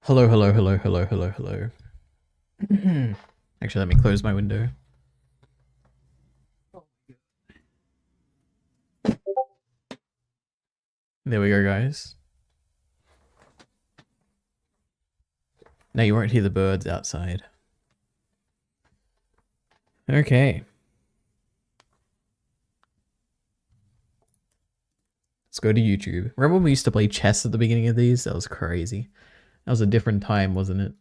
Hello, hello, hello, hello, hello, hello. Actually, let me close my window. There we go, guys. Now you won't hear the birds outside. Okay. Let's go to YouTube. Remember when we used to play chess at the beginning of these? That was crazy. That was a different time, wasn't it?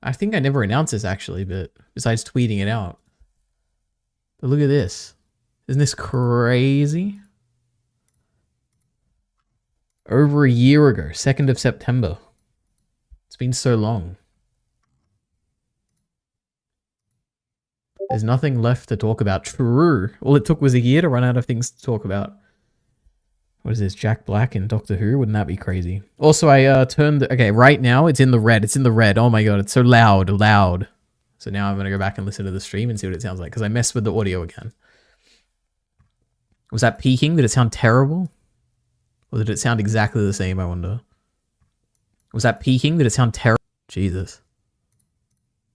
I think I never announced this actually, but besides tweeting it out. But look at this. Isn't this crazy? Over a year ago, 2nd of September. It's been so long. There's nothing left to talk about. True. All it took was a year to run out of things to talk about. What is this? Jack Black and Doctor Who? Wouldn't that be crazy? Also, I turned... Okay, right now it's in the red. It's in the red. Oh my god, it's so loud. So now I'm going to go back and listen to the stream and see what it sounds like, because I messed with the audio again. Was that peaking? Did it sound terrible? Or did it sound exactly the same, I wonder? Was that peaking? Did it sound terrible? Jesus.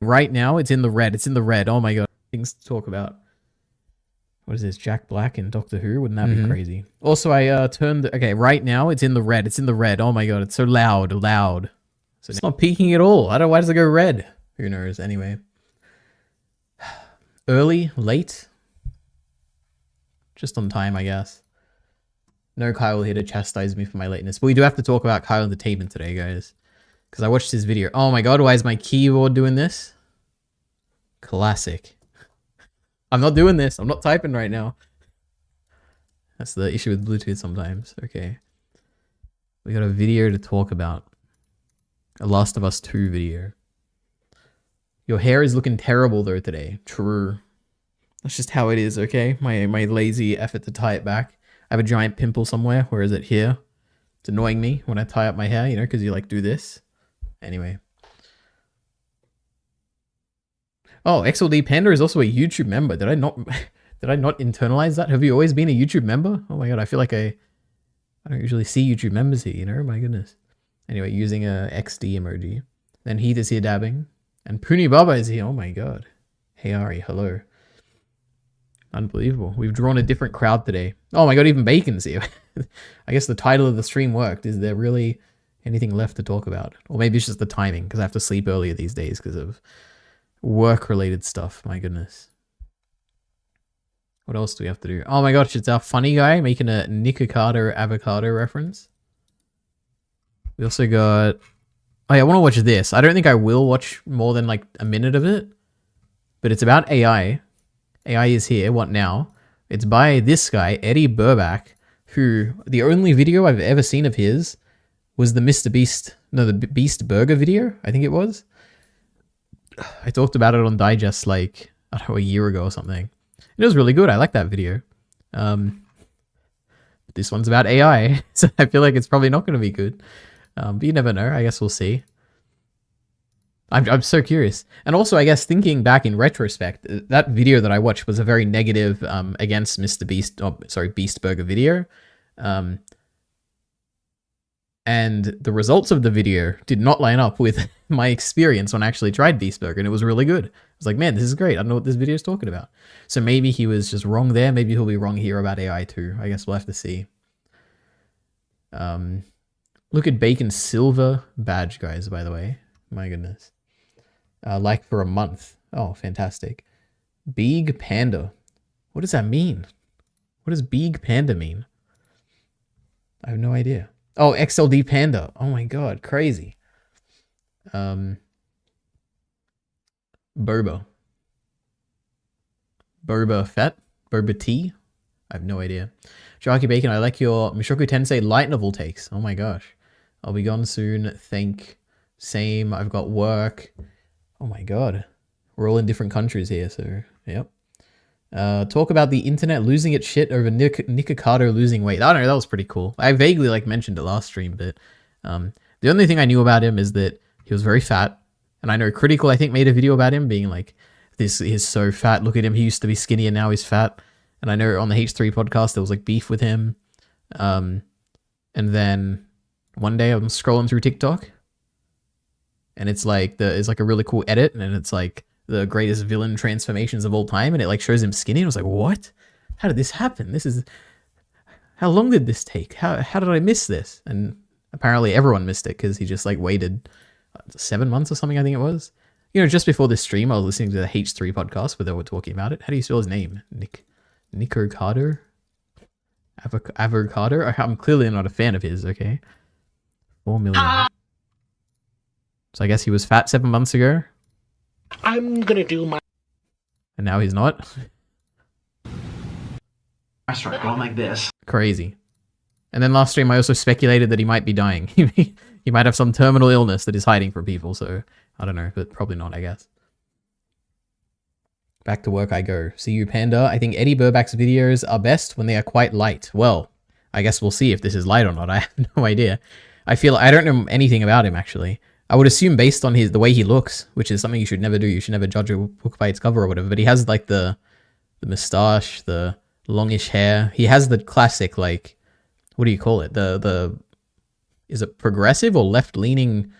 Right now it's in the red. It's in the red. Oh my god. Things to talk about. What is this? Jack Black and Doctor Who? Wouldn't that be crazy? Also, I turned... Okay, right now it's in the red. It's in the red. Oh my god, it's so loud. So it's not peaking at all. I don't know, why does it go red? Who knows? Anyway. Early? Late? Just on time, I guess. No Kyle here to chastise me for my lateness. But we do have to talk about Kyle Entertainment today, guys. Because I watched his video. Oh my god, why is my keyboard doing this? Classic. I'm not doing this. I'm not typing right now. That's the issue with Bluetooth sometimes. Okay. We got a video to talk about. A Last of Us 2 video. Your hair is looking terrible though today. True. That's just how it is, okay? My lazy effort to tie it back. I have a giant pimple somewhere. Where is it? Here. It's annoying me when I tie up my hair, you know, because you like do this. Anyway. Oh, XLD Panda is also a YouTube member. Did I not internalize that? Have you always been a YouTube member? Oh my god, I feel like I don't usually see YouTube members here, you know? My goodness. Anyway, using a XD emoji. Then Heath is here dabbing. And Puni Baba is here. Oh my god. Hey Ari, hello. Unbelievable. We've drawn a different crowd today. Oh my god, even Bacon's here. I guess the title of the stream worked. Is there really anything left to talk about? Or maybe it's just the timing, because I have to sleep earlier these days because of work-related stuff. My goodness. What else do we have to do? Oh my gosh, it's our funny guy making a Nikocado avocado reference. We also got... Oh yeah, I want to watch this. I don't think I will watch more than like a minute of it. But it's about AI. AI is here. What now? It's by this guy, Eddie Burback, who... The only video I've ever seen of his was the Mr. Beast... No, the Beast Burger video, I think it was. I talked about it on Digest like, I don't know, a year ago or something. It was really good. I like that video. This one's about AI, so I feel like it's probably not going to be good. But you never know. I guess we'll see. I'm so curious. And also, I guess thinking back in retrospect, that video that I watched was a very negative against Mr. Beast, Beast Burger video. And the results of the video did not line up with my experience when I actually tried Beast Burger, and it was really good. I was like, man, this is great. I don't know what this video is talking about. So maybe he was just wrong there. Maybe he'll be wrong here about AI too. I guess we'll have to see. Look at Bacon's silver badge, guys, by the way. My goodness. Like for a month. Oh, fantastic. Big Panda. What does that mean? What does Big Panda mean? I have no idea. Oh, XLD Panda. Oh my god, crazy. Boba. Boba Fett? Boba Tea? I have no idea. Sharky Bacon, I like your Mishoku Tensei light novel takes. Oh my gosh. I'll be gone soon. Same. I've got work. Oh my god. We're all in different countries here, so yep. Talk about the internet losing its shit over Nikocado losing weight. I don't know, that was pretty cool. I vaguely mentioned it last stream, but the only thing I knew about him is that he was very fat. And I know Critical, I think, made a video about him being like, this is so fat. Look at him. He used to be skinny and now he's fat. And I know on the H3 podcast, there was like beef with him. And then one day I'm scrolling through TikTok, and it's like a really cool edit, and it's like the greatest villain transformations of all time, and it like shows him skinny, and I was like, what? How did this happen? How long did this take? How did I miss this? And apparently everyone missed it because he just like waited 7 months or something, I think it was. You know, just before this stream, I was listening to the H3 podcast where they were talking about it. How do you spell his name? Nico Carter? Avocado? I'm clearly not a fan of his, okay? 4 million. So I guess he was fat 7 months ago. I'm gonna do my... And now he's not. I start going like this. Crazy. And then last stream I also speculated that he might be dying. He might have some terminal illness that is hiding from people, so I don't know, but probably not, I guess. Back to work I go. See you, Panda. I think Eddie Burbach's videos are best when they are quite light. Well, I guess we'll see if this is light or not. I have no idea. I don't know anything about him, actually. I would assume based on the way he looks, which is something you should never do. You should never judge a book by its cover or whatever. But he has like the moustache, the longish hair. He has the classic, like, what do you call it? Is it progressive or left-leaning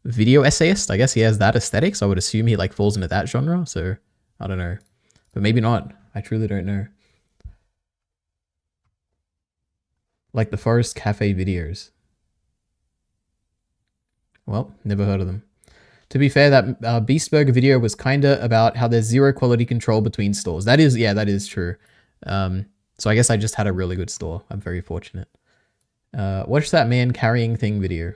video essayist? I guess he has that aesthetic, so I would assume he like falls into that genre. So I don't know, but maybe not. I truly don't know. Like the Forest Cafe videos. Well, never heard of them. To be fair, that Beast Burger video was kinda about how there's zero quality control between stores. That is true. So I guess I just had a really good store. I'm very fortunate. Watch that man carrying thing video.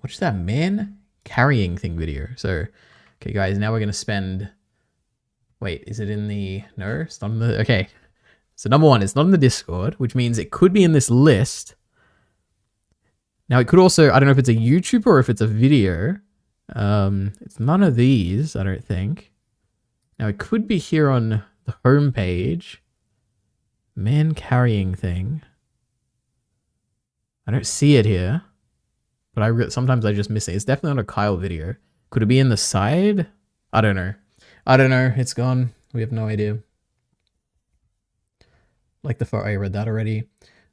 Watch that man carrying thing video. So, okay, guys, now we're going to spend... Wait, is it in the... No, it's not in the... Okay. So, number one, it's not in the Discord, which means it could be in this list. Now, it could also... I don't know if it's a YouTuber or if it's a video. It's none of these, I don't think. Now, it could be here on the homepage. Man carrying thing. I don't see it here, but sometimes I just miss it. It's definitely not a Kyle video. Could it be in the side? I don't know. It's gone. We have no idea. Like I read that already.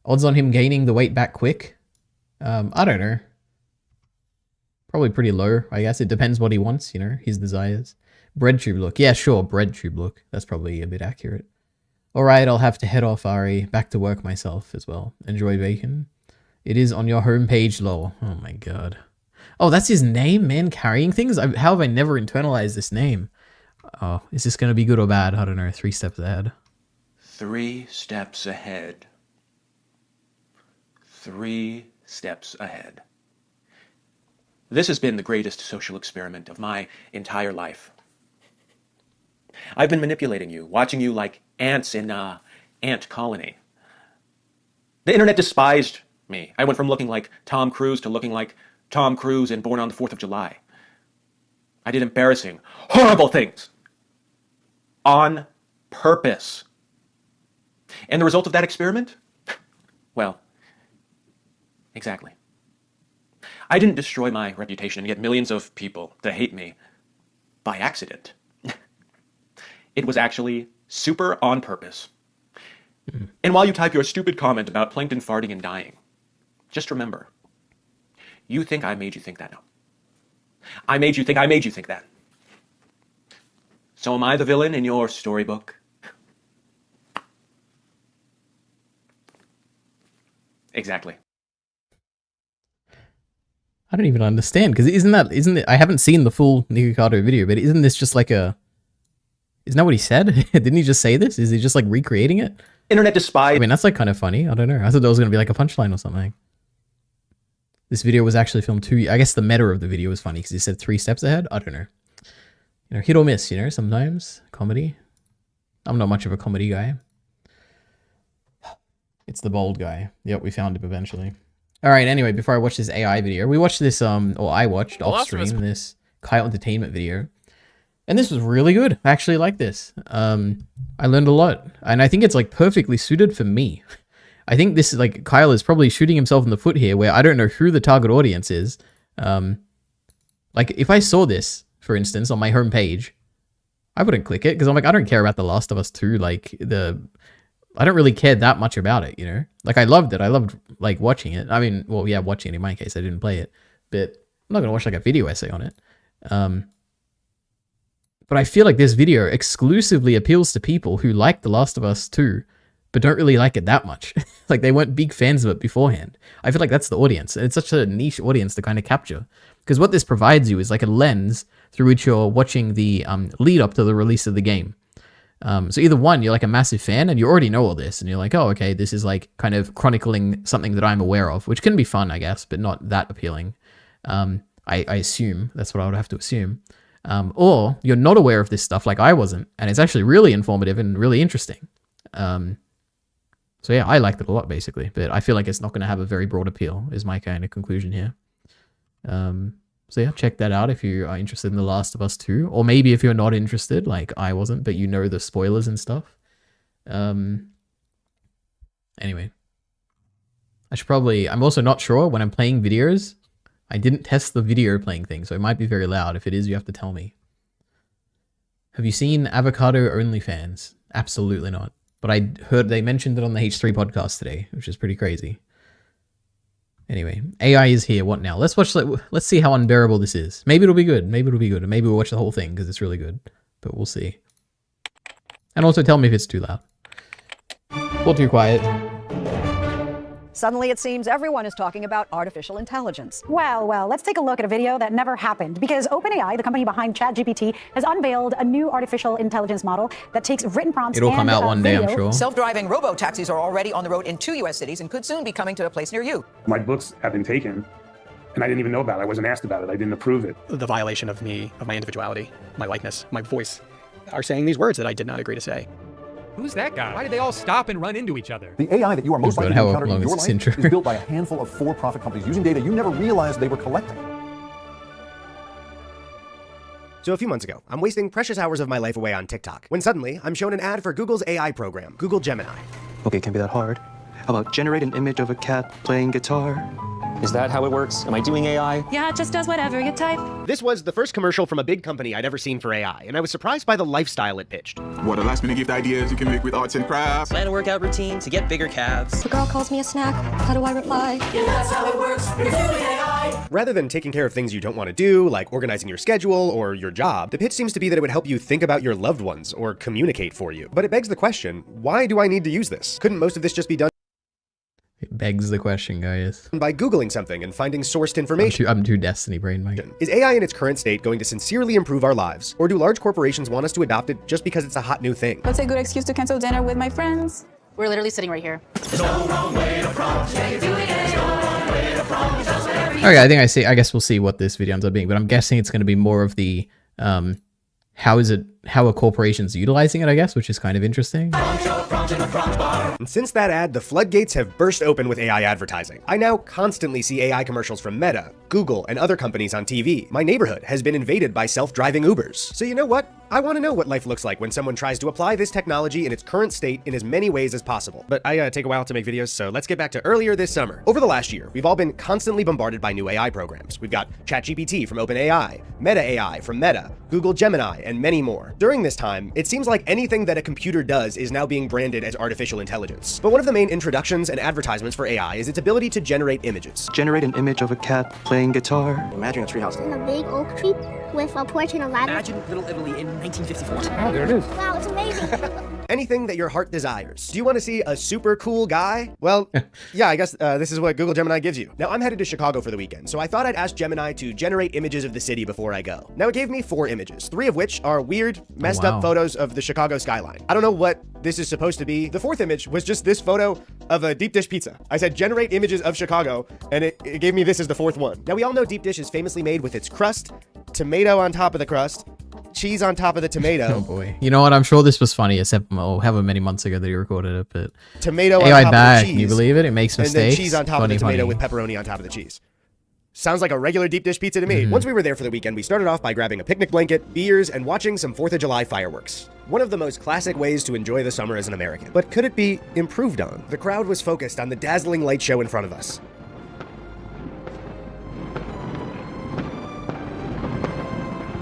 Odds on him gaining the weight back quick? I don't know. Probably pretty low, I guess. It depends what he wants, you know, his desires. Bread tube look. Yeah, sure, bread tube look. That's probably a bit accurate. All right, I'll have to head off, Ari. Back to work myself as well. Enjoy bacon. It is on your homepage, lol. Oh my god. Oh, that's his name, man, carrying things? How have I never internalized this name? Oh, is this going to be good or bad? I don't know. 3 steps ahead. 3 steps ahead. 3 steps ahead. This has been the greatest social experiment of my entire life. I've been manipulating you, watching you like ants in an ant colony. The internet despised me. I went from looking like Tom Cruise to looking like Tom Cruise in Born on the 4th of July. I did embarrassing, horrible things. On purpose. And the result of that experiment? Well, exactly. I didn't destroy my reputation and get millions of people to hate me by accident. It was actually super on purpose. And while you type your stupid comment about plankton farting and dying, just remember, you think I made you think that. No. I made you think that. So am I the villain in your storybook? Exactly. I don't even understand, because isn't it, I haven't seen the full Nikocado video, but isn't this just like isn't that what he said? Didn't he just say this? Is he just like recreating it? Internet despise. I mean, that's like kind of funny. I don't know. I thought that was going to be like a punchline or something. This video was actually filmed I guess the meta of the video was funny because he said 3 steps ahead. I don't know. You know, hit or miss, you know, sometimes. Comedy. I'm not much of a comedy guy. It's the bold guy. Yep, we found him eventually. All right, anyway, before I watch this AI video, we watched this, or I watched off stream this Kyle Entertainment video. And this was really good. I actually like this. I learned a lot. And I think it's like perfectly suited for me. I think this is like, Kyle is probably shooting himself in the foot here where I don't know who the target audience is. Like if I saw this, for instance, on my homepage, I wouldn't click it because I'm like, I don't care about The Last of Us 2, like the I don't really care that much about it, you know? Like, I loved it. I loved, like, watching it. I mean, well, yeah, watching it in my case. I didn't play it. But I'm not going to watch, like, a video essay on it. But I feel like this video exclusively appeals to people who like The Last of Us 2, but don't really like it that much. Like, they weren't big fans of it beforehand. I feel like that's the audience. And it's such a niche audience to kind of capture. Because what this provides you is, like, a lens through which you're watching the lead up to the release of the game. So either one, you're like a massive fan and you already know all this and you're like, oh, okay, this is like kind of chronicling something that I'm aware of, which can be fun, I guess, but not that appealing. I assume that's what I would have to assume. Or you're not aware of this stuff like I wasn't, and it's actually really informative and really interesting. So yeah, I liked it a lot basically, but I feel like it's not going to have a very broad appeal is my kind of conclusion here. So yeah, check that out if you are interested in The Last of Us 2. Or maybe if you're not interested, like I wasn't, but you know the spoilers and stuff. Anyway. I'm also not sure when I'm playing videos. I didn't test the video playing thing, so it might be very loud. If it is, you have to tell me. Have you seen Avocado OnlyFans? Absolutely not. But I heard they mentioned it on the H3 podcast today, which is pretty crazy. Anyway, AI is here. What now? Let's see how unbearable this is. Maybe it'll be good. Maybe it'll be good. And maybe we'll watch the whole thing because it's really good. But we'll see. And also tell me if it's too loud. Or too quiet. Suddenly, it seems everyone is talking about artificial intelligence. Well, let's take a look at a video that never happened because OpenAI, the company behind ChatGPT, has unveiled a new artificial intelligence model that takes written prompts. It'll come out one day, I'm sure. Self-driving robo-taxis are already on the road in 2 U.S. cities and could soon be coming to a place near you. My books have been taken, and I didn't even know about it. I wasn't asked about it. I didn't approve it. The violation of me, of my individuality, my likeness, my voice, are saying these words that I did not agree to say. Who's that guy? Why did they all stop and run into each other? The AI that you are most likely to encounter in your life is built by a handful of for-profit companies using data you never realized they were collecting. So a few months ago, I'm wasting precious hours of my life away on TikTok, when suddenly I'm shown an ad for Google's AI program, Google Gemini. Okay, it can't be that hard. How about generate an image of a cat playing guitar? Is that how it works? Am I doing AI? Yeah, it just does whatever you type. This was the first commercial from a big company I'd ever seen for AI, and I was surprised by the lifestyle it pitched. What a last-minute gift ideas you can make with arts and crafts. Plan a workout routine to get bigger calves. The girl calls me a snack. How do I reply? Yeah, that's how it works. You're doing AI. Rather than taking care of things you don't want to do, like organizing your schedule or your job, the pitch seems to be that it would help you think about your loved ones or communicate for you. But it begs the question, why do I need to use this? Couldn't most of this just be done? It begs the question, guys. By Googling something and finding sourced information. I'm too Destiny brain, Mike. Is AI in its current state going to sincerely improve our lives? Or do large corporations want us to adopt it just because it's a hot new thing? What's a good excuse to cancel dinner with my friends? We're literally sitting right here. Okay, I guess we'll see what this video ends up being, but I'm guessing it's going to be more of the how are corporations utilizing it, I guess, which is kind of interesting. And since that ad, the floodgates have burst open with AI advertising. I now constantly see AI commercials from Meta, Google, and other companies on TV. My neighborhood has been invaded by self-driving Ubers. So you know what? I want to know what life looks like when someone tries to apply this technology in its current state in as many ways as possible. But I take a while to make videos, so let's get back to earlier this summer. Over the last year, we've all been constantly bombarded by new AI programs. We've got ChatGPT from OpenAI, Meta AI from Meta, Google Gemini, and many more. During this time, it seems like anything that a computer does is now being branded as artificial intelligence. But one of the main introductions and advertisements for AI is its ability to generate images. Generate an image of a cat playing guitar. Imagine a treehouse. In a big oak tree with a porch and a ladder. Imagine Little Italy in 1954. Oh, there it is. Wow, it's amazing. Anything that your heart desires. Do you want to see a super cool guy? Well, yeah, I guess this is what Google Gemini gives you. Now, I'm headed to Chicago for the weekend, so I thought I'd ask Gemini to generate images of the city before I go. Now, it gave me 4 images, 3 of which are weird, messed up photos of the Chicago skyline. I don't know what this is supposed to be. The 4th image was just this photo of a deep dish pizza. I said, generate images of Chicago, and it gave me this as the 4th one. Now, we all know deep dish is famously made with its crust, tomato on top of the crust, cheese on top of the tomato. Oh boy. You know what? I'm sure this was funny, except however many months ago that he recorded it, but tomato AI on top bad. of the cheese. Can you believe it? It makes mistakes. And then cheese on top funny, of the tomato funny. with pepperoni on top of the cheese. Sounds like a regular deep dish pizza to me. Once we were there for the weekend, we started off by grabbing a picnic blanket, beers, and watching some 4th of July fireworks. One of the most classic ways to enjoy the summer as an American. But could it be improved on? The crowd was focused on the dazzling light show in front of us.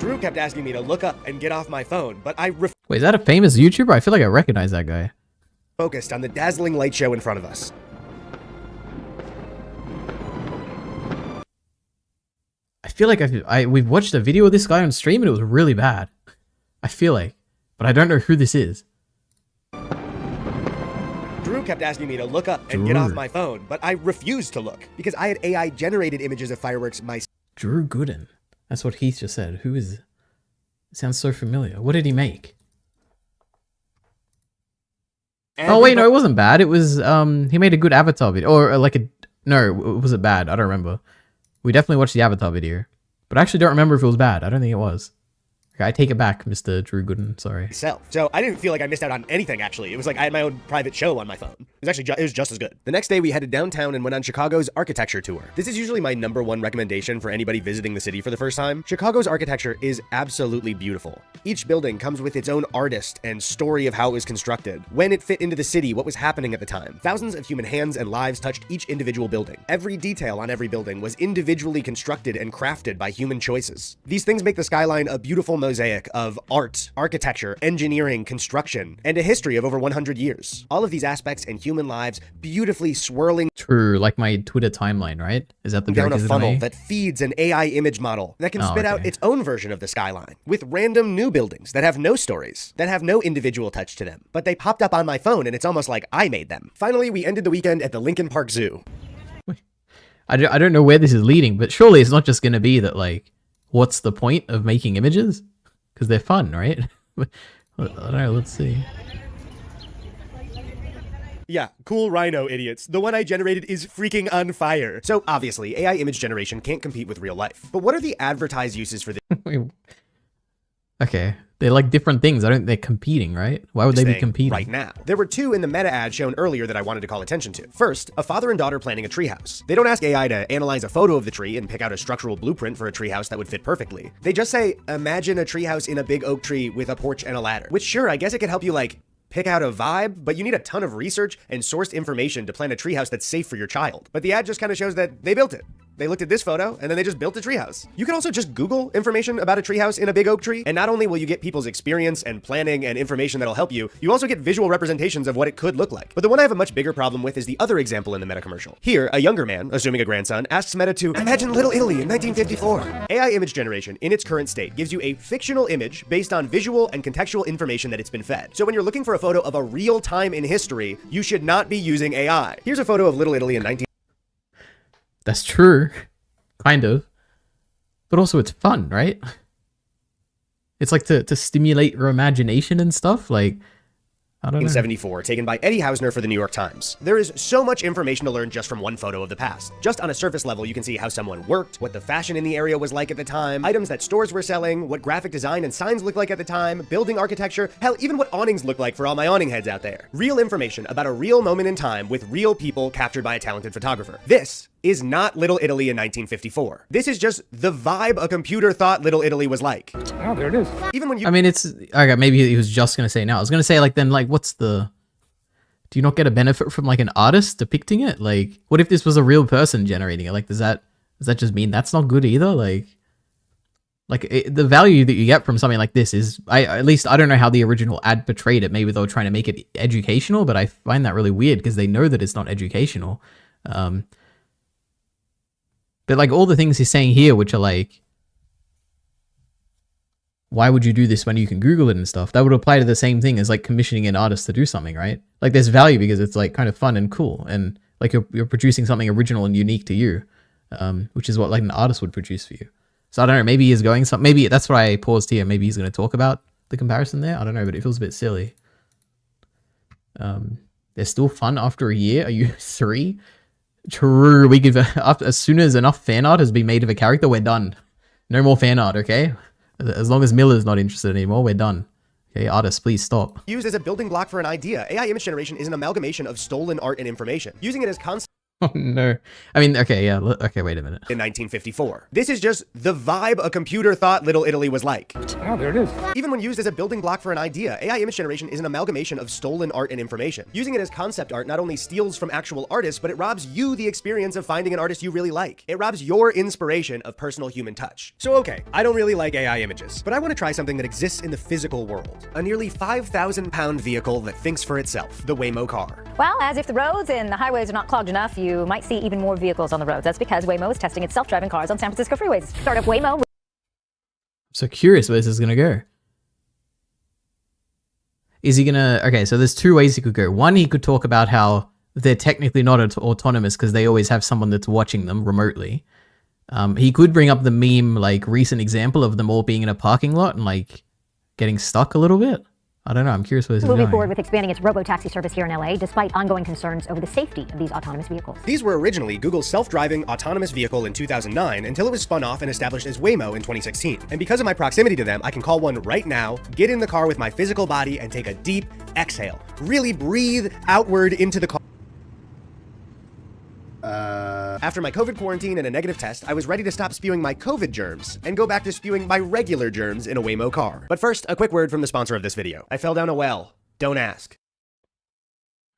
Drew kept asking me to look up and get off my phone, but I Wait, is that a famous YouTuber? I feel like I recognize that guy. focused on the dazzling light show in front of us. I feel like we've watched a video of this guy on stream and it was really bad. I feel like, but I don't know who this is. Drew kept asking me to look up and get off my phone, but I refused to look because I had AI generated images of fireworks myself. Drew Gooden. That's what Heath just said. Who is? It sounds so familiar. What did he make? Oh wait, no, it wasn't bad. It was he made a good Avatar video, or like a no, was it bad? I don't remember. We definitely watched the Avatar video, but I actually don't remember if it was bad. I don't think it was. Okay, I take it back, Mr. Drew Gooden. Sorry. So I didn't feel like I missed out on anything, actually. It was like I had my own private show on my phone. It was actually it was just as good. The next day, we headed downtown and went on Chicago's architecture tour. This is usually my #1 recommendation for anybody visiting the city for the first time. Chicago's architecture is absolutely beautiful. Each building comes with its own artist and story of how it was constructed, when it fit into the city, what was happening at the time. Thousands of human hands and lives touched each individual building. Every detail on every building was individually constructed and crafted by human choices. These things make the skyline a beautiful mosaic of art, architecture, engineering, construction, and a history of over 100 years. All of these aspects and human lives beautifully swirling True, like my Twitter timeline, right? Is that the down a joke, funnel that feeds an AI image model that can spit out its own version of the skyline with random new buildings that have no stories, that have no individual touch to them, but they popped up on my phone and it's almost like I made them. Finally, we ended the weekend at the Lincoln Park Zoo. I don't know where this is leading, but surely it's not just going to be that, like, what's the point of making images? Because they're fun, right? I don't know, let's see. Yeah, cool rhino idiots. The one I generated is freaking on fire. So obviously, AI image generation can't compete with real life. But what are the advertised uses for this? Okay, they're like different things. They're competing, right? Why would they be competing? Right now. There were two in the meta ad shown earlier that I wanted to call attention to. First, a father and daughter planning a treehouse. They don't ask AI to analyze a photo of the tree and pick out a structural blueprint for a treehouse that would fit perfectly. They just say, imagine a treehouse in a big oak tree with a porch and a ladder. Which sure, I guess it could help you like pick out a vibe, but you need a ton of research and sourced information to plan a treehouse that's safe for your child. But the ad just kind of shows that they built it. They looked at this photo and then they just built a treehouse. You can also just Google information about a treehouse in a big oak tree, and not only will you get people's experience and planning and information that'll help you, you also get visual representations of what it could look like. But the one I have a much bigger problem with is the other example in the Meta commercial. Here, a younger man, assuming a grandson, asks Meta to imagine Little Italy in 1954. AI image generation in its current state gives you a fictional image based on visual and contextual information that it's been fed. So when you're looking for a photo of a real time in history, you should not be using AI. Here's a photo of Little Italy in 19... That's true. Kind of. But also it's fun, right? It's like to stimulate your imagination and stuff. Like, I don't know. 1974, taken by Eddie Hausner for the New York Times. There is so much information to learn just from one photo of the past. Just on a surface level, you can see how someone worked, what the fashion in the area was like at the time, items that stores were selling, what graphic design and signs looked like at the time, building architecture, hell, even what awnings look like for all my awning heads out there. Real information about a real moment in time with real people captured by a talented photographer. This is not Little Italy in 1954. This is just the vibe a computer thought Little Italy was like. Oh, there it is. Even when you... I mean, it's... Okay, maybe he was just going to say now. I was going to say, like, then, like, what's the... Do you not get a benefit from, like, an artist depicting it? Like, what if this was a real person generating it? Like, does that just mean that's not good either? Like the value that you get from something like this is... at least, I don't know how the original ad portrayed it. Maybe they were trying to make it educational, but I find that really weird because they know that it's not educational. But like all the things he's saying here, which are like, why would you do this when you can Google it and stuff? That would apply to the same thing as like commissioning an artist to do something, right? Like there's value because it's like kind of fun and cool. And like you're producing something original and unique to you, which is what like an artist would produce for you. So I don't know, maybe he's going some, maybe that's why I paused here. Maybe he's going to talk about the comparison there. I don't know, but it feels a bit silly. They're still fun after a year. Are you 3? True, we give as soon as enough fan art has been made of a character, we're done. No more fan art, okay? As long as Miller's not interested anymore, we're done. Okay, artists, please stop. Used as a building block for an idea, AI image generation is an amalgamation of stolen art and information. Using it as Oh no. I mean, okay, yeah. Okay, wait a minute. In 1954. This is just the vibe a computer thought Little Italy was like. Oh, there it is. Even when used as a building block for an idea, AI image generation is an amalgamation of stolen art and information. Using it as concept art not only steals from actual artists, but it robs you the experience of finding an artist you really like. It robs your inspiration of personal human touch. So okay, I don't really like AI images, but I want to try something that exists in the physical world. A nearly 5,000-pound vehicle that thinks for itself, the Waymo car. Well, as if the roads and the highways are not clogged enough, you might see even more vehicles on the roads. That's because Waymo is testing its self-driving cars on San Francisco freeways. Startup Waymo. I'm so curious where this is gonna go. Is he gonna... Okay, so there's two ways he could go. One, he could talk about how they're technically not autonomous because they always have someone that's watching them remotely. He could bring up the meme, like, recent example of them all being in a parking lot and, like, getting stuck a little bit. I don't know. I'm curious where this is Moving going. forward with expanding its robo-taxi service here in LA, despite ongoing concerns over the safety of these autonomous vehicles. These were originally Google's self-driving autonomous vehicle in 2009 until it was spun off and established as Waymo in 2016. And because of my proximity to them, I can call one right now, get in the car with my physical body, and take a deep exhale. Really breathe outward into the car. After my COVID quarantine and a negative test, I was ready to stop spewing my COVID germs and go back to spewing my regular germs in a Waymo car. But first, a quick word from the sponsor of this video. I fell down a well. Don't ask.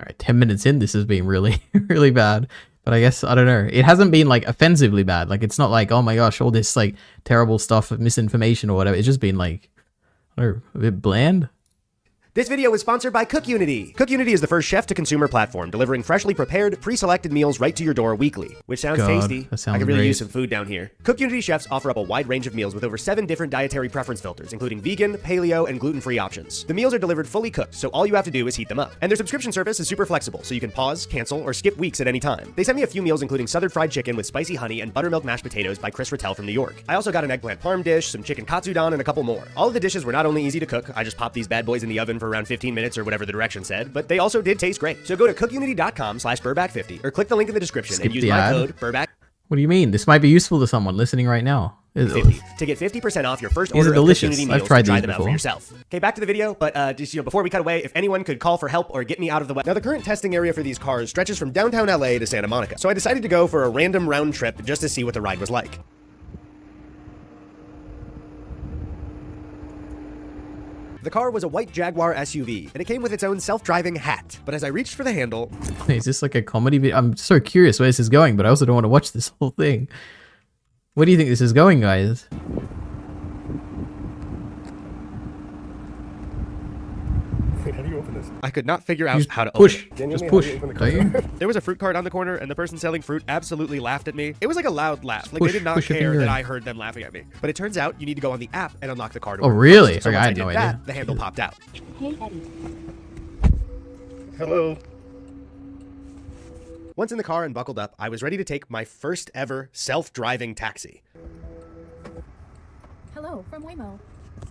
All right, 10 minutes in, this has been really, really bad. But I guess, I don't know. It hasn't been, like, offensively bad. Like, it's not like, oh my gosh, all this, like, terrible stuff of misinformation or whatever. It's just been, like, I don't know, a bit bland. This video is sponsored by CookUnity. CookUnity is the first chef-to-consumer platform delivering freshly prepared, pre-selected meals right to your door weekly. Which sounds tasty. That sounds I could really great. use some food down here. CookUnity chefs offer up a wide range of meals with over 7 different dietary preference filters, including vegan, paleo, and gluten-free options. The meals are delivered fully cooked, so all you have to do is heat them up. And their subscription service is super flexible, so you can pause, cancel, or skip weeks at any time. They sent me a few meals including Southern fried chicken with spicy honey and buttermilk mashed potatoes by Chris Rattel from New York. I also got an eggplant parm dish, some chicken katsudon, and a couple more. All of the dishes were not only easy to cook, I just popped these bad boys in the oven for around 15 minutes or whatever the direction said, but they also did taste great. So go to cookunity.com/Burback50 or click the link in the description and use my code Burback. What do you mean? This might be useful to someone listening right now. 50 to get 50% off your first These order are delicious. of CookUnity meals. I've tried Try these them out before. for yourself. Okay, back to the video, but just before we cut away, if anyone could call for help or get me out of the way. Now, the current testing area for these cars stretches from downtown LA to Santa Monica, so I decided to go for a random round trip just to see what the ride was like. The car was a white Jaguar SUV, and it came with its own self-driving hat. But as I reached for the handle... Is this like a comedy video? I'm so curious where this is going, but I also don't want to watch this whole thing. Where do you think this is going, guys? Wait, how do you open this? I could not figure out how to push. open it. Just push. There was a fruit cart on the corner, and the person selling fruit absolutely laughed at me. It was like a loud laugh. Like Push- they did not push your care finger that in. I heard them laughing at me. But it turns out you need to go on the app and unlock the car to Oh, work really? first. So Okay, once I I had did no that, idea. the handle popped out. Hey, Eddie. Hello. Once in the car and buckled up, I was ready to take my first ever self-driving taxi. Hello from Waymo.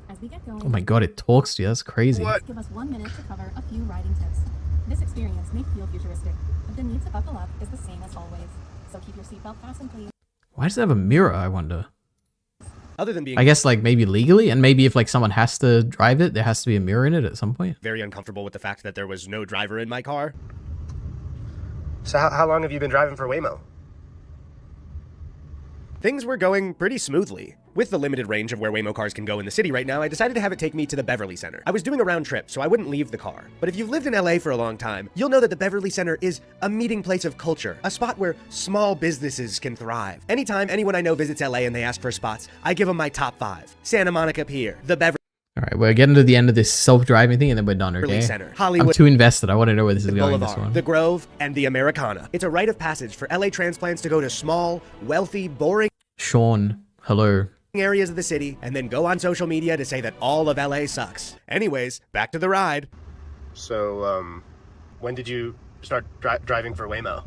As we get going, Oh my god, it talks to you. That's crazy. give us 1 minute to cover a few riding tips. This experience may feel futuristic, but the need to buckle up is the same as always. So keep your seatbelt fastened, please. Why does it have a mirror, I wonder? Other than being I guess like maybe legally, and maybe if like someone has to drive it, there has to be a mirror in it at some point. very uncomfortable with the fact that there was no driver in my car. So how long have you been driving for Waymo? Things were going pretty smoothly. With the limited range of where Waymo cars can go in the city right now, I decided to have it take me to the Beverly Center. I was doing a round trip, so I wouldn't leave the car. But if you've lived in LA for a long time, you'll know that the Beverly Center is a meeting place of culture, a spot where small businesses can thrive. Anytime anyone I know visits LA and they ask for spots, I give them my top 5. Santa Monica Pier, the Beverly All right, we're getting to the end of this self-driving thing, and then we're done. Okay. Center, Hollywood, I'm too invested. I want to know where this is going. This Boulevard, one. the Grove, and the Americana. It's a rite of passage for LA transplants to go to small, wealthy, boring Sean, hello. areas of the city and then go on social media to say that all of LA sucks. Anyways, back to the ride. So, when did you start driving for Waymo?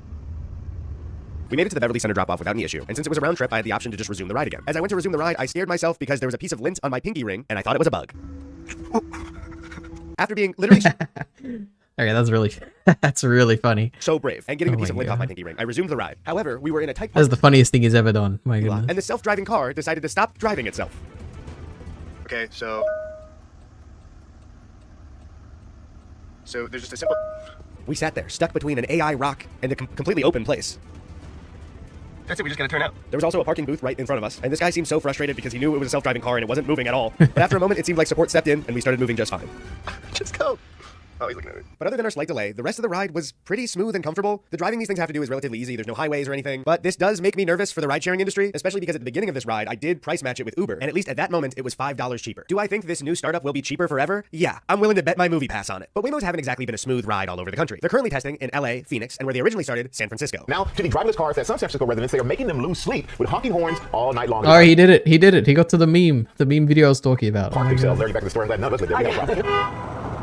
We made it to the Beverly Center drop-off without any issue, and since it was a round trip, I had the option to just resume the ride again. As I went to resume the ride, I scared myself because there was a piece of lint on my pinky ring, and I thought it was a bug. After being literally Okay, that's really funny. so brave and getting the Oh piece my of lint off God. my pinky ring, I resumed the ride. However, we were in a tight That's the funniest thing he's ever done. My lot, goodness. and the self-driving car decided to stop driving itself. Okay, so there's just a simple... We sat there, stuck between an AI rock and a completely open place. That's it, we just gotta turn out. There was also a parking booth right in front of us, and this guy seemed so frustrated because he knew it was a self-driving car and it wasn't moving at all. But after a moment, it seemed like support stepped in and we started moving just fine. Just go. Oh, he's looking at me. But other than our slight delay, the rest of the ride was pretty smooth and comfortable. The driving these things have to do is relatively easy. There's no highways or anything. But this does make me nervous for the ride-sharing industry, especially because at the beginning of this ride, I did price match it with Uber, and at least at that moment, it was $5 cheaper. Do I think this new startup will be cheaper forever? Yeah, I'm willing to bet my movie pass on it. But Waymos haven't exactly been a smooth ride all over the country. They're currently testing in LA, Phoenix, and where they originally started, San Francisco. Now, to the driverless cars at some San Francisco residents, they are making them lose sleep with honking horns all night long. Oh, he did it. He did it. He got to the meme video I was talking about. Park themselves. They're already back to the store. I'm glad none of us live there.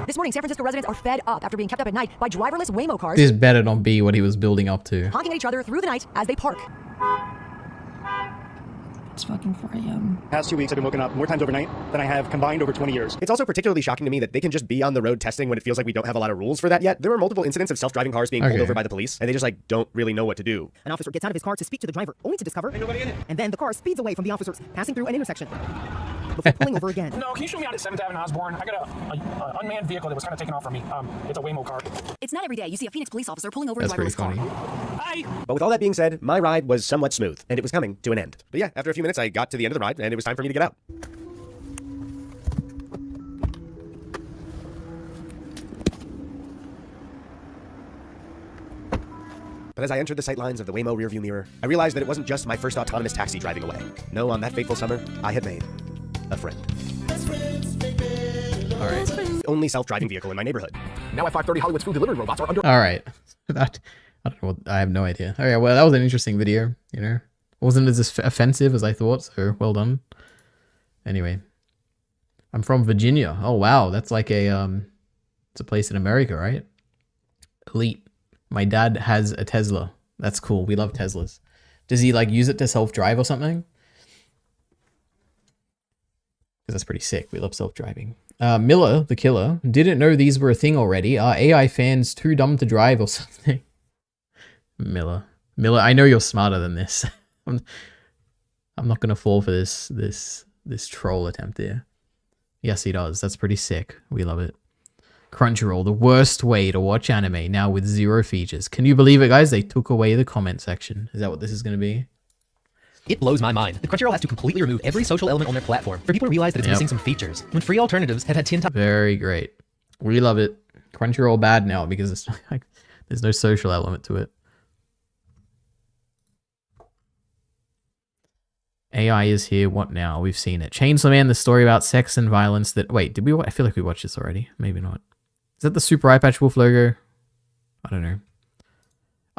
This morning, San Francisco residents are fed up after being kept up at night by driverless Waymo cars This better not be what he was building up to. honking at each other through the night as they park. It's fucking 4 a.m. Past 2 weeks, I've been woken up more times overnight than I have combined over 20 years. It's also particularly shocking to me that they can just be on the road testing when it feels like we don't have a lot of rules for that yet. There were multiple incidents of self-driving cars being pulled over by the police, and they just don't really know what to do. An officer gets out of his car to speak to the driver, only to discover nobody in it. And then the car speeds away from the officers, passing through an intersection before pulling over again. No, can you show me out at 7th Avenue Osborne? I got a unmanned vehicle that was kind of taken off from me. It's a Waymo car. It's not every day you see a Phoenix police officer pulling over That's a driverless car. Hi. But with all that being said, my ride was somewhat smooth, and it was coming to an end. But yeah, after a few minutes, I got to the end of the ride, and it was time for me to get out. But as I entered the sightlines of the Waymo rearview mirror, I realized that it wasn't just my first autonomous taxi driving away. No, on that fateful summer, I had made a friend. All right. Only self-driving vehicle in my neighborhood. Now at 5:30, Hollywood's food delivery robots are under. All right. That I don't know. I have no idea. Okay. Well, that was an interesting video. You know, wasn't as offensive as I thought. So well done. Anyway, I'm from Virginia. Oh wow, that's like a it's a place in America, right? Elite. My dad has a Tesla. That's cool. We love Teslas. Does he like use it to self-drive or something? Because that's pretty sick. We love self-driving. Miller, the killer, didn't know these were a thing already. Are AI fans too dumb to drive or something? Miller, I know you're smarter than this. I'm not gonna fall for this troll attempt here. Yes, he does. That's pretty sick. We love it. Crunchyroll, the worst way to watch anime, now with 0 features. Can you believe it, guys? They took away the comment section. Is that what this is going to be? It blows my mind. The Crunchyroll has to completely remove every social element on their platform for people to realize that it's missing some features, when free alternatives have had 10 times. Very great. We love it. Crunchyroll bad now because it's like there's no social element to it. AI is here. What now? We've seen it. Chainsaw Man, the story about sex and violence that... Wait, did we... I feel like we watched this already. Maybe not. Is that the Super Eye Patch Wolf logo? I don't know.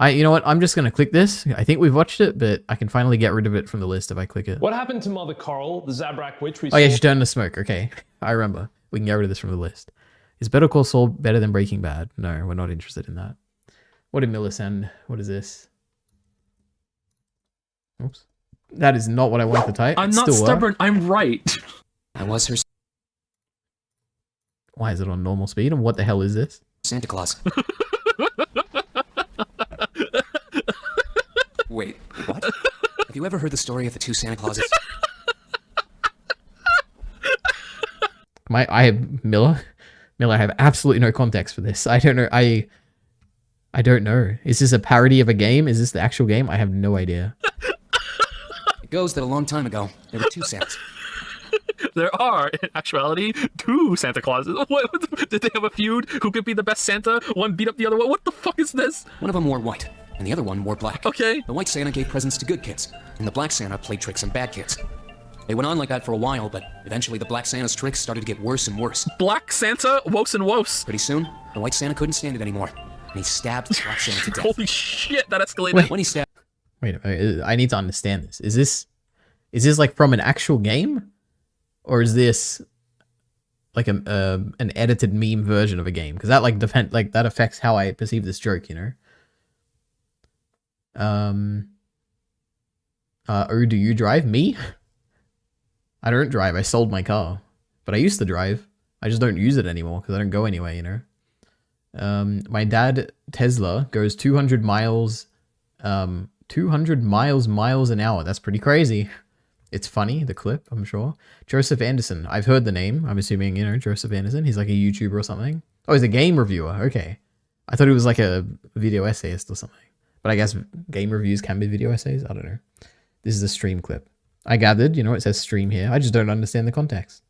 You know what? I'm just going to click this. I think we've watched it, but I can finally get rid of it from the list if I click it. What happened to Mother Carl, the Zabrak witch we Oh yeah, she turned to smoke. Okay. I remember. We can get rid of this from the list. Is Better Call Saul better than Breaking Bad? No, we're not interested in that. What did Miller send? What is this? Oops. That is not what I wanted to type. I'm not stubborn. I'm right. I was her Why is it on normal speed? And what the hell is this? Santa Claus. Wait, what? Have you ever heard the story of the 2 Santa Clauses? I have Miller, I have absolutely no context for this. I don't know. I don't know. Is this a parody of a game? Is this the actual game? I have no idea. It goes that a long time ago, there were 2 Santas. There are, in actuality, 2 Santa Clauses. What, did they have a feud? Who could be the best Santa? One beat up the other one? What the fuck is this? One of them wore white, and the other one wore black. Okay. The white Santa gave presents to good kids, and the black Santa played tricks on bad kids. They went on like that for a while, but eventually the black Santa's tricks started to get worse and worse. Black Santa? Wos and wos. Pretty soon, the white Santa couldn't stand it anymore, and he stabbed the black Santa to death. Holy shit, that escalated. When he stabbed... Wait a minute. I need to understand this. Is this like from an actual game? Or is this like an edited meme version of a game? Because that that affects how I perceive this joke, you know? Oh, do you drive? Me? I don't drive. I sold my car. But I used to drive. I just don't use it anymore because I don't go anywhere, you know? My dad, Tesla, goes 200 miles an hour. That's pretty crazy. It's funny, the clip, I'm sure. Joseph Anderson. I've heard the name. I'm assuming, you know, Joseph Anderson. He's like a YouTuber or something. Oh, he's a game reviewer. Okay. I thought it was like a video essayist or something. But I guess game reviews can be video essays. I don't know. This is a stream clip. I gathered, you know, it says stream here. I just don't understand the context.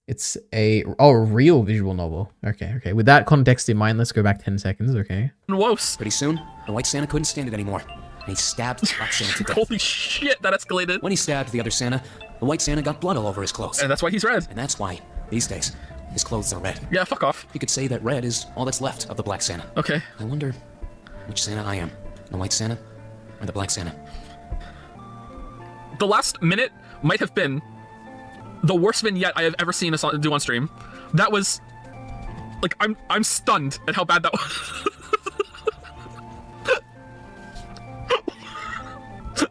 It's a real visual novel. Okay. With that context in mind, let's go back 10 seconds, okay? Pretty soon, the White Santa couldn't stand it anymore, and he stabbed the Black Santa to death. Holy shit, that escalated. When he stabbed the other Santa, the White Santa got blood all over his clothes. And that's why he's red. And that's why, these days, his clothes are red. Yeah, fuck off. You could say that red is all that's left of the Black Santa. Okay. I wonder which Santa I am. The White Santa or the Black Santa? The last minute might have been the worst vignette I have ever seen us do on stream. That was like I'm stunned at how bad that was.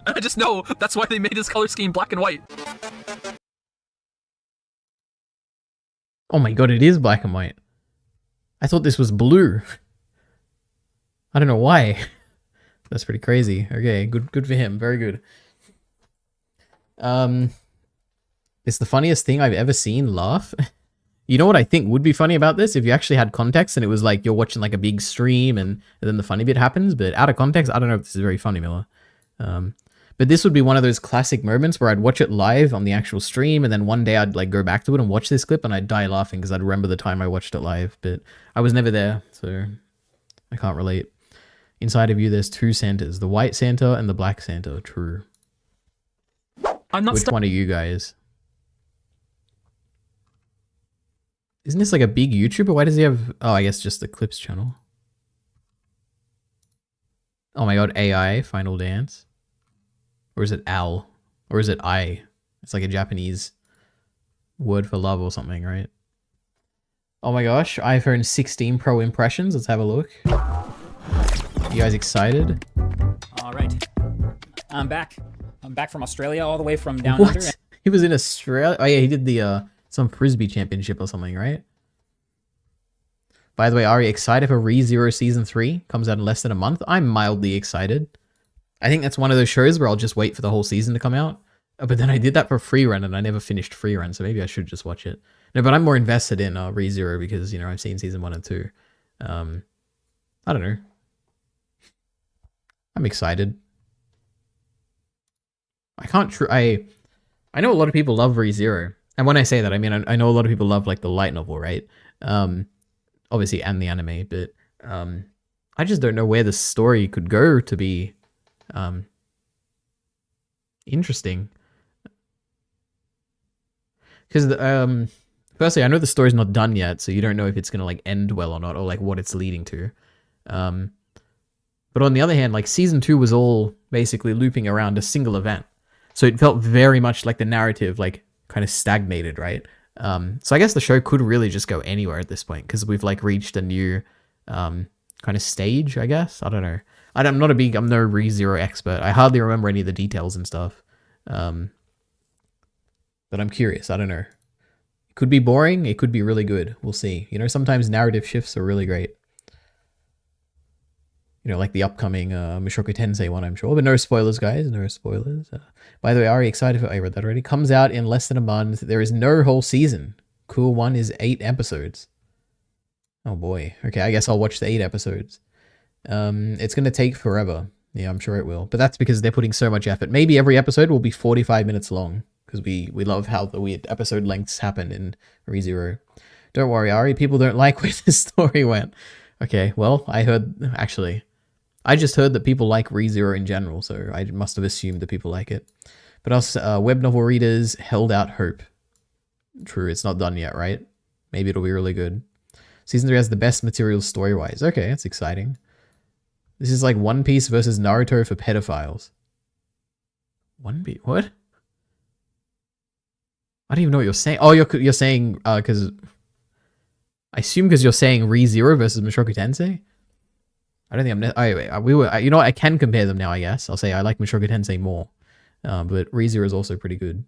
I just know that's why they made his color scheme black and white. Oh my god, it is black and white. I thought this was blue. I don't know why. That's pretty crazy. Okay, good for him. Very good. It's the funniest thing I've ever seen laugh. You know what I think would be funny about this? If you actually had context and it was like you're watching like a big stream and then the funny bit happens, but out of context, I don't know if this is very funny, Miller. But this would be one of those classic moments where I'd watch it live on the actual stream and then one day I'd like go back to it and watch this clip and I'd die laughing because I'd remember the time I watched it live, but I was never there, so I can't relate. Inside of you, there's two Santas, the white Santa and the black Santa. True. I'm not. Which one are you guys? Isn't this like a big YouTuber? Why does he have... Oh, I guess just the Clips channel. Oh my god, AI, Final Dance. Or is it Al? Or is it I? It's like a Japanese word for love or something, right? Oh my gosh, iPhone 16 Pro impressions. Let's have a look. You guys excited? All right. I'm back. I'm back from Australia, all the way from down What? under. He was in Australia? Oh yeah, he did the some Frisbee championship or something, right? By the way, are you excited for ReZero Season 3? Comes out in less than a month. I'm mildly excited. I think that's one of those shows where I'll just wait for the whole season to come out. But then I did that for Free Run and I never finished Free Run, so maybe I should just watch it. No, but I'm more invested in ReZero because, you know, I've seen Season 1 and 2. I don't know. I'm excited. I can't... I know a lot of people love ReZero. And when I say that, I mean, I know a lot of people love, like, the light novel, right? Obviously, and the anime, but I just don't know where the story could go to be interesting. Because, firstly, I know the story's not done yet, so you don't know if it's going to, like, end well or not, or, like, what it's leading to. But on the other hand, like, Season 2 was all basically looping around a single event. So it felt very much like the narrative, like, kind of stagnated, right? So I guess the show could really just go anywhere at this point, because we've, like, reached a new kind of stage, I guess. I don't know. I'm no ReZero expert. I hardly remember any of the details and stuff. But I'm curious. I don't know. It could be boring. It could be really good. We'll see. You know, sometimes narrative shifts are really great. You know, like the upcoming Mushoku Tensei one, I'm sure. But no spoilers, guys. No spoilers. By the way, are you excited for... I read that already. Comes out in less than a month. There is no whole season. Cool one is 8 episodes. Oh boy. Okay, I guess I'll watch the 8 episodes. It's going to take forever. Yeah, I'm sure it will. But that's because they're putting so much effort. Maybe every episode will be 45 minutes long. Because we love how the weird episode lengths happen in ReZero. Don't worry, Ari. People don't like where the story went. Okay, well, I heard... Actually... I just heard that people like ReZero in general, so I must have assumed that people like it. But us web novel readers held out hope. True, it's not done yet, right? Maybe it'll be really good. Season 3 has the best materials story-wise. Okay, that's exciting. This is like One Piece versus Naruto for pedophiles. One Piece? What? I don't even know what you're saying. Oh, you're saying, because... I assume because you're saying ReZero versus Mushoku Tensei? I don't think I'm... you know what? I can compare them now, I guess. I'll say I like Mushoku Tensei more. But ReZero is also pretty good.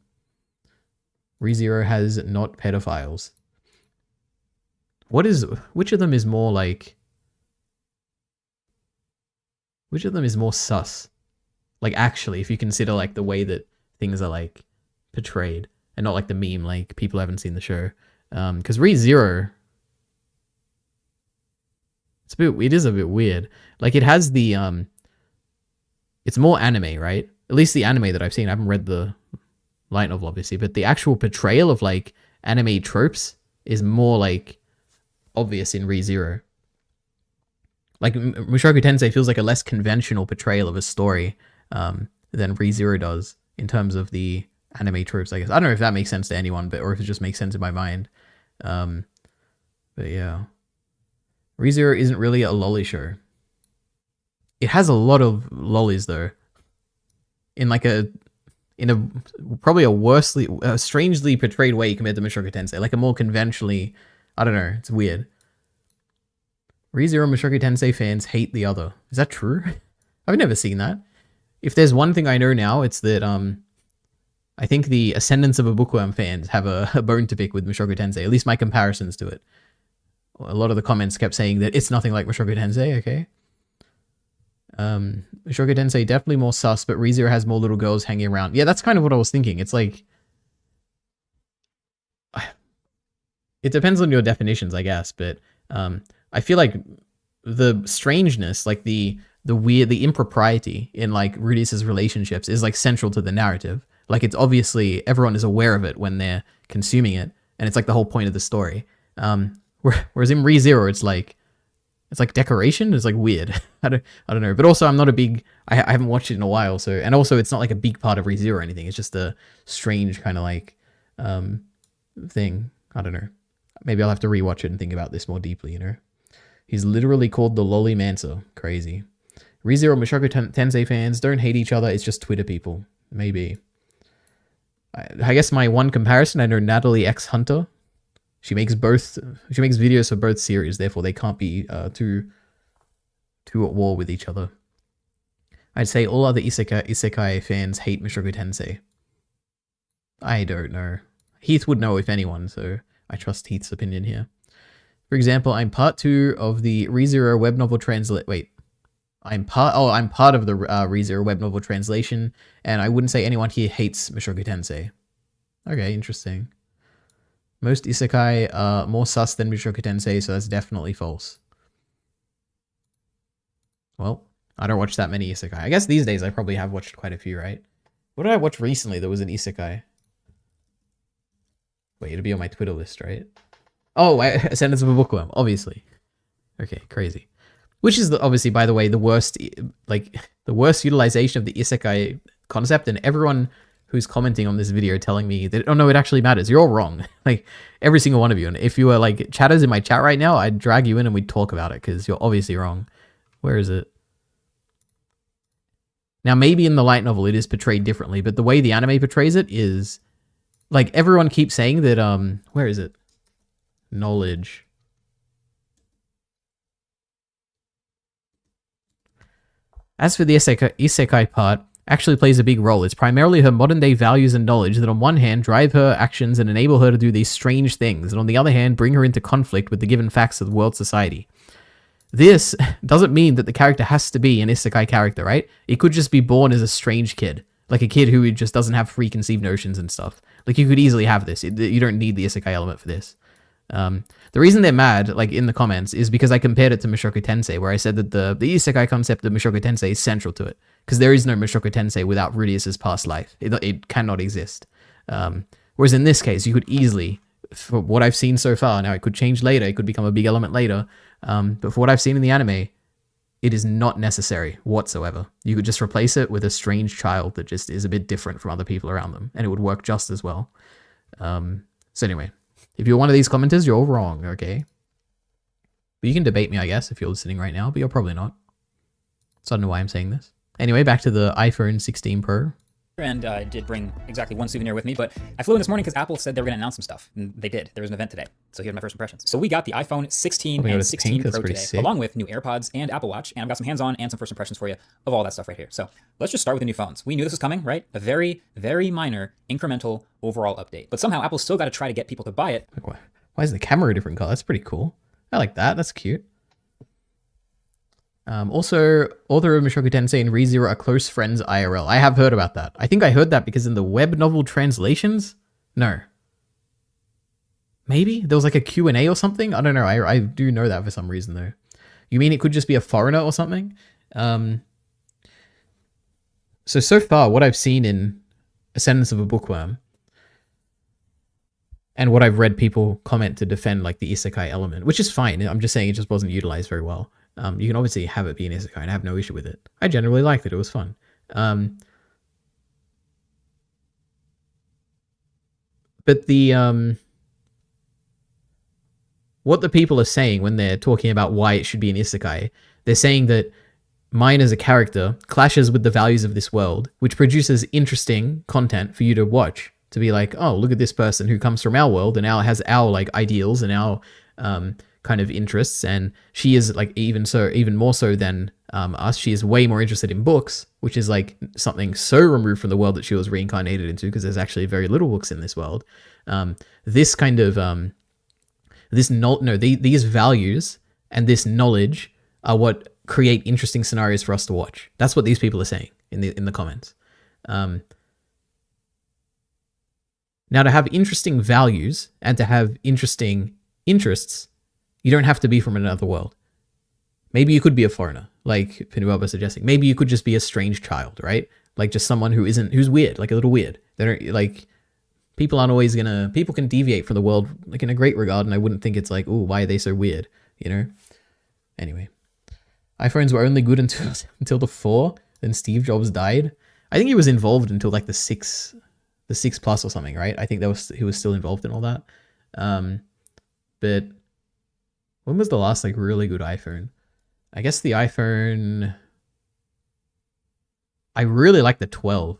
ReZero has not pedophiles. Which of them is more like... Which of them is more sus? Like, actually, if you consider, like, the way that things are, like, portrayed. And not like the meme, like, people haven't seen the show. Because ReZero... It is a bit weird. Like it has the it's more anime, right? At least the anime that I've seen. I haven't read the light novel, obviously, but the actual portrayal of like anime tropes is more like obvious in ReZero. Like Mushoku Tensei feels like a less conventional portrayal of a story than ReZero does in terms of the anime tropes, I guess. I don't know if that makes sense to anyone, but or if it just makes sense in my mind. But yeah. ReZero isn't really a lolly show. It has a lot of lollies though. In probably a strangely portrayed way compared to Mushoku Tensei. Like a more conventionally, I don't know, it's weird. ReZero Mushoku Tensei fans hate the other. Is that true? I've never seen that. If there's one thing I know now, it's that I think the Ascendance of a Bookworm fans have a bone to pick with Mushoku Tensei, at least my comparisons to it. A lot of the comments kept saying that it's nothing like Mushoku Tensei, okay? Mushoku Tensei definitely more sus, but ReZero has more little girls hanging around. Yeah, that's kind of what I was thinking. It's like... It depends on your definitions, I guess, but I feel like the strangeness, like the weird, the impropriety in like Rudius's relationships is like central to the narrative. Like it's obviously everyone is aware of it when they're consuming it, and it's like the whole point of the story. Whereas in ReZero, it's like decoration. It's like weird. I don't know. But also, I'm not a big. I haven't watched it in a while, so and also it's not like a big part of ReZero or anything. It's just a strange kind of like thing. I don't know. Maybe I'll have to rewatch it and think about this more deeply. You know, he's literally called the Lolly Mancer. Crazy. ReZero Mushoku Tensei fans don't hate each other. It's just Twitter people. Maybe. I guess my one comparison, I know Natalie X Hunter. She makes videos for both series, therefore they can't be too at war with each other. I'd say all other isekai fans hate Mushoku Tensei. I don't know. Heath would know if anyone, so I trust Heath's opinion here. For example, I'm part 2 of the ReZero web novel I'm part of the ReZero web novel translation, and I wouldn't say anyone here hates Mushoku Tensei. Okay, interesting. Most isekai are more sus than Mushoku Tensei, so that's definitely false. Well, I don't watch that many isekai. I guess these days I probably have watched quite a few, right? What did I watch recently that was an isekai? Wait, it'll be on my Twitter list, right? Oh, Ascendance of a Bookworm, obviously. Okay, crazy. Which is obviously, by the way, the worst utilization of the isekai concept, and everyone who's commenting on this video telling me that, oh no, it actually matters. You're all wrong. Like, every single one of you. And if you were like chatters in my chat right now, I'd drag you in and we'd talk about it because you're obviously wrong. Where is it? Now, maybe in the light novel it is portrayed differently, but the way the anime portrays it is, like, everyone keeps saying that, where is it? Knowledge. As for the isekai part, actually plays a big role. It's primarily her modern-day values and knowledge that on one hand drive her actions and enable her to do these strange things, and on the other hand bring her into conflict with the given facts of the world society. This doesn't mean that the character has to be an isekai character, right? It could just be born as a strange kid, like a kid who just doesn't have preconceived notions and stuff. Like, you could easily have this. You don't need the isekai element for this. The reason they're mad, like in the comments, is because I compared it to Mushoku Tensei, where I said that the isekai concept of Mushoku Tensei is central to it. Because there is no Mushoku Tensei without Rudius's past life. It cannot exist. Whereas in this case, you could easily, for what I've seen so far, now it could change later, it could become a big element later, but for what I've seen in the anime, it is not necessary whatsoever. You could just replace it with a strange child that just is a bit different from other people around them, and it would work just as well. So anyway, if you're one of these commenters, you're all wrong, okay? But you can debate me, I guess, if you're listening right now, but you're probably not. So I don't know why I'm saying this. Anyway, back to the iPhone 16 Pro. And I did bring exactly one souvenir with me, but I flew in this morning because Apple said they were going to announce some stuff. And they did. There was an event today. So here's my first impressions. So we got the iPhone 16 and 16 Pro today, along with new AirPods and Apple Watch. And I've got some hands-on and some first impressions for you of all that stuff right here. So let's just start with the new phones. We knew this was coming, right? A very, very minor incremental overall update. But somehow Apple's still got to try to get people to buy it. Why is the camera a different color? That's pretty cool. I like that. That's cute. Also, author of Mushoku Tensei and ReZero are close friends IRL. I have heard about that. I think I heard that because in the web novel translations? No. Maybe? There was like a Q&A or something? I don't know. I do know that for some reason though. You mean it could just be a foreigner or something? So far, what I've seen in Ascendance of a Bookworm, and what I've read people comment to defend like the isekai element, which is fine. I'm just saying it just wasn't utilized very well. You can obviously have it be an isekai and have no issue with it. I generally liked it. It was fun. But the what the people are saying when they're talking about why it should be an isekai, they're saying that mine as a character clashes with the values of this world, which produces interesting content for you to watch. To be like, oh, look at this person who comes from our world and now has our like ideals and our kind of interests, and she is like even more so than us. She is way more interested in books, which is like something so removed from the world that she was reincarnated into, because there's actually very little books in this world. This kind of these values and this knowledge are what create interesting scenarios for us to watch. That's what these people are saying in the comments. Now, to have interesting values and to have interesting interests, you don't have to be from another world. Maybe you could be a foreigner, like Pinuaba was suggesting. Maybe you could just be a strange child, right? Like just someone who's weird, like a little weird. They don't like. People aren't always gonna. People can deviate from the world like in a great regard, and I wouldn't think it's like, oh, why are they so weird? You know. Anyway, iPhones were only good until the 4. Then Steve Jobs died. I think he was involved until like the 6 Plus or something, right? I think he was still involved in all that. But when was the last like really good iPhone? I guess the iPhone. I really like the 12.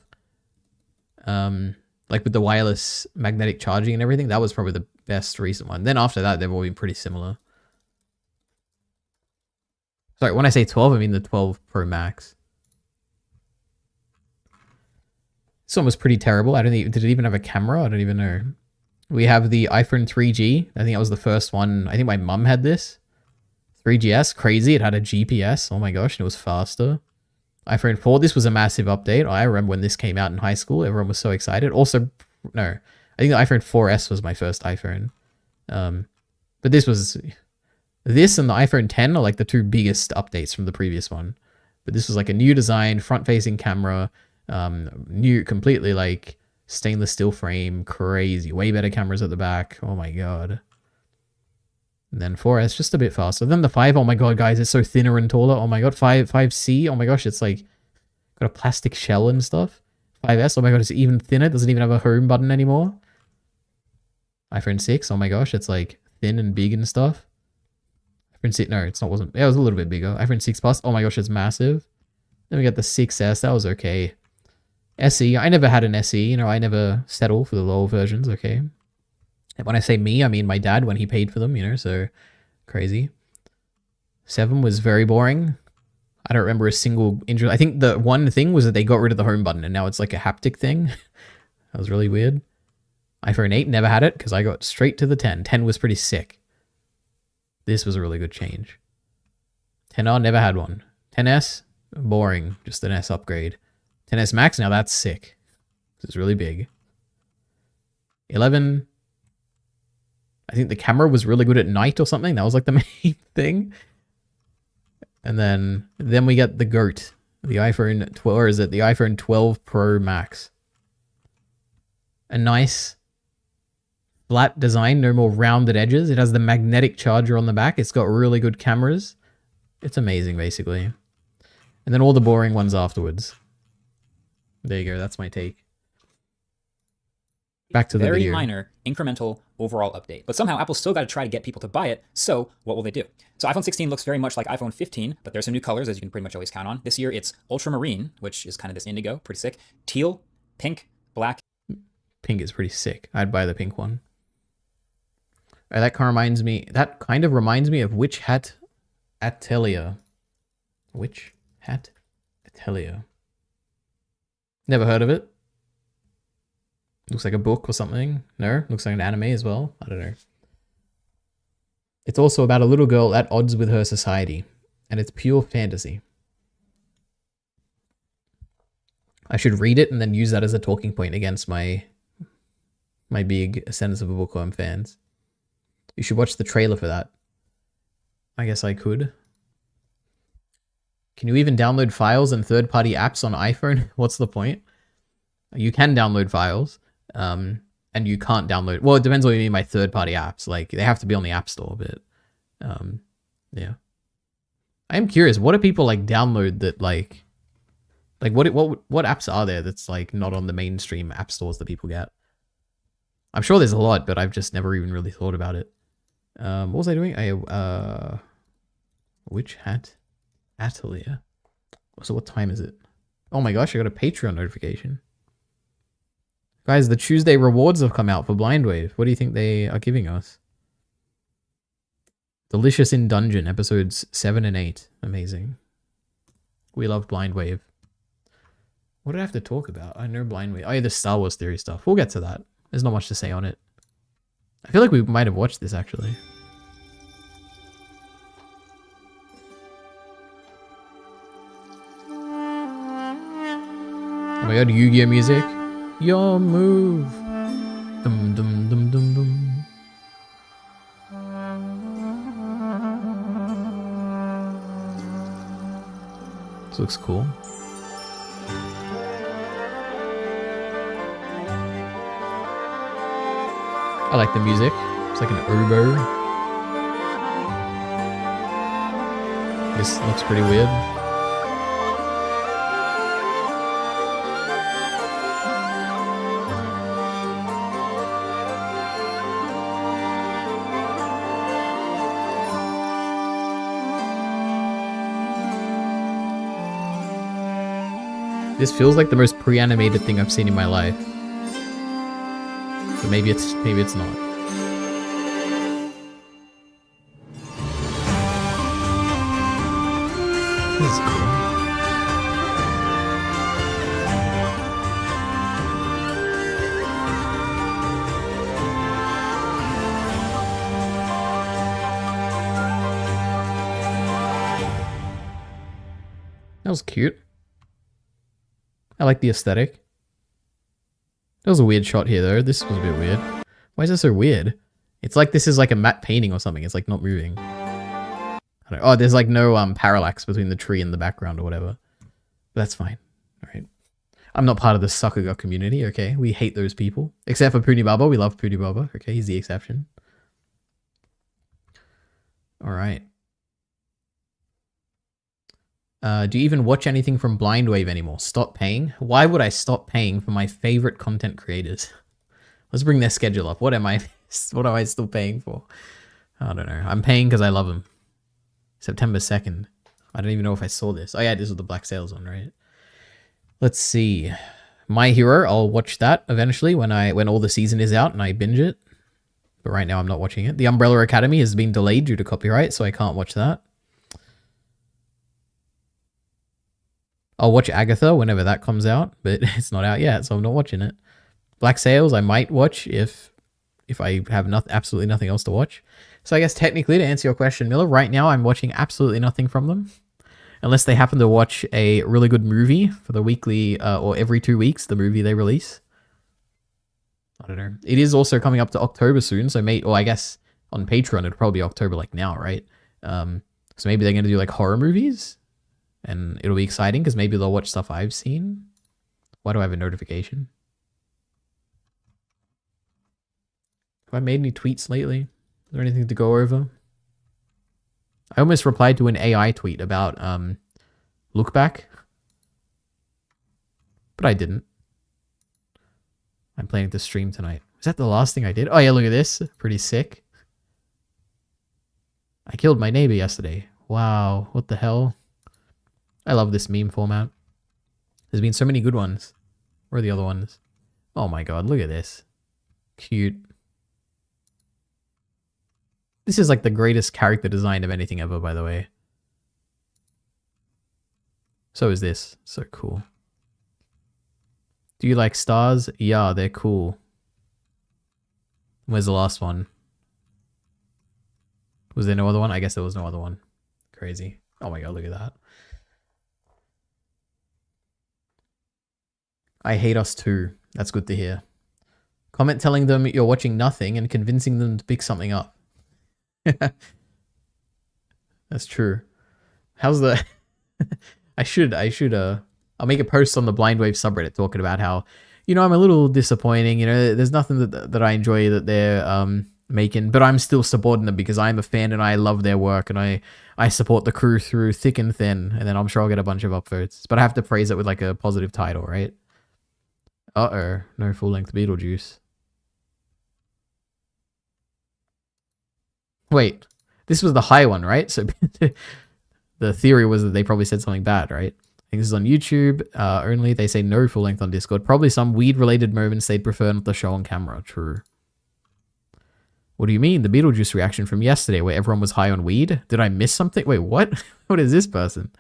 Like with the wireless magnetic charging and everything, that was probably the best recent one. Then after that, they've all been pretty similar. Sorry, when I say 12, I mean the 12 Pro Max. This one was pretty terrible. Did it even have a camera? I don't even know. We have the iPhone 3G. I think that was the first one. I think my mum had this. 3GS, crazy. It had a GPS. Oh my gosh, and it was faster. iPhone 4, this was a massive update. I remember when this came out in high school, everyone was so excited. Also, no, I think the iPhone 4S was my first iPhone. But this and the iPhone 10 are like the two biggest updates from the previous one. But this was like a new design, front-facing camera, new, completely like stainless steel frame, crazy, way better cameras at the back. Oh my god. And then 4S, just a bit faster. Then the 5, oh my god, guys, it's so thinner and taller. Oh my god, 5C, oh my gosh, it's like got a plastic shell and stuff. 5S, oh my god, it's even thinner. It doesn't even have a home button anymore. iPhone 6, oh my gosh, it's like thin and big and stuff. iPhone 6, no, it wasn't. It was a little bit bigger. iPhone 6 Plus, oh my gosh, it's massive. Then we got the 6S, that was okay. SE, I never had an SE, you know, I never settle for the lower versions, okay. And when I say me, I mean my dad when he paid for them, you know, so crazy. 7 was very boring. I don't remember a single intro. I think the one thing was that they got rid of the home button and now it's like a haptic thing. That was really weird. iPhone 8, never had it because I got straight to the 10. 10 was pretty sick. This was a really good change. 10R, never had one. 10S, boring, just an S upgrade. 10S Max, now that's sick. This is really big. 11, I think the camera was really good at night or something. That was like the main thing. And then we get the GOAT, the iPhone 12, or is it the iPhone 12 Pro Max? A nice flat design, no more rounded edges. It has the magnetic charger on the back. It's got really good cameras. It's amazing, basically. And then all the boring ones afterwards. There you go. That's my take. Back to the very video. Minor, incremental, overall update. But somehow Apple still got to try to get people to buy it. So what will they do? So iPhone 16 looks very much like iPhone 15, but there's some new colors, as you can pretty much always count on. This year it's ultramarine, which is kind of this indigo, pretty sick. Teal, pink, black. Pink is pretty sick. I'd buy the pink one. That kind of reminds me of Witch Hat Atelier. Witch Hat Atelier. Never heard of it. Looks like a book or something. No? Looks like an anime as well. I don't know. It's also about a little girl at odds with her society. And it's pure fantasy. I should read it and then use that as a talking point against my big Ascendance of a Bookworm fans. You should watch the trailer for that. I guess I could. Can you even download files and third-party apps on iPhone? What's the point? You can download files, and you can't download... Well, it depends what you mean by third-party apps. Like, they have to be on the App Store, but... yeah. I am curious, what do people, like, download that, like... Like, what apps are there that's, like, not on the mainstream app stores that people get? I'm sure there's a lot, but I've just never even really thought about it. What was I doing? Witch Hat Atelier. So what time is it? Oh my gosh, I got a Patreon notification. Guys, the Tuesday rewards have come out for Blind Wave. What do you think they are giving us? Delicious in Dungeon, episodes 7 and 8. Amazing. We love Blind Wave. What did I have to talk about? I know Blind Wave. Oh yeah, the Star Wars theory stuff. We'll get to that. There's not much to say on it. I feel like we might have watched this actually. Oh my god, Yu-Gi-Oh music. Your move. Dum dum dum dum dum. This looks cool. I like the music. It's like an oboe. This looks pretty weird. This feels like the most pre-animated thing I've seen in my life. But maybe it's not. This is cool. That was cute. I like the aesthetic. That was a weird shot here though. This was a bit weird. Why is this so weird? It's like this is like a matte painting or something. It's like not moving. I don't know. Oh, there's like no parallax between the tree and the background or whatever. But that's fine. Alright. I'm not part of the Sakuga community, okay? We hate those people. Except for Puni Baba. We love Puni Baba. Okay, he's the exception. Alright. Do you even watch anything from Blind Wave anymore? Stop paying? Why would I stop paying for my favorite content creators? Let's bring their schedule up. What am I still paying for? I don't know. I'm paying because I love them. September 2nd. I don't even know if I saw this. Oh yeah, this was the Black Sails one, right? Let's see. My Hero, I'll watch that eventually when all the season is out and I binge it. But right now I'm not watching it. The Umbrella Academy has been delayed due to copyright, so I can't watch that. I'll watch Agatha whenever that comes out, but it's not out yet, so I'm not watching it. Black Sails I might watch if I have absolutely nothing else to watch. So I guess technically, to answer your question, Miller, right now I'm watching absolutely nothing from them. Unless they happen to watch a really good movie for the weekly or every 2 weeks, the movie they release. I don't know. It is also coming up to October soon, so I guess on Patreon it'll probably be October like now, right? So maybe they're going to do like horror movies? And it'll be exciting because maybe they'll watch stuff I've seen. Why do I have a notification? Have I made any tweets lately? Is there anything to go over? I almost replied to an AI tweet about look back. But I didn't. I'm planning to stream tonight. Is that the last thing I did? Oh yeah, look at this. Pretty sick. I killed my neighbor yesterday. Wow, what the hell? I love this meme format. There's been so many good ones. Where are the other ones? Oh my god, look at this. Cute. This is like the greatest character design of anything ever, by the way. So is this. So cool. Do you like stars? Yeah, they're cool. Where's the last one? Was there no other one? I guess there was no other one. Crazy. Oh my god, look at that. I hate us too. That's good to hear. Comment telling them you're watching nothing and convincing them to pick something up. That's true. How's the I'll make a post on the Blind Wave subreddit talking about how, you know, I'm a little disappointing. You know, there's nothing that I enjoy that they're making, but I'm still supporting them because I'm a fan and I love their work and I support the crew through thick and thin. And then I'm sure I'll get a bunch of upvotes, but I have to praise it with like a positive title, right? No full-length Beetlejuice. Wait, this was the high one, right? So the theory was that they probably said something bad, right? I think this is on YouTube only. They say no full length on Discord. Probably some weed related moments they'd prefer not to show on camera. True. What do you mean? The Beetlejuice reaction from yesterday where everyone was high on weed? Did I miss something? Wait, what? What is this person?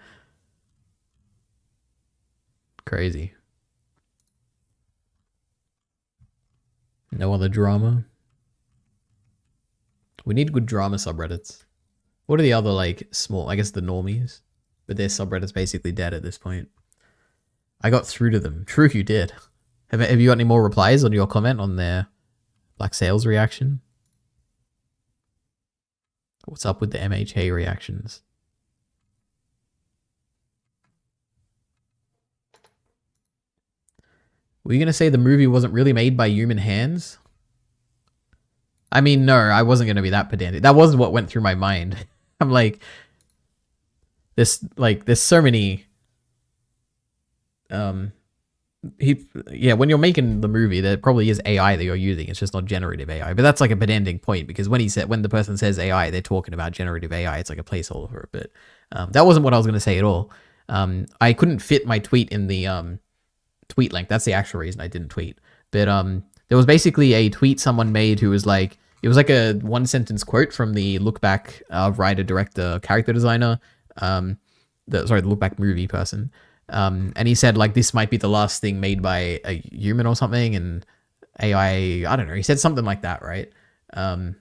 Crazy. No other drama. We need good drama subreddits. What are the other, like, small, I guess the normies? But their subreddit's basically dead at this point. I got through to them. True, you did. Have you got any more replies on your comment on their Black Sails reaction? What's up with the MHA reactions? Were you going to say the movie wasn't really made by human hands? I mean, no, I wasn't going to be that pedantic. That wasn't what went through my mind. I'm like, there's so many, when you're making the movie, there probably is AI that you're using. It's just not generative AI. But that's like a pedantic point because when the person says AI, they're talking about generative AI. It's like a placeholder for it. But that wasn't what I was going to say at all. I couldn't fit my tweet in the tweet length. That's the actual reason I didn't tweet. But there was basically a tweet someone made who was like, it was like a one sentence quote from the look back writer, director, character designer, the look back movie person. And he said like, this might be the last thing made by a human or something. And AI, I don't know. He said something like that. Right. And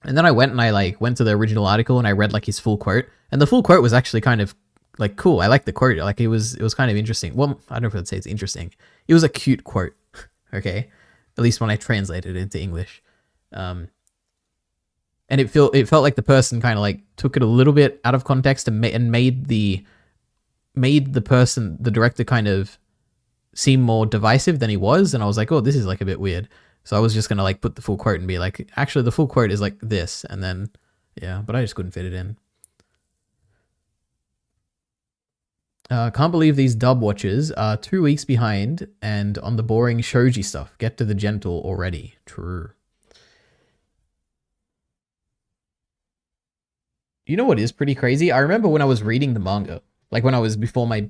then I went to the original article and I read like his full quote, and the full quote was actually kind of like cool. I like the quote. Like it was kind of interesting. Well, I don't know if I'd say it's interesting. It was a cute quote. Okay. At least when I translated it into English. And it felt like the person kind of like took it a little bit out of context and made the director kind of seem more divisive than he was. And I was like, oh, this is like a bit weird. So I was just going to like put the full quote and be like, actually the full quote is like this. And then, yeah, but I just couldn't fit it in. Can't believe these dub watchers are 2 weeks behind and on the boring shoji stuff. Get to the gentle already. True. You know what is pretty crazy? I remember when I was reading the manga, like when I was before my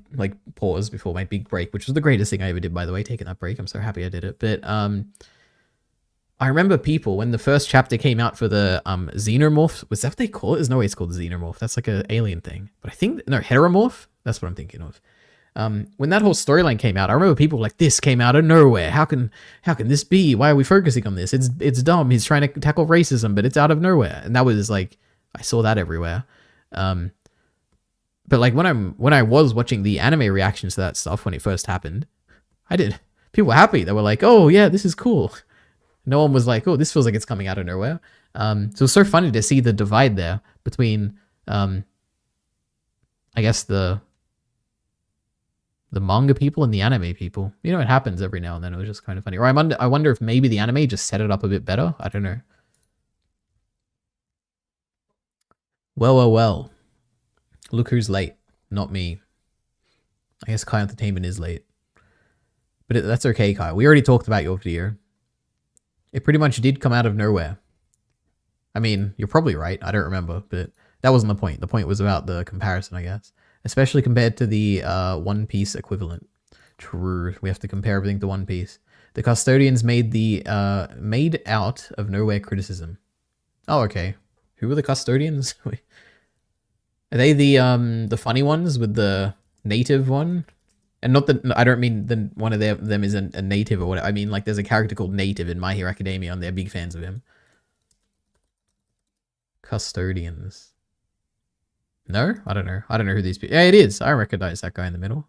pause, before my big break, which was the greatest thing I ever did, by the way, taking that break. I'm so happy I did it. But I remember people, when the first chapter came out for the xenomorph, was that what they call it? There's no way it's called xenomorph. That's like an alien thing. But I think, no, heteromorph? That's what I'm thinking of. When that whole storyline came out, I remember people were like, this came out of nowhere. How can this be? Why are we focusing on this? It's dumb. He's trying to tackle racism, but it's out of nowhere. And that was like, I saw that everywhere. But like when I was watching the anime reactions to that stuff when it first happened, people were happy. They were like, oh yeah, this is cool. No one was like, oh, this feels like it's coming out of nowhere. So it's so funny to see the divide there between, I guess the manga people and the anime people. You know, it happens every now and then. It was just kind of funny. Or I wonder if maybe the anime just set it up a bit better. I don't know. Well. Look who's late. Not me. I guess Kai Entertainment is late. But that's okay, Kai. We already talked about your video. It pretty much did come out of nowhere. I mean, you're probably right. I don't remember, but that wasn't the point. The point was about the comparison, I guess. Especially compared to the One Piece equivalent. True. We have to compare everything to One Piece. The custodians made out of nowhere criticism. Oh, okay. Who were the custodians? Are they the funny ones with the native one? And not that, I don't mean one of them is a native or whatever. I mean, like, there's a character called Native in My Hero Academia, and they're big fans of him. Custodians. No? I don't know. I don't know who these people... Yeah, it is. I recognize that guy in the middle.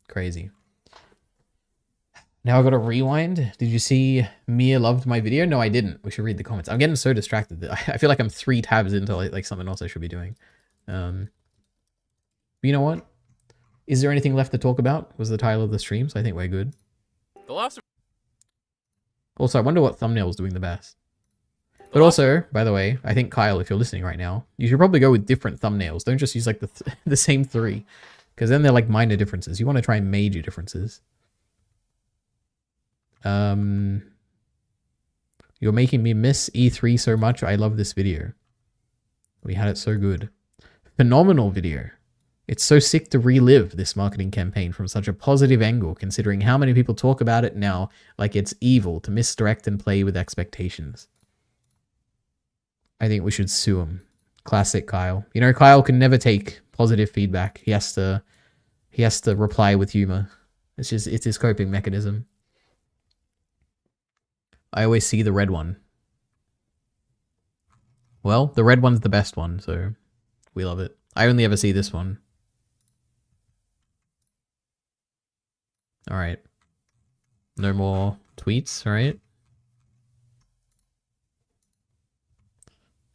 Crazy. Now I gotta rewind. Did you see Mia loved my video? No, I didn't. We should read the comments. I'm getting so distracted that I feel like I'm 3 tabs into like something else I should be doing. But you know what? Is there anything left to talk about? Was the title of the stream, so I think we're good. The last. Also, I wonder what thumbnail is doing the best. But also, by the way, I think Kyle, if you're listening right now, you should probably go with different thumbnails. Don't just use like the same 3, because then they're like minor differences. You want to try major differences. You're making me miss E3 so much. I love this video. We had it so good. Phenomenal video. It's so sick to relive this marketing campaign from such a positive angle, considering how many people talk about it now like it's evil to misdirect and play with expectations. I think we should sue him. Classic Kyle. You know, Kyle can never take positive feedback. He has to reply with humor. It's his coping mechanism. I always see the red one. Well, the red one's the best one, so we love it. I only ever see this one. All right. No more tweets, right?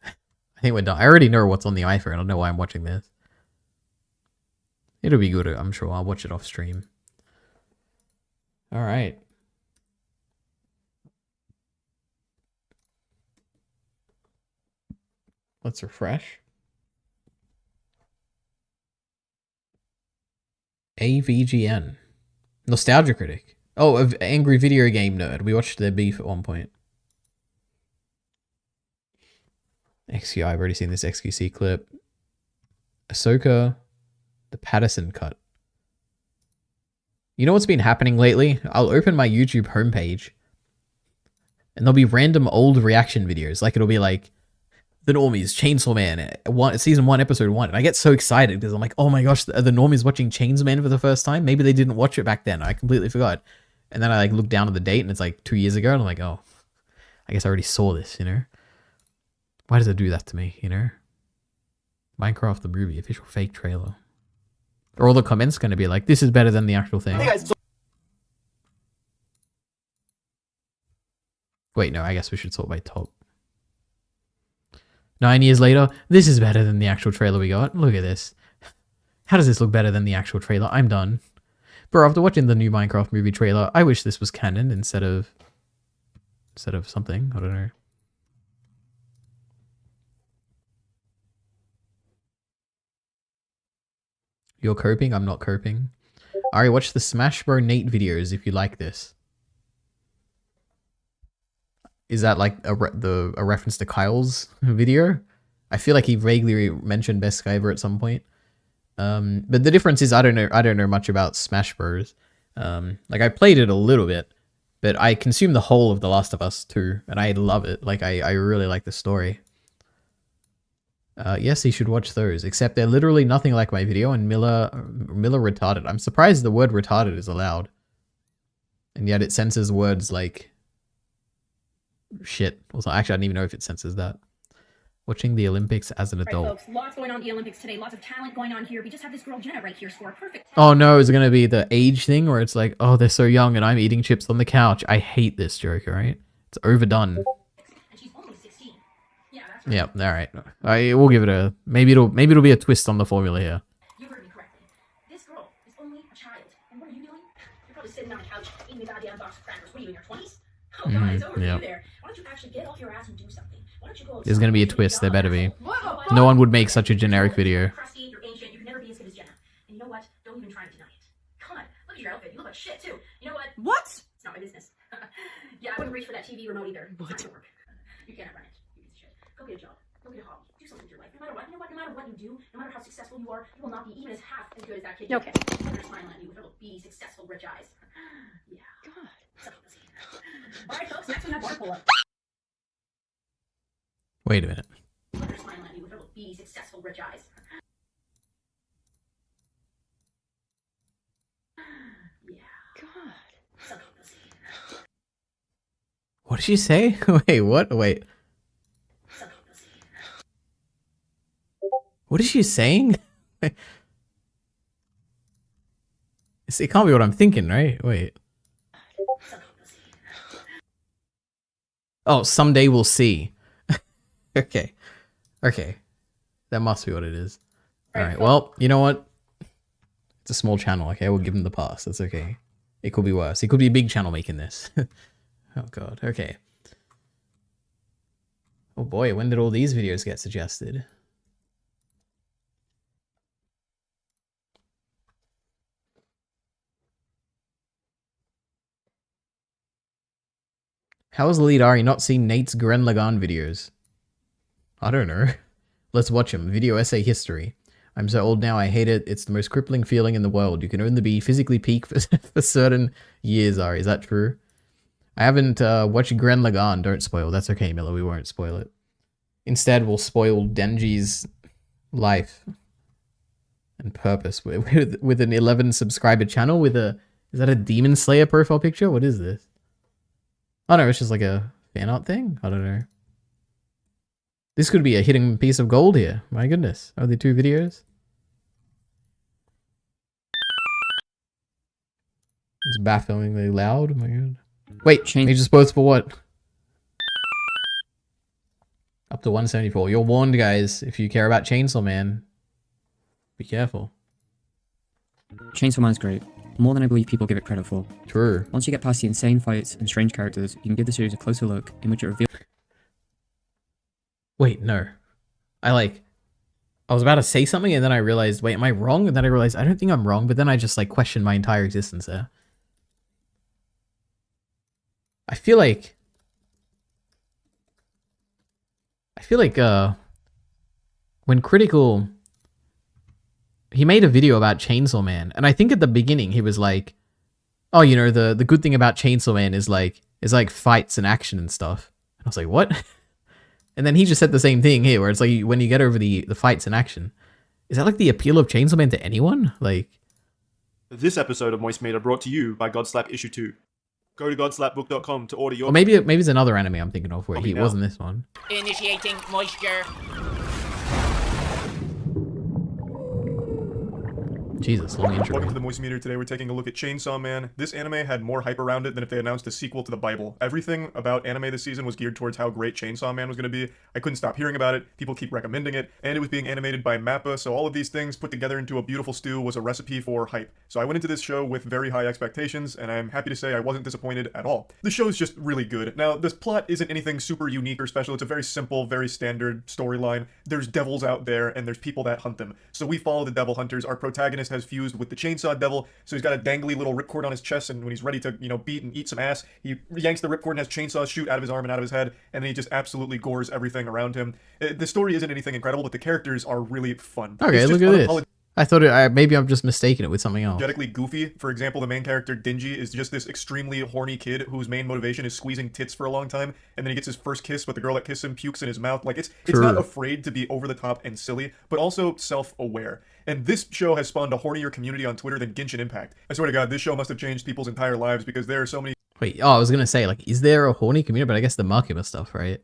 I think we're done. I already know what's on the iPhone. I don't know why I'm watching this. It'll be good, I'm sure. I'll watch it off stream. All right. Let's refresh. AVGN. Nostalgia Critic. Oh, of Angry Video Game Nerd. We watched their beef at one point. XQI, I've already seen this XQC clip. Ahsoka, the Patterson cut. You know what's been happening lately? I'll open my YouTube homepage and there'll be random old reaction videos. Like it'll be like The Normies, Chainsaw Man, season 1, episode 1. And I get so excited because I'm like, oh my gosh, the Normies watching Chainsaw Man for the first time? Maybe they didn't watch it back then. I completely forgot. And then I like look down at the date and it's like 2 years ago and I'm like, oh, I guess I already saw this, you know? Why does it do that to me, you know? Minecraft the movie, official fake trailer. Are all the comments going to be like, this is better than the actual thing? Hey guys, Wait, no, I guess we should sort by top. 9 years later, this is better than the actual trailer we got. Look at this. How does this look better than the actual trailer? I'm done. Bro, after watching the new Minecraft movie trailer, I wish this was canon instead of something. I don't know. You're coping? I'm not coping. Alright, watch the Smash Bro Nate videos if you like this. Is that like a reference to Kyle's video? I feel like he vaguely mentioned Best Guy Ever at some point. But the difference is I don't know much about Smash Bros. Like I played it a little bit, but I consumed the whole of The Last of Us 2, and I love it. Like I really like the story. Yes, he should watch those, except they're literally nothing like my video, and Miller retarded. I'm surprised the word retarded is allowed. And yet it censors words like shit. Also, actually, I don't even know if it censors that. Watching the Olympics as an adult. Right, folks, lots going on at the Olympics today. Lots of talent going on here. We just have this girl Jenna right here score a perfect. Oh no, is it going to be the age thing where it's like, oh, they're so young and I'm eating chips on the couch? I hate this joke, alright? It's overdone. And she's only 16. Yeah, that's right. Yep, alright. We'll give it a... Maybe it'll be a twist on the formula here. You heard me correctly. This girl is only a child. And what are you doing? You're probably sitting on a couch eating a goddamn box of crackers. What are you, in your 20s? Oh god, it's over for you there. Why don't you actually get off your ass and do something? Why don't you go outside? There's gonna be a twist, there better be. No one would make such a generic video. Crusty, you're ancient, you can never be as good as Jenna. And you know what? Don't even try to deny it. God, look at your outfit. You look like shit too. You know what? What? It's not my business. Yeah, I wouldn't reach for that TV remote either. What? It's not gonna work. You can't run it. You piece of shit. Go get a job. Go get a hobby. Do something with your life. No matter what. You know what? No matter what you do, no matter how successful you are, you will not be even as half as good as that kid. Okay. They're smiling at you with her little beady, successful, rich eyes. Yeah. God. Suck a pussy. All right, folks. Next one, that water pull up. Wait a minute. They're smiling at you with her little beady, successful, rich eyes. Yeah. God. Suck a pussy. What did she say? Wait, what? Wait. Suck a pussy. What is she saying? It can't be what I'm thinking, right? Wait. Oh, someday we'll see. Okay. Okay. That must be what it is. Alright, well, you know what? It's a small channel, okay? We'll give him the pass. That's okay. It could be worse. It could be a big channel making this. Oh god, okay. Oh boy, when did all these videos get suggested? How has Lead Ari not seen Nate's Gren Lagann videos? I don't know. Let's watch him. Video essay history. I'm so old now, I hate it. It's the most crippling feeling in the world. You can only be physically peak for certain years, Ari. Is that true? I haven't watched Gren Lagann. Don't spoil. That's okay, Miller. We won't spoil it. Instead, we'll spoil Denji's life and purpose with an 11 subscriber channel with a... Is that a Demon Slayer profile picture? What is this? Oh no, it's just like a fan art thing? I don't know. This could be a hidden piece of gold here. My goodness. Are there 2 videos? It's bafflingly loud. Oh my god. Wait, major spoilers for what? Up to 174. You're warned, guys. If you care about Chainsaw Man, be careful. Chainsaw Man's great. More than I believe people give it credit for. True. Once you get past the insane fights and strange characters, you can give the series a closer look in which it reveals... Wait, no. I was about to say something and then I realized, wait, am I wrong? And then I realized, I don't think I'm wrong, but then I just like questioned my entire existence there. I feel like when Critical, he made a video about Chainsaw Man, and I think at the beginning he was like, oh, you know, the good thing about Chainsaw Man is like fights and action and stuff. And I was like, what? And then he just said the same thing here, where it's like when you get over the fights and action. Is that like the appeal of Chainsaw Man to anyone? Like, this episode of Moist Meter brought to you by Godslap Issue 2. Go to godslapbook.com to order your... Or maybe it's another anime I'm thinking of where he wasn't this one. Initiating moisture. Jesus, long intro. Welcome to the Moist Meter. Today we're taking a look at Chainsaw Man. This anime had more hype around it than if they announced a sequel to the Bible. Everything about anime this season was geared towards how great Chainsaw Man was going to be. I couldn't stop hearing about it, people keep recommending it, and it was being animated by MAPPA, so all of these things put together into a beautiful stew was a recipe for hype. So I went into this show with very high expectations, and I'm happy to say I wasn't disappointed at all. The show's just really good. Now, this plot isn't anything super unique or special. It's a very simple, very standard storyline. There's devils out there, and there's people that hunt them. So we follow the devil hunters. Our protagonist has fused with the Chainsaw Devil, so he's got a dangly little ripcord on his chest, and when he's ready to, you know, beat and eat some ass, he yanks the ripcord and has chainsaws shoot out of his arm and out of his head, and then he just absolutely gores everything around him. The story isn't anything incredible, but the characters are really fun. Okay, look at this. I thought maybe I'm just mistaken it with something else. Energetically goofy. For example, the main character, Dingy, is just this extremely horny kid whose main motivation is squeezing tits for a long time, and then he gets his first kiss, but the girl that kissed him pukes in his mouth. Like, it's not afraid to be over the top and silly, but also self-aware. And this show has spawned a hornier community on Twitter than Genshin Impact. I swear to God, this show must have changed people's entire lives because there are so many... Wait, I was gonna say, like, is there a horny community? But I guess the Makima stuff, right?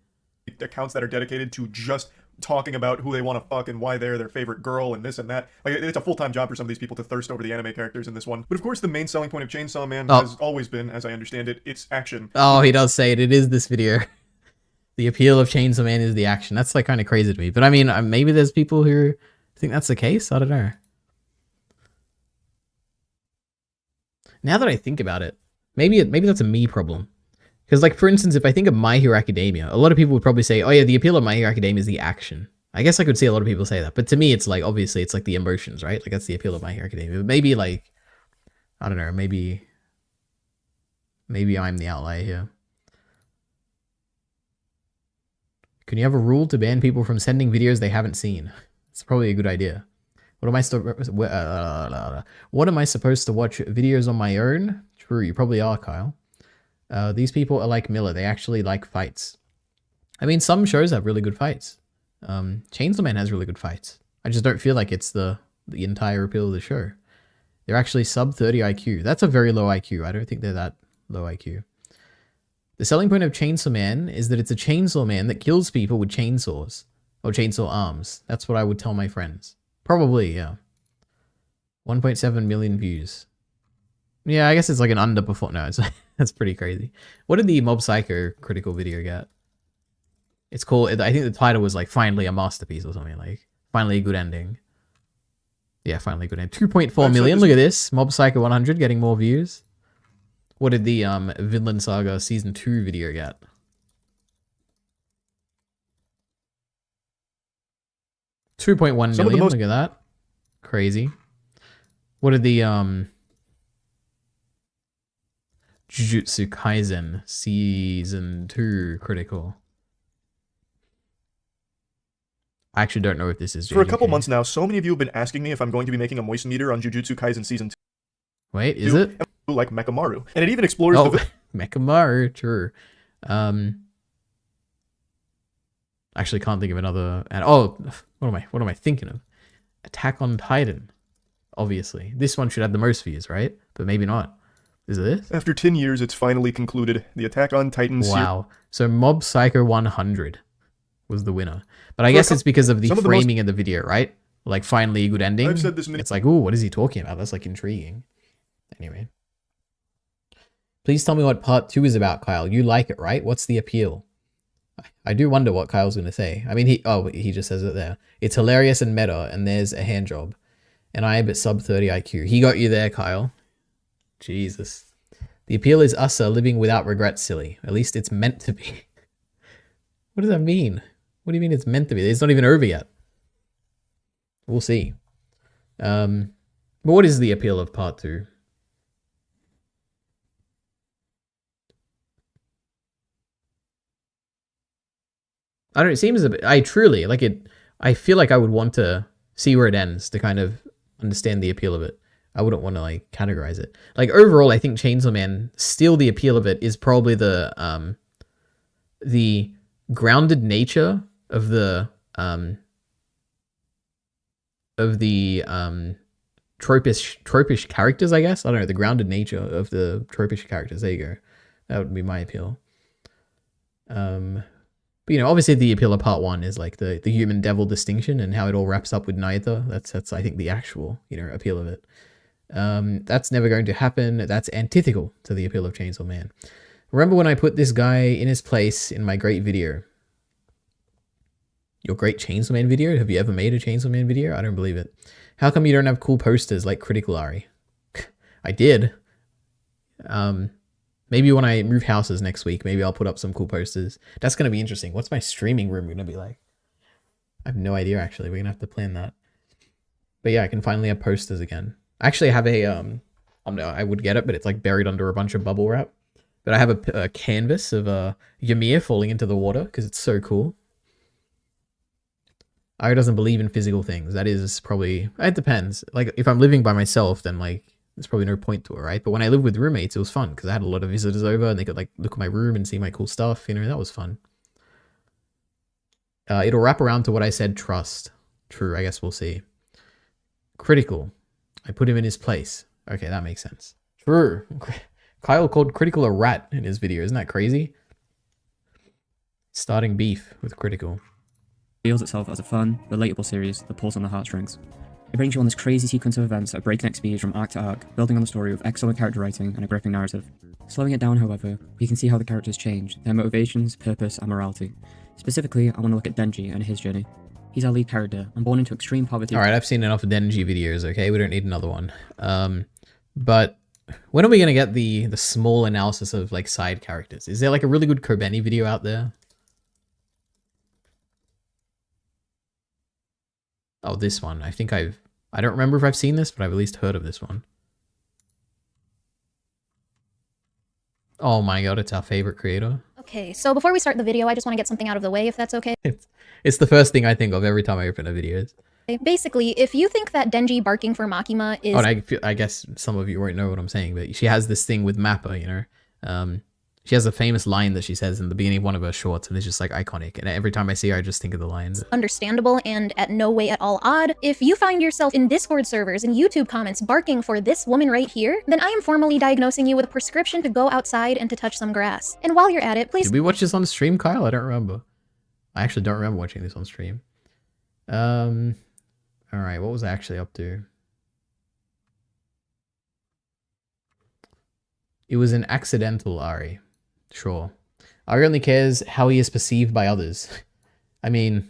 Accounts that are dedicated to just talking about who they want to fuck and why they're their favorite girl and this and that. Like, it's a full-time job for some of these people to thirst over the anime characters in this one. But of course, the main selling point of Chainsaw Man has always been, as I understand it, it's action. Oh, he does say it. It is this video. The appeal of Chainsaw Man is the action. That's like kind of crazy to me. But I mean, maybe there's people who think that's the case. I don't know. Now that I think about it, maybe that's a me problem. Because, like, for instance, if I think of My Hero Academia, a lot of people would probably say, oh yeah, the appeal of My Hero Academia is the action. I guess I could see a lot of people say that. But to me, it's like, obviously, it's like the emotions, right? Like, that's the appeal of My Hero Academia. But maybe, like, I don't know, maybe I'm the outlier here. Can you have a rule to ban people from sending videos they haven't seen? It's probably a good idea. What am I supposed to watch videos on my own? True, you probably are, Kyle. These people are like Miller. They actually like fights. I mean, some shows have really good fights. Chainsaw Man has really good fights. I just don't feel like it's the entire appeal of the show. They're actually sub 30 IQ. That's a very low IQ. I don't think they're that low IQ. The selling point of Chainsaw Man is that it's a chainsaw man that kills people with chainsaws. Or chainsaw arms. That's what I would tell my friends. Probably, yeah. 1.7 million views. Yeah, I guess it's like an underperform. No, it's that's pretty crazy. What did the Mob Psycho critical video get? It's called, I think the title was like, finally a masterpiece or something, like, finally a good ending. Yeah, finally good name. 2.4 million. Look at this. Mob Psycho 100 getting more views. What did the Vinland Saga Season 2 video get? $2.1 million. Look at that. Crazy. What did the Jujutsu Kaisen Season 2 critical? I actually don't know if this is JJK. For a couple months now, so many of you have been asking me if I'm going to be making a moist meter on Jujutsu Kaisen Season 2. Wait, is it? Like Mechamaru. And it even explores the... Mechamaru, true. Actually can't think of another... And what am I thinking of? Attack on Titan. Obviously. This one should have the most views, right? But maybe not. Is it this? After 10 years, it's finally concluded. The Attack on Titan series... Wow. So Mob Psycho 100 was the winner. But I guess it's because of the framing of the video, right? Like, finally a good ending. I've said this many... It's like, ooh, what is he talking about? That's, like, intriguing. Anyway. Please tell me what part 2 is about, Kyle. You like it, right? What's the appeal? I do wonder what Kyle's going to say. I mean, he just says it there. It's hilarious and meta, and there's a hand job. And I am at sub 30 IQ. He got you there, Kyle. Jesus. The appeal is us living without regrets, silly. At least it's meant to be. What does that mean? What do you mean it's meant to be? It's not even over yet. We'll see. But what is the appeal of part 2? I don't know, it seems a bit... I truly, like it... I feel like I would want to see where it ends to kind of understand the appeal of it. I wouldn't want to, like, categorize it. Like, overall, I think Chainsaw Man, still the appeal of it is probably the grounded nature of the tropish characters, I guess. I don't know, the grounded nature of the tropish characters. There you go. That would be my appeal. But, you know, obviously the appeal of part 1 is like the human devil distinction and how it all wraps up with Naito. That's I think the actual, you know, appeal of it. That's never going to happen. That's antithetical to the appeal of Chainsaw Man. Remember when I put this guy in his place in my great video? Your great Chainsaw Man video? Have you ever made a Chainsaw Man video? I don't believe it. How come you don't have cool posters like Critical Ari? I did. Maybe when I move houses next week, maybe I'll put up some cool posters. That's going to be interesting. What's my streaming room going to be like? I have no idea, actually. We're going to have to plan that. But yeah, I can finally have posters again. I actually have a, I would get it, but it's like buried under a bunch of bubble wrap. But I have a canvas of Ymir falling into the water because it's so cool. Ari doesn't believe in physical things. That is probably, it depends. Like, if I'm living by myself, then like, there's probably no point to it, right? But when I lived with roommates, it was fun because I had a lot of visitors over and they could like look at my room and see my cool stuff. You know, that was fun. It'll wrap around to what I said, trust. True, I guess we'll see. Critical. I put him in his place. Okay, that makes sense. True. Kyle called Critical a rat in his video. Isn't that crazy? Starting beef with Critical. Feels itself as a fun, relatable series that pulls on the heartstrings. It brings you on this crazy sequence of events at breakneck speed from arc to arc, building on the story with excellent character writing and a gripping narrative. Slowing it down, however, we can see how the characters change, their motivations, purpose, and morality. Specifically, I want to look at Denji and his journey. He's our lead character, and born into extreme poverty. Alright, I've seen enough Denji videos, okay? We don't need another one. But when are we going to get the small analysis of like side characters? Is there like a really good Kobeni video out there? Oh, this one. I think I don't remember if I've seen this, but I've at least heard of this one. Oh my god, it's our favorite creator. Okay, so before we start the video, I just want to get something out of the way, if that's okay. It's the first thing I think of every time I open a video. Basically, if you think that Denji barking for Makima is... Oh, and I guess some of you won't know what I'm saying, but she has this thing with Mappa, you know? She has a famous line that she says in the beginning of one of her shorts, and it's just like iconic. And every time I see her, I just think of the lines. Understandable and at no way at all odd. If you find yourself in Discord servers and YouTube comments barking for this woman right here, then I am formally diagnosing you with a prescription to go outside and to touch some grass. And while you're at it, please... Did we watch this on stream, Kyle? I don't remember. I actually don't remember watching this on stream. Alright, what was I actually up to? It was an accidental Ari. Sure. Ari only cares how he is perceived by others. I mean,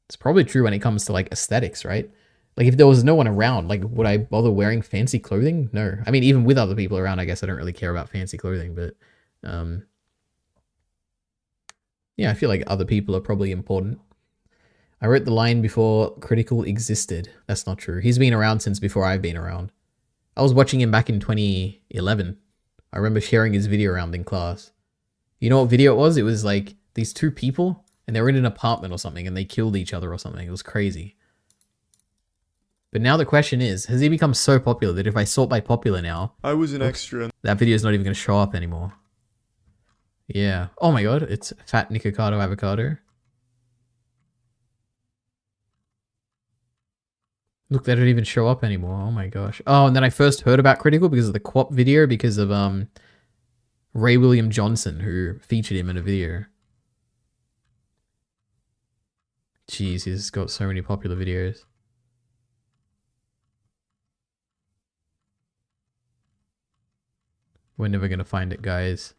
it's probably true when it comes to like aesthetics, right? Like, if there was no one around, like, would I bother wearing fancy clothing? No. I mean, even with other people around, I guess I don't really care about fancy clothing, but, yeah, I feel like other people are probably important. I wrote the line before Critical existed. That's not true. He's been around since before I've been around. I was watching him back in 2011. I remember sharing his video around in class. You know what video it was? It was like these two people, and they were in an apartment or something, and they killed each other or something. It was crazy. But now the question is, has he become so popular that if I sort by popular now... I was an extra. That video is not even going to show up anymore. Yeah. Oh my god, it's Fat Nikocado Avocado. Look, they don't even show up anymore. Oh my gosh. Oh, and then I first heard about Critical because of the co-op video, because of Ray William Johnson, who featured him in a video. Jeez, he's got so many popular videos. We're never gonna find it, guys.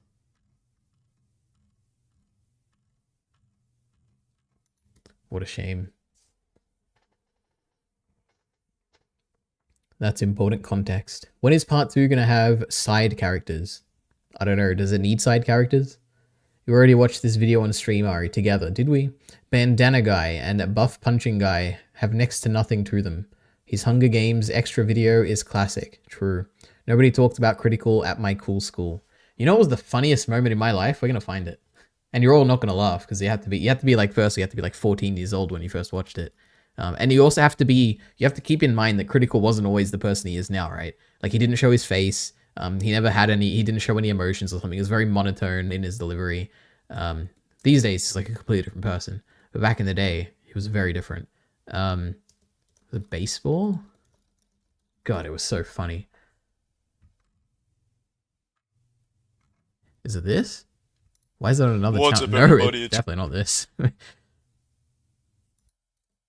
What a shame. That's important context. When is part 2 gonna have side characters? I don't know, does it need side characters? We already watched this video on stream, Ari, together, did we? Bandana Guy and Buff Punching Guy have next to nothing to them. His Hunger Games extra video is classic. True. Nobody talked about Critical at my cool school. You know what was the funniest moment in my life? We're gonna find it. And you're all not gonna laugh, because you have to be like, firstly, you have to be like 14 years old when you first watched it. And you also have to keep in mind that Critical wasn't always the person he is now, right? Like, he didn't show his face. He didn't show any emotions or something. He was very monotone in his delivery. These days, he's like a completely different person. But back in the day, he was very different. The baseball? God, it was so funny. Is it this? Why is that on another channel? No, it's definitely not this.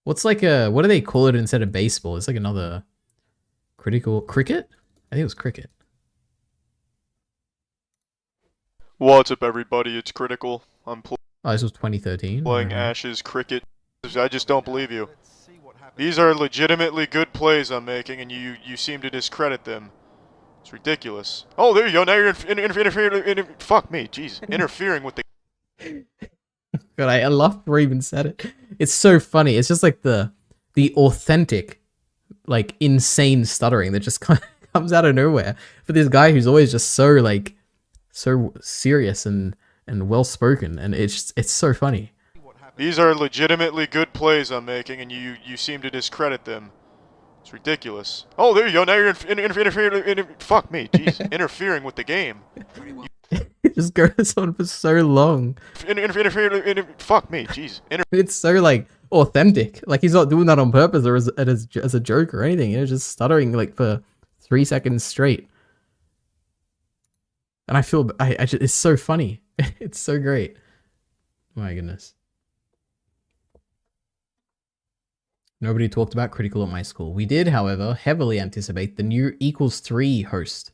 What's like what do they call it instead of baseball? It's like another Critical cricket? I think it was cricket. What's up, everybody? It's Critical. I'm Oh, this was 2013. playing Ash's cricket. I just don't believe you. These are legitimately good plays I'm making, and you seem to discredit them. It's ridiculous. Oh, there you go. Now you're interfering. Fuck me, jeez, interfering with the. God, I laughed before I even said it. It's so funny. It's just like the authentic, like, insane stuttering that just kind of comes out of nowhere for this guy who's always just so like so serious and well spoken, and it's so funny. These are legitimately good plays I'm making, and you seem to discredit them. It's ridiculous. Oh, there you go. Now you're interfering. Fuck me, jeez, interfering with the game. It just goes on for so long. Fuck me, jeez. It's so like authentic. Like, he's not doing that on purpose or as a joke or anything. It's just stuttering like for 3 seconds straight. And I feel it's so funny. It's so great. My goodness. Nobody talked about Critical at my school. We did, however, heavily anticipate the new =3 host.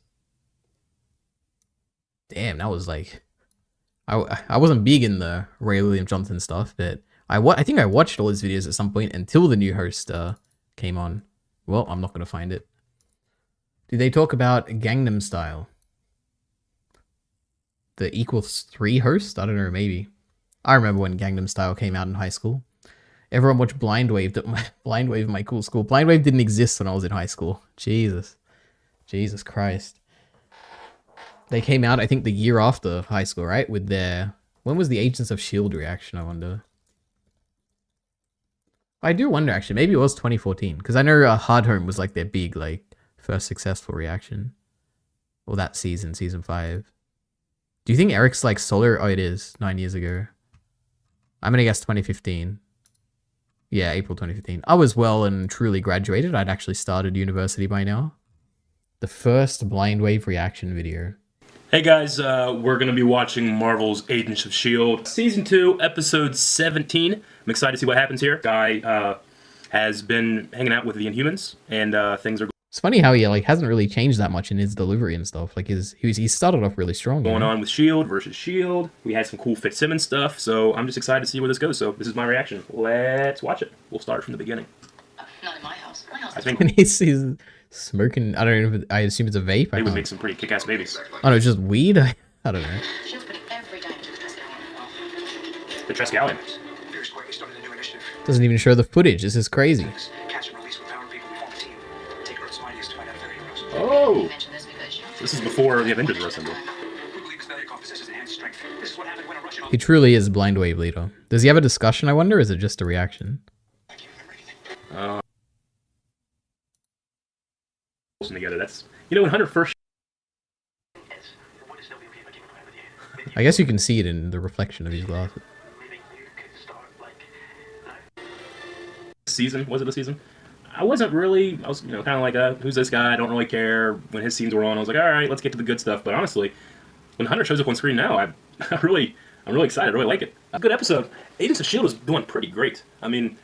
Damn, that was like... I wasn't big in the Ray William Johnson stuff, but I think I watched all his videos at some point until the new host came on. Well, I'm not going to find it. Do they talk about Gangnam Style? The =3 host? I don't know, maybe. I remember when Gangnam Style came out in high school. Everyone watched Blind Wave at my cool school. Blind Wave didn't exist when I was in high school. Jesus Christ. They came out, I think, the year after high school, right? With their... When was the Agents of S.H.I.E.L.D. reaction, I wonder? I do wonder, actually. Maybe it was 2014. Because I know Hard Home was like their big, like, first successful reaction. Or that season, season 5. Do you think Eric's like solo? Oh, it is. 9 years ago. I'm gonna guess 2015. Yeah, April 2015. I was well and truly graduated. I'd actually started university by now. The first Blind Wave reaction video. Hey guys, we're going to be watching Marvel's Agents of S.H.I.E.L.D. Season 2, Episode 17. I'm excited to see what happens here. Guy has been hanging out with the Inhumans, and things are... It's funny how he like hasn't really changed that much in his delivery and stuff. Like he started off really strong. Going on with S.H.I.E.L.D. versus S.H.I.E.L.D. We had some cool Fitzsimmons stuff, so I'm just excited to see where this goes. So this is my reaction. Let's watch it. We'll start from the beginning. Not in my house. My house I think And he's smoking. I don't know. I assume it's a vape. they would make some pretty kick-ass babies. Oh no, it's just weed. I don't know. The Trescallion. Doesn't even show the footage. This is crazy. Oh! This is before the Avengers were assembled. He truly is Blind Wave leader. Does he have a discussion, I wonder, or is it just a reaction? Together. That's, you know, when Hunter first... I guess you can see it in the reflection of his glasses. Season, was it a season? I wasn't really, I was, you know, kind of like, who's this guy? I don't really care. When his scenes were on, I was like, all right, let's get to the good stuff. But honestly, when Hunter shows up on screen now, I'm really excited. I really like it. A good episode. Agents of S.H.I.E.L.D. is doing pretty great. I mean,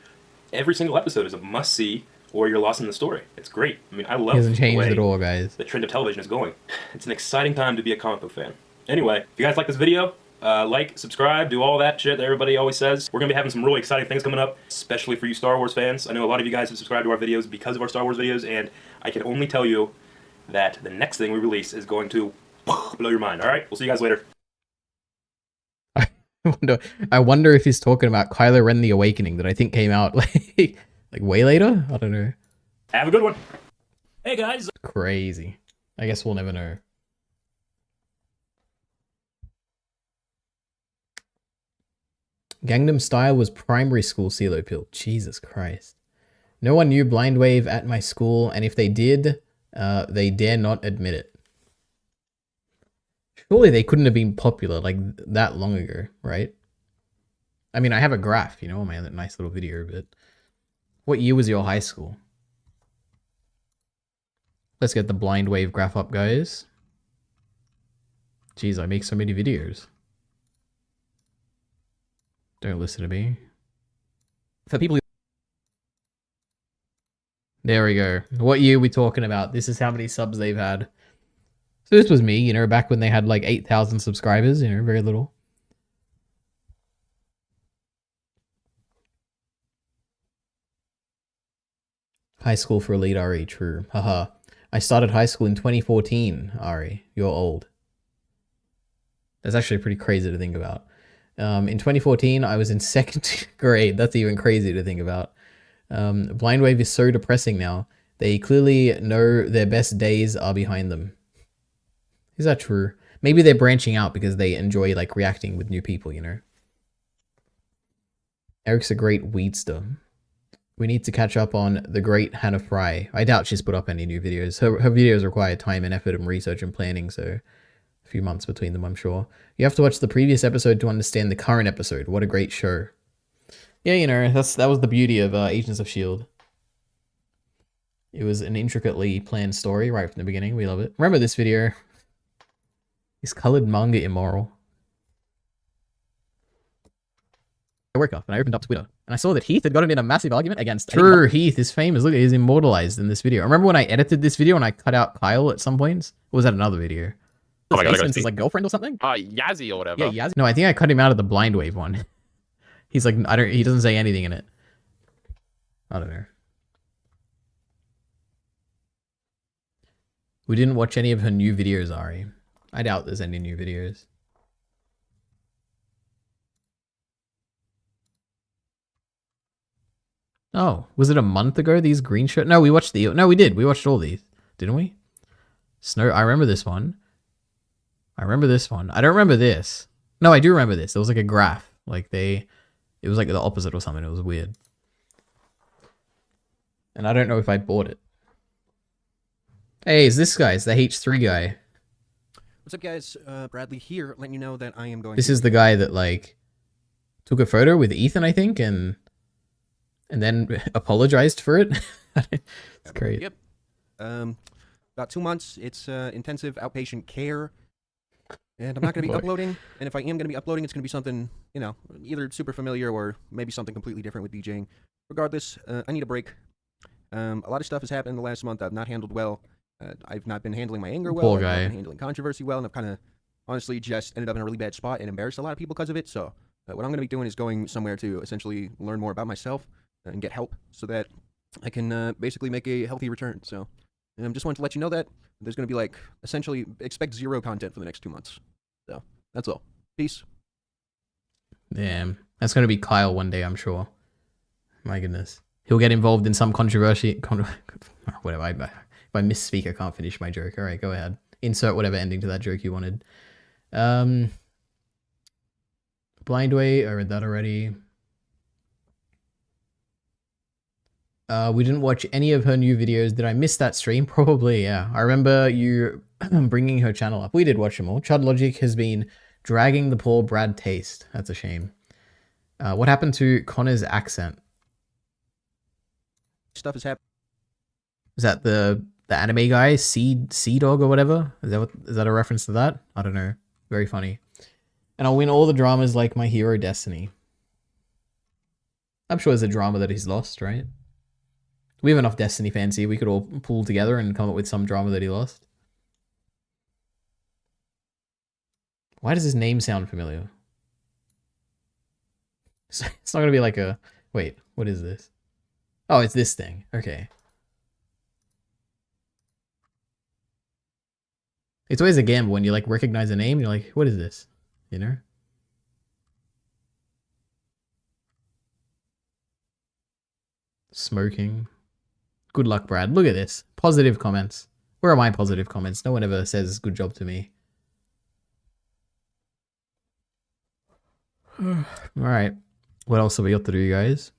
every single episode is a must-see, or you're lost in the story. It's great. I mean, I love He hasn't the changed way at all, guys. the trend of television is going. It's an exciting time to be a comic book fan. Anyway, if you guys like this video, like, subscribe, do all that shit that everybody always says. We're going to be having some really exciting things coming up, especially for you Star Wars fans. I know a lot of you guys have subscribed to our videos because of our Star Wars videos, and I can only tell you that the next thing we release is going to blow your mind. Alright, we'll see you guys later. I wonder if he's talking about Kylo Ren The Awakening that I think came out like way later? I don't know. Have a good one. Hey guys. Crazy. I guess we'll never know. Gangnam Style was primary school CeeLo pill. Jesus Christ. No one knew Blind Wave at my school, and if they did, they dare not admit it. Surely they couldn't have been popular like that long ago, right? I mean, I have a graph, you know, on my nice little video, but what year was your high school? Let's get the Blind Wave graph up, guys. Jeez, I make so many videos. Don't listen to me. For people who... There we go. What year are we talking about? This is how many subs they've had. So this was me, you know, back when they had like 8,000 subscribers, you know, very little. High school for elite Ari, true. Haha. I started high school in 2014, Ari. You're old. That's actually pretty crazy to think about. In 2014, I was in 2nd grade. That's even crazy to think about. Blind Wave is so depressing now. They clearly know their best days are behind them. Is that true? Maybe they're branching out because they enjoy like reacting with new people, you know? Eric's a great weedster. We need to catch up on the great Hannah Fry. I doubt she's put up any new videos. Her videos require time and effort and research and planning, so a few months between them, I'm sure. You have to watch the previous episode to understand the current episode. What a great show. Yeah, you know, that was the beauty of Agents of S.H.I.E.L.D. It was an intricately planned story right from the beginning. We love it. Remember this video? Is colored manga immoral? I woke up and I opened up Twitter and I saw that Heath had gotten in a massive argument against... True, Heath is famous. Look, he's immortalized in this video. I remember when I edited this video and I cut out Kyle at some points? Or was that another video? Oh my god, his like girlfriend or something? Yazzie or whatever. Yeah, Yazzie. No, I think I cut him out of the Blind Wave one. He's like, he doesn't say anything in it. I don't know. We didn't watch any of her new videos, Ari. I doubt there's any new videos. Oh, was it a month ago, these green shirts? No, we watched no, we did. We watched all these, didn't we? Snow, I remember this one. I remember this one. I don't remember this. No, I do remember this. There was like a graph. Like it was like the opposite or something. It was weird. And I don't know if I bought it. Hey, is this guy? It's the H3 guy. What's up, guys? Bradley here, letting you know that I am going This is the guy that, like, took a photo with Ethan, I think, and then apologized for it. It's great. Yep. About 2 months. It's intensive outpatient care. And I'm not going to be uploading. And if I am going to be uploading, it's going to be something, you know, either super familiar or maybe something completely different with DJing. Regardless, I need a break. A lot of stuff has happened in the last month I've not handled well. I've not been handling my anger well. Poor I've not guy. been handling controversy well. And I've kind of, honestly, just ended up in a really bad spot and embarrassed a lot of people because of it. So what I'm going to be doing is going somewhere to essentially learn more about myself and get help so that I can basically make a healthy return. So just wanted to let you know that there's going to be like essentially expect 0 content for the next 2 months. So that's all. Peace. Damn, that's going to be Kyle one day, I'm sure. My goodness. He'll get involved in some controversy. Whatever. If I misspeak, I can't finish my joke. All right, go ahead. Insert whatever ending to that joke you wanted. Blind Way, I read that already. We didn't watch any of her new videos. Did I miss that stream? Probably, yeah. I remember you bringing her channel up. We did watch them all. Chud Logic has been dragging the poor Brad Taste. That's a shame. What happened to Connor's accent? Stuff is happening. Is that the anime guy, Sea Dog or whatever? Is that a reference to that? I don't know. Very funny. And I'll win all the dramas like My Hero Destiny. I'm sure there's a drama that he's lost, right? We have enough Destiny fans here. We could all pull together and come up with some drama that he lost. Why does his name sound familiar? It's not going to be like a... Wait, what is this? Oh, it's this thing. Okay. It's always a gamble when you like recognize a name. You're like, what is this? You know? Smoking. Good luck, Brad. Look at this. Positive comments. Where are my positive comments? No one ever says good job to me. Alright. What else have we got to do, guys?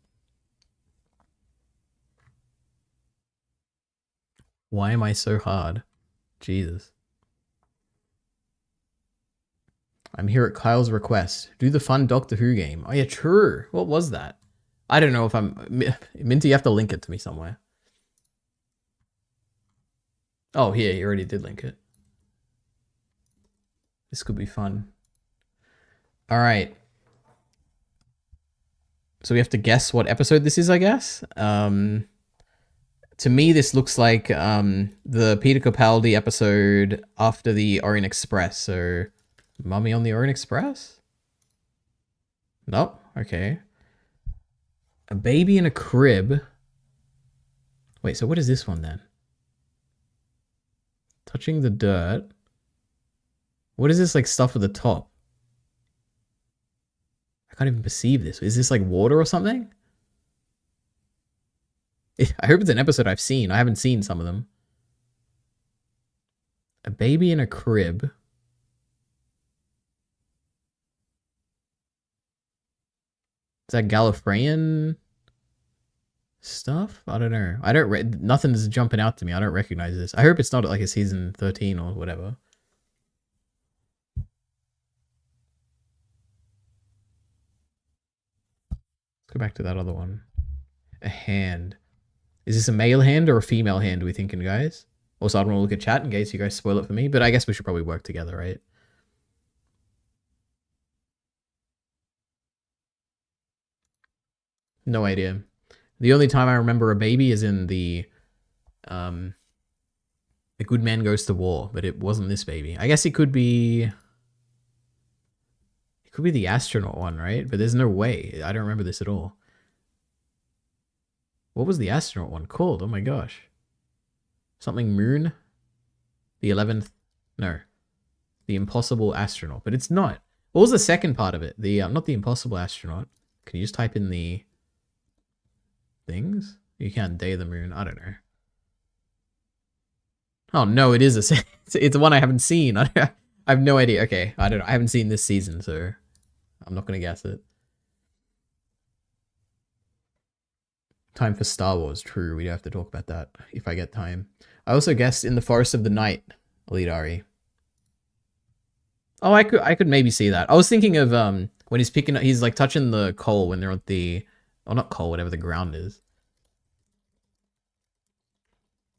Why am I so hard? Jesus. I'm here at Kyle's request. Do the fun Doctor Who game. Oh yeah, true. What was that? I don't know if I'm... Minty, you have to link it to me somewhere. Oh, yeah, you already did link it. This could be fun. Alright. So we have to guess what episode this is, I guess? To me, this looks like the Peter Capaldi episode after the Orient Express. So, Mummy on the Orient Express? Nope. Okay. A baby in a crib. Wait, so what is this one then? Touching the dirt. What is this like stuff at the top? I can't even perceive this. Is this like water or something? I hope it's an episode I've seen. I haven't seen some of them. A baby in a crib. Is that Gallifreyan stuff? I don't know. I don't. Nothing's jumping out to me. I don't recognize this. I hope it's not like a season 13 or whatever. Let's go back to that other one. A hand. Is this a male hand or a female hand, are we thinking, guys? Also, I don't want to look at chat in case you guys spoil it for me, but I guess we should probably work together, right? No idea. The only time I remember a baby is in the Good Man Goes to War, but it wasn't this baby. I guess it could be... It could be the astronaut one, right? But there's no way. I don't remember this at all. What was the astronaut one called? Oh my gosh. Something Moon? The 11th? No. The Impossible Astronaut. But it's not. What was the second part of it? The not the Impossible Astronaut. Can you just type in the things? You can't Day the Moon. I don't know. Oh no, it is a... It's one I haven't seen. I have no idea. Okay, I don't know. I haven't seen this season, so I'm not going to guess it. Time for Star Wars. True, we do have to talk about that if I get time. I also guessed In the Forest of the Night, Alidari. Oh, I could maybe see that. I was thinking of when he's picking up, he's like touching the coal when they're at the, oh not coal, whatever the ground is.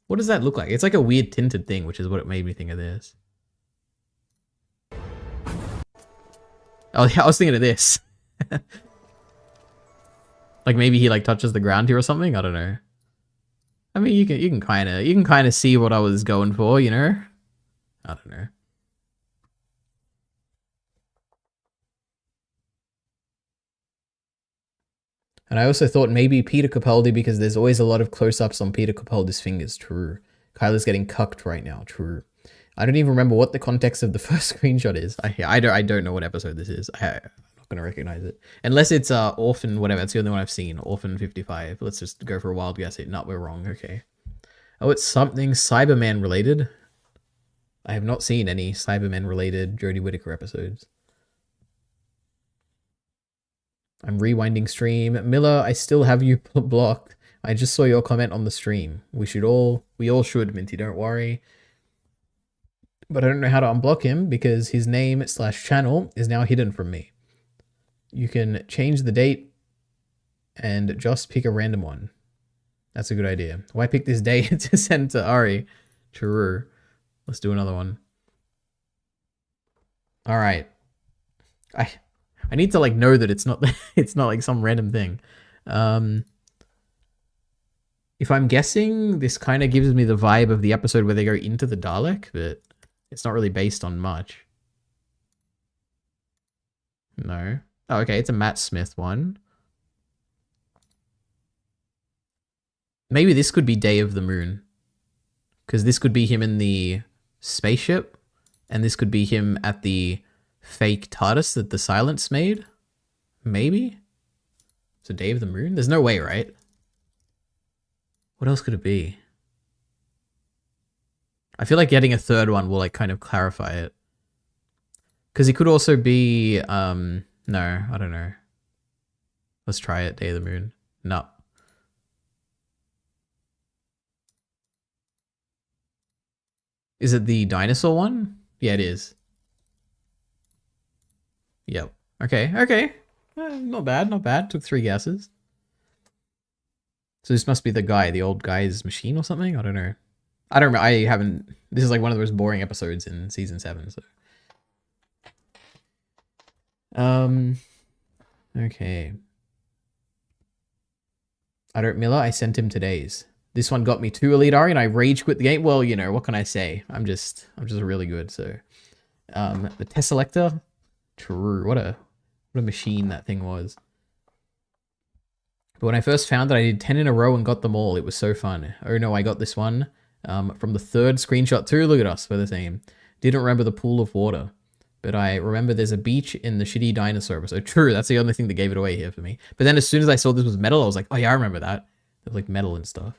What does that look like? It's like a weird tinted thing, which is what it made me think of this. Oh yeah, I was thinking of this. Like maybe he like touches the ground here or something. I don't know. I mean, you can kind of see what I was going for, you know. I don't know. And I also thought maybe Peter Capaldi because there's always a lot of close-ups on Peter Capaldi's fingers. True. Kyler's getting cucked right now. True. I don't even remember what the context of the first screenshot is. I don't know what episode this is. I'm not going to recognize it. Unless it's Orphan, whatever. It's the only one I've seen. Orphan 55. Let's just go for a wild guess. No, we're wrong. Okay. Oh, it's something Cyberman related. I have not seen any Cybermen related Jodie Whittaker episodes. I'm rewinding stream. Miller, I still have you blocked. I just saw your comment on the stream. We all should, Minty, don't worry. But I don't know how to unblock him because his name / channel is now hidden from me. You can change the date and just pick a random one. That's a good idea. Why pick this date to send to Ari? True. Let's do another one. All right. I need to like know that it's not it's not like some random thing. If I'm guessing, this kind of gives me the vibe of the episode where they go into the Dalek, but it's not really based on much. No. Oh, okay, it's a Matt Smith one. Maybe this could be Day of the Moon. Because this could be him in the spaceship, and this could be him at the fake TARDIS that the Silence made. Maybe? So Day of the Moon? There's no way, right? What else could it be? I feel like getting a third one will like kind of clarify it. Because it could also be, no, I don't know. Let's try it, Day of the Moon. No. Is it the dinosaur one? Yeah, it is. Yep. Okay, okay. Not bad, not bad. Took 3 guesses. So this must be the guy, the old guy's machine or something? I don't know. I don't remember. I haven't... This is like one of the most boring episodes in season 7, so... Okay. I don't... Miller, I sent him today's. This one got me 2 Elite Ari and I rage quit the game. Well, you know, what can I say? I'm just really good, so... the Tesselector? True. What a machine that thing was. But when I first found it, I did 10 in a row and got them all. It was so fun. Oh no, I got this one from the 3rd screenshot too. Look at us, we're the same. Didn't remember the pool of water. But I remember there's a beach in the shitty dinosaur episode. True, that's the only thing that gave it away here for me. But then as soon as I saw this was metal, I was like, oh yeah, I remember that. It was like metal and stuff.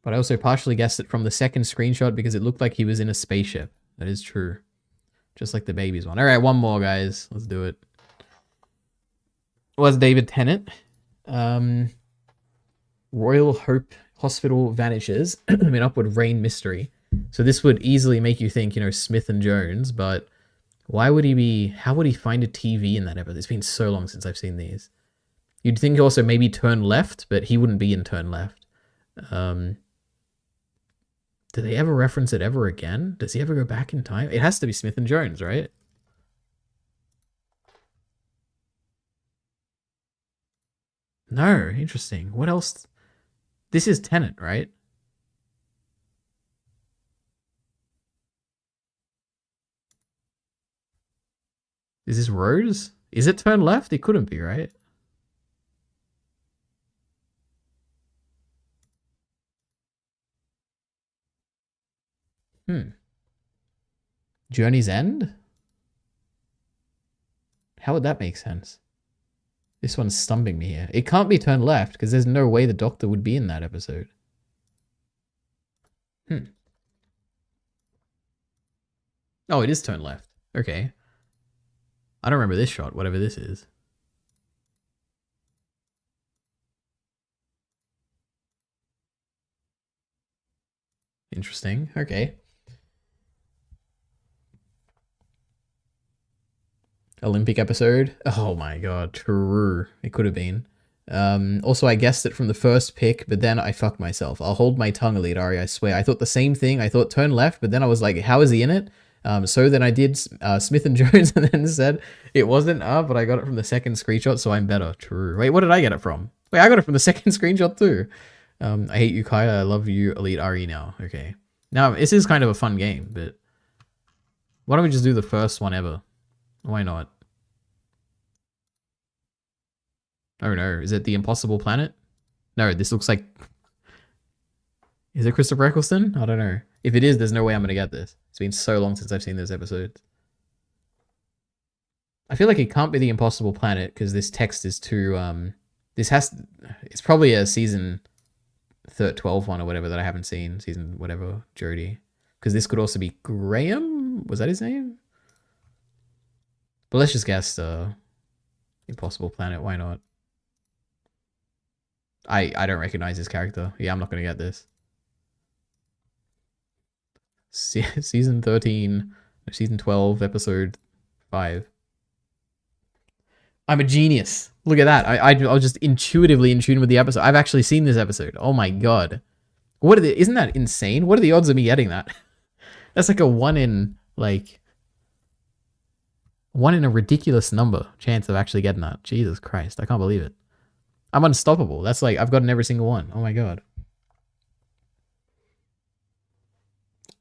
But I also partially guessed it from the 2nd screenshot because it looked like he was in a spaceship. That is true. Just like the babies one. All right, one more, guys. Let's do it. Was David Tennant. Royal Hope Hospital vanishes. An upward rain mystery. So this would easily make you think, you know, Smith and Jones, but why would he be... How would he find a TV in that episode? It's been so long since I've seen these. You'd think also maybe Turn Left, but he wouldn't be in Turn Left. Do they ever reference it ever again? Does he ever go back in time? It has to be Smith and Jones, right? No, interesting. What else? This is Tenet, right? Is this Rose? Is it Turn Left? It couldn't be, right? Journey's End? How would that make sense? This one's stumping me here. It can't be Turn Left, because there's no way the Doctor would be in that episode. Oh, it is Turn Left. Okay. I don't remember this shot, whatever this is. Interesting. Okay. Olympic episode. Oh my god, true. It could have been. Also, I guessed it from the first pick, but then I fucked myself. I'll hold my tongue, Elite Ari, I swear. I thought the same thing. I thought Turn Left, but then I was like, how is he in it? So then I did Smith and Jones and then said it wasn't, but I got it from the 2nd screenshot, so I'm better. True. Wait, what did I get it from? Wait, I got it from the 2nd screenshot too. I hate you, Kaya. I love you, Elite Ari now. Okay. Now, this is kind of a fun game, but why don't we just do the first one ever? Why not? Oh no, is it the Impossible Planet? No, this looks like... Is it Christopher Eccleston? I don't know. If it is, there's no way I'm going to get this. It's been so long since I've seen those episodes. I feel like it can't be the Impossible Planet because this text is too... It's probably a season 12 one or whatever that I haven't seen. Season whatever, Jodie. Because this could also be Graham? Was that his name? But let's just guess Impossible Planet. Why not? I don't recognize this character. Yeah, I'm not going to get this. Season 13, season 12, episode 5. I'm a genius. Look at that. I was just intuitively in tune with the episode. I've actually seen this episode. Oh my god. Isn't that insane? What are the odds of me getting that? That's like a 1 in a ridiculous number chance of actually getting that. Jesus Christ. I can't believe it. I'm unstoppable. That's like, I've gotten every single one. Oh my god.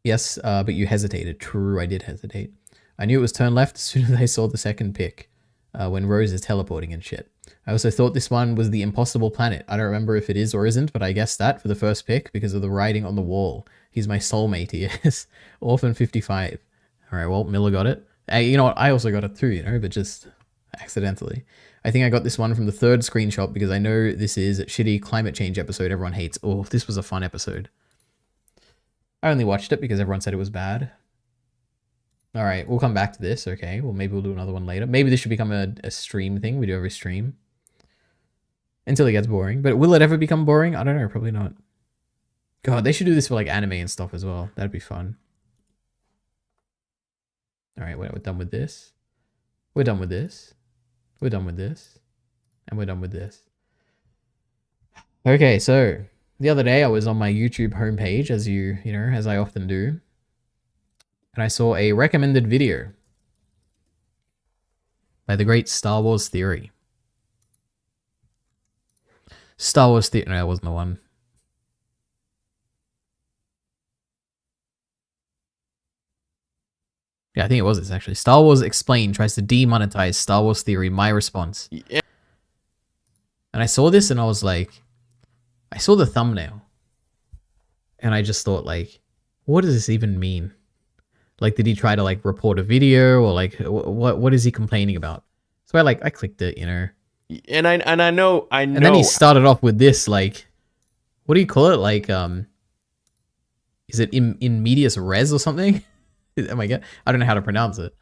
Yes, but you hesitated. True, I did hesitate. I knew it was turn left as soon as I saw the second pick, when Rose is teleporting and shit. I also thought this one was the Impossible Planet. I don't remember if it is or isn't, but I guessed that for the first pick because of the writing on the wall. He's my soulmate, he is. Orphan 55. Alright, well, Miller got it. You know what, I also got it too, you know, but just accidentally. I think I got this one from the third screenshot because I know this is a shitty climate change episode everyone hates. Oh, this was a fun episode. I only watched it because everyone said it was bad. Alright, we'll come back to this, okay. Well, maybe we'll do another one later. Maybe this should become a stream thing we do every stream. Until it gets boring. But will it ever become boring? I don't know, probably not. God, they should do this for like anime and stuff as well. That'd be fun. Alright, we're done with this. We're done with this. We're done with this. And we're done with this. Okay, so the other day I was on my YouTube homepage, as I often do. And I saw a recommended video by the great Star Wars Theory. Star Wars Theory. No, that wasn't the one. Yeah, I think it was this actually. Star Wars Explained tries to demonetize Star Wars Theory. My response. Yeah. And I saw this and I was like, I saw the thumbnail. And I just thought like, what does this even mean? Like, did he try to like report a video or like, what is he complaining about? So I clicked it, you know. And I know. And then he started off with this, like, what do you call it? Like, is it in medias res or something? Oh my god, I don't know how to pronounce it.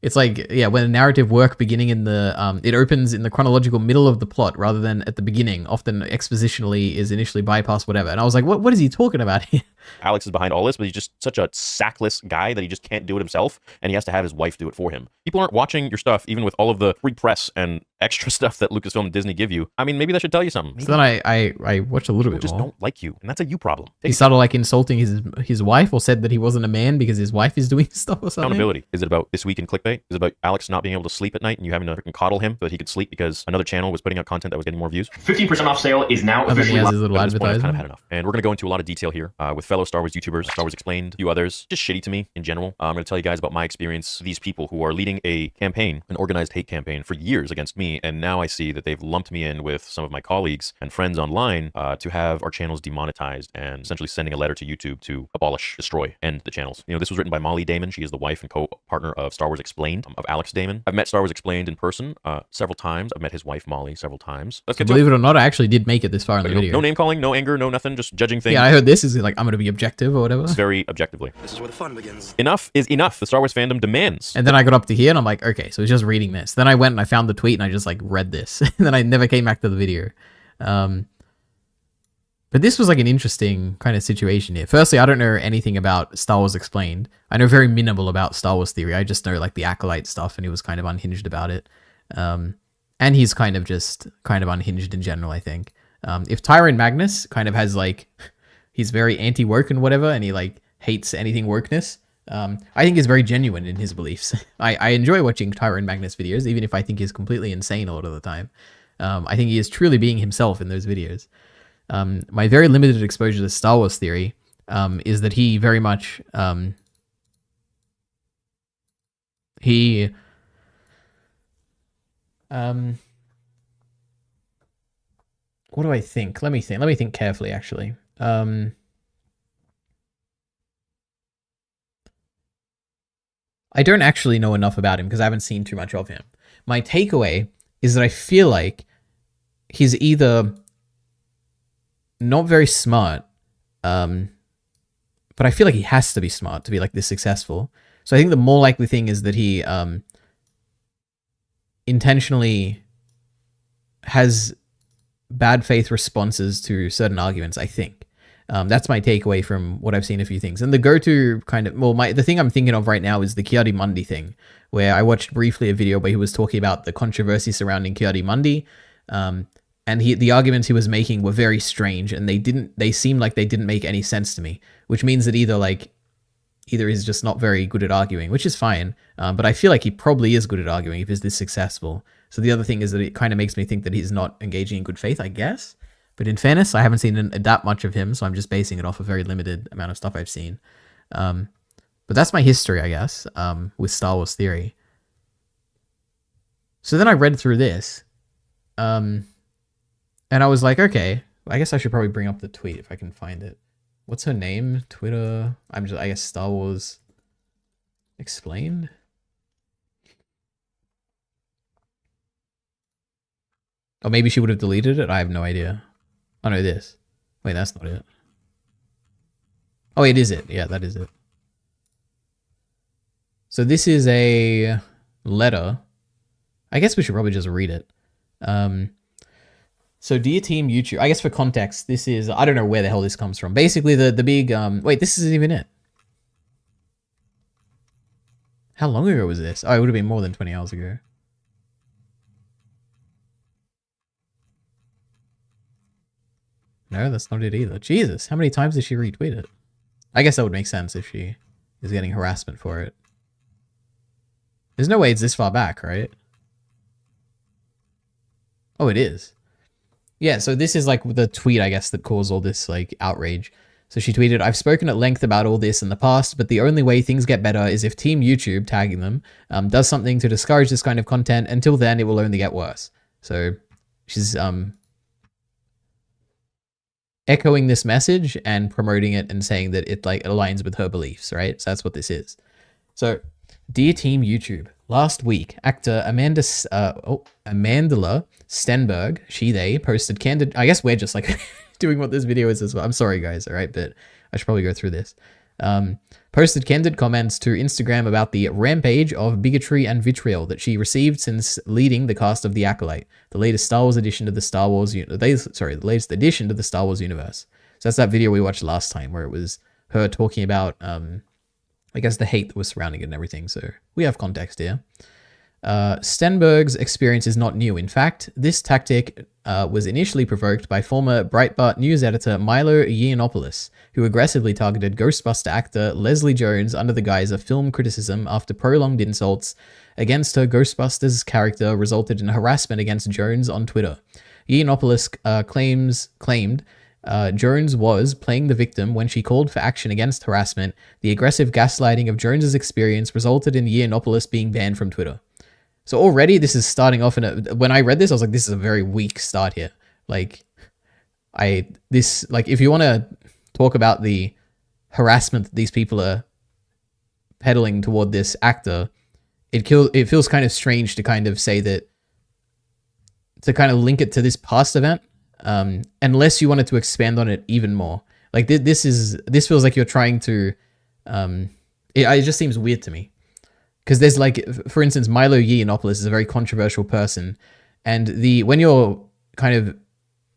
It's like, yeah, when a narrative work beginning in the, it opens in the chronological middle of the plot rather than at the beginning, often expositionally is initially bypassed, whatever. And I was like, what is he talking about here? Alex is behind all this, but he's just such a sackless guy that he just can't do it himself, and he has to have his wife do it for him. People aren't watching your stuff, even with all of the free press and extra stuff that Lucasfilm and Disney give you. I mean, maybe that should tell you something. Maybe so then I watched a little bit just more. Don't like you, and that's a you problem. He started like insulting his wife, or said that he wasn't a man because his wife is doing stuff or something. Accountability. Is it about This Week in Clickbait? Is it about Alex not being able to sleep at night and you having to freaking coddle him so that he could sleep because another channel was putting out content that was getting more views? 15% off sale is now officially live. His little At this point, I've advertisement. kind of had enough. And we're going to go into a lot of detail here with fellow Star Wars YouTubers, Star Wars Explained, a few others. Just shitty to me in general. I'm going to tell you guys about my experience. These people who are leading a campaign, an organized hate campaign for years against me, and now I see that they've lumped me in with some of my colleagues and friends online to have our channels demonetized and essentially sending a letter to YouTube to abolish, destroy, end the channels. You know, this was written by Molly Damon. She is the wife and co-partner of Star Wars Explained, of Alex Damon. I've met Star Wars Explained in person several times. I've met his wife Molly several times. Let's get to Believe it or not, I actually did make it this far in the video. No name calling, no anger, no nothing, just judging things. Yeah, I heard this is like, I'm going to be objective or whatever. It's very objectively. This is where the fun begins. Enough is enough. The Star Wars fandom demands. And then I got up to here and I'm like, okay, so he's just reading this. Then I went and I found the tweet and I just like read this. And then I never came back to the video. But this was like an interesting kind of situation here. Firstly, I don't know anything about Star Wars Explained. I know very minimal about Star Wars Theory. I just know like the Acolyte stuff and he was kind of unhinged about it. And he's kind of unhinged in general, I think. If Tyrone Magnus kind of has like, he's very anti-woke and whatever, and he like hates anything wokeness, I think he's very genuine in his beliefs. I enjoy watching Tyrone Magnus videos, even if I think he's completely insane a lot of the time. I think he is truly being himself in those videos. My very limited exposure to Star Wars Theory is that he very much What do I think? Let me think carefully, actually. I don't actually know enough about him because I haven't seen too much of him. My takeaway is that I feel like he's either not very smart, but I feel like he has to be smart to be like this successful. So I think the more likely thing is that he intentionally has bad faith responses to certain arguments, I think. That's my takeaway from what I've seen a few things. And the go-to kind of, well, the thing I'm thinking of right now is the Kiadi Mundi thing, where I watched briefly a video where he was talking about the controversy surrounding Kiadi Mundi. And the arguments he was making were very strange, and they seemed like they didn't make any sense to me, which means that either he's just not very good at arguing, which is fine. But I feel like he probably is good at arguing if he's this successful. So the other thing is that it kind of makes me think that he's not engaging in good faith, I guess. But in fairness, I haven't seen that much of him, so I'm just basing it off a very limited amount of stuff I've seen. But that's my history, I guess, with Star Wars theory. So then I read through this, and I was like, okay, I guess I should probably bring up the tweet if I can find it. What's her name? Twitter? I guess Star Wars Explained? Or maybe she would have deleted it? I have no idea. Oh no, this. Wait, that's not it. Oh, it is it. Yeah, that is it. So this is a letter. I guess we should probably just read it. So dear team YouTube, I guess for context, this is, I don't know where the hell this comes from. Basically the big, wait, this isn't even it. How long ago was this? Oh, it would have been more than 20 hours ago. No, that's not it either. Jesus, how many times did she retweet it? I guess that would make sense if she is getting harassment for it. There's no way it's this far back, right? Oh, it is. Yeah, so this is like the tweet, I guess, that caused all this like outrage. So she tweeted, I've spoken at length about all this in the past, but the only way things get better is if Team YouTube, tagging them, does something to discourage this kind of content. Until then, it will only get worse. So she's echoing this message and promoting it and saying that it like aligns with her beliefs, right? So that's what this is. So, dear Team YouTube, last week, actor Amandla Stenberg, they posted candid. I guess we're just like doing what this video is as well. I'm sorry, guys. All right, but I should probably go through this. Posted candid comments to Instagram about the rampage of bigotry and vitriol that she received since leading the cast of The Acolyte, the latest Star Wars edition to the Star Wars. The latest addition to the Star Wars universe. So that's that video we watched last time, where it was her talking about, I guess, the hate that was surrounding it and everything. So we have context here. Stenberg's experience is not new. In fact, this tactic was initially provoked by former Breitbart news editor Milo Yiannopoulos, who aggressively targeted Ghostbuster actor Leslie Jones under the guise of film criticism after prolonged insults against her Ghostbusters character resulted in harassment against Jones on Twitter. Yiannopoulos claimed Jones was playing the victim when she called for action against harassment. The aggressive gaslighting of Jones's experience resulted in Yiannopoulos being banned from Twitter. So already this is starting off when I read this, I was like, this is a very weak start here. Like, if you want to talk about the harassment that these people are peddling toward this actor, it feels kind of strange to kind of say that, to kind of link it to this past event, unless you wanted to expand on it even more. Like this feels like you're trying to, it just seems weird to me. Because there's like, for instance, Milo Yiannopoulos is a very controversial person, and when you're kind of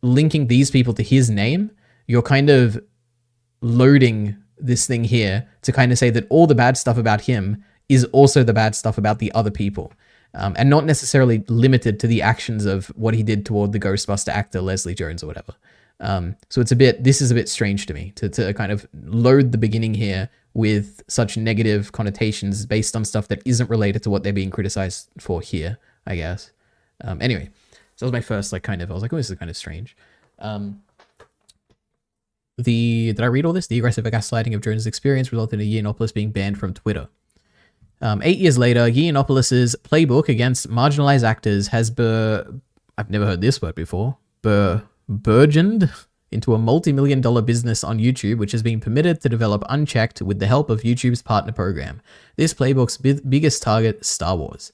linking these people to his name, you're kind of loading this thing here to kind of say that all the bad stuff about him is also the bad stuff about the other people, and not necessarily limited to the actions of what he did toward the Ghostbuster actor Leslie Jones or whatever. So this is a bit strange to me to kind of load the beginning here with such negative connotations based on stuff that isn't related to what they're being criticized for here, I guess. Anyway, so that was my first, I was like, oh, this is kind of strange. Did I read all this? The aggressive gaslighting of Jones' experience resulted in Yiannopoulos being banned from Twitter. 8 years later, Yiannopoulos' playbook against marginalized actors has I've never heard this word before. burgeoned into a multi-million-dollar business on YouTube, which has been permitted to develop unchecked with the help of YouTube's partner program. This playbook's biggest target, Star Wars.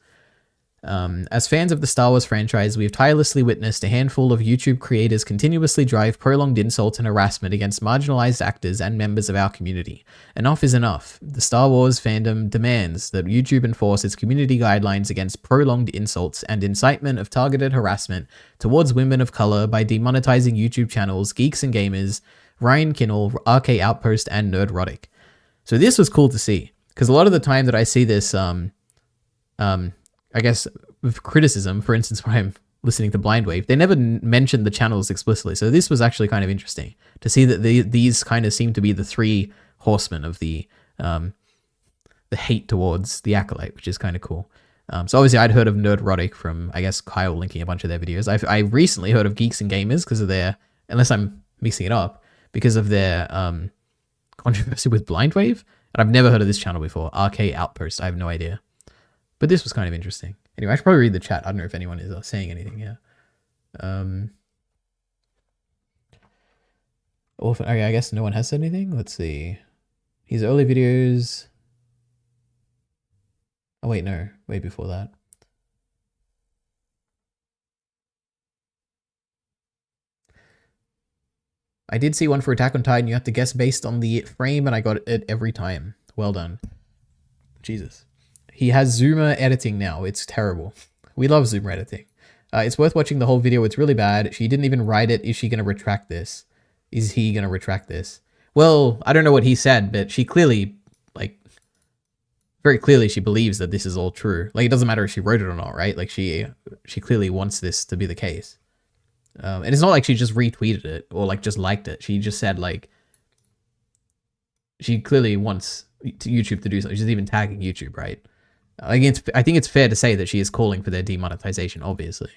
As fans of the Star Wars franchise, we have tirelessly witnessed a handful of YouTube creators continuously drive prolonged insults and harassment against marginalized actors and members of our community. Enough is enough. The Star Wars fandom demands that YouTube enforce its community guidelines against prolonged insults and incitement of targeted harassment towards women of color by demonetizing YouTube channels Geeks and Gamers, Ryan Kinnell, RK Outpost, and Nerdrotic. So this was cool to see, because a lot of the time that I see this, I guess, with criticism, for instance, when I'm listening to Blind Wave, they never mentioned the channels explicitly. So this was actually kind of interesting to see that these kind of seem to be the three horsemen of the hate towards the Acolyte, which is kind of cool. So obviously I'd heard of Nerdrotic from, I guess, Kyle linking a bunch of their videos. I recently heard of Geeks and Gamers because of their, unless I'm mixing it up, because of their controversy with Blind Wave. And I've never heard of this channel before, RK Outpost. I have no idea. But this was kind of interesting. Anyway, I should probably read the chat. I don't know if anyone is saying anything here. Okay, I guess no one has said anything. Let's see. His early videos... Oh, wait, no. Way before that. I did see one for Attack on Titan. You have to guess based on the frame, and I got it every time. Well done. Jesus. He has Zoomer editing now. It's terrible. We love Zoomer editing. It's worth watching the whole video. It's really bad. She didn't even write it. Is she going to retract this? Is he going to retract this? Well, I don't know what he said, but she clearly, like, very clearly she believes that this is all true. Like, it doesn't matter if she wrote it or not, right? Like, she clearly wants this to be the case. And it's not like she just retweeted it or, like, just liked it. She just said, like, she clearly wants YouTube to do something. She's even tagging YouTube, right? I think it's fair to say that she is calling for their demonetization, obviously.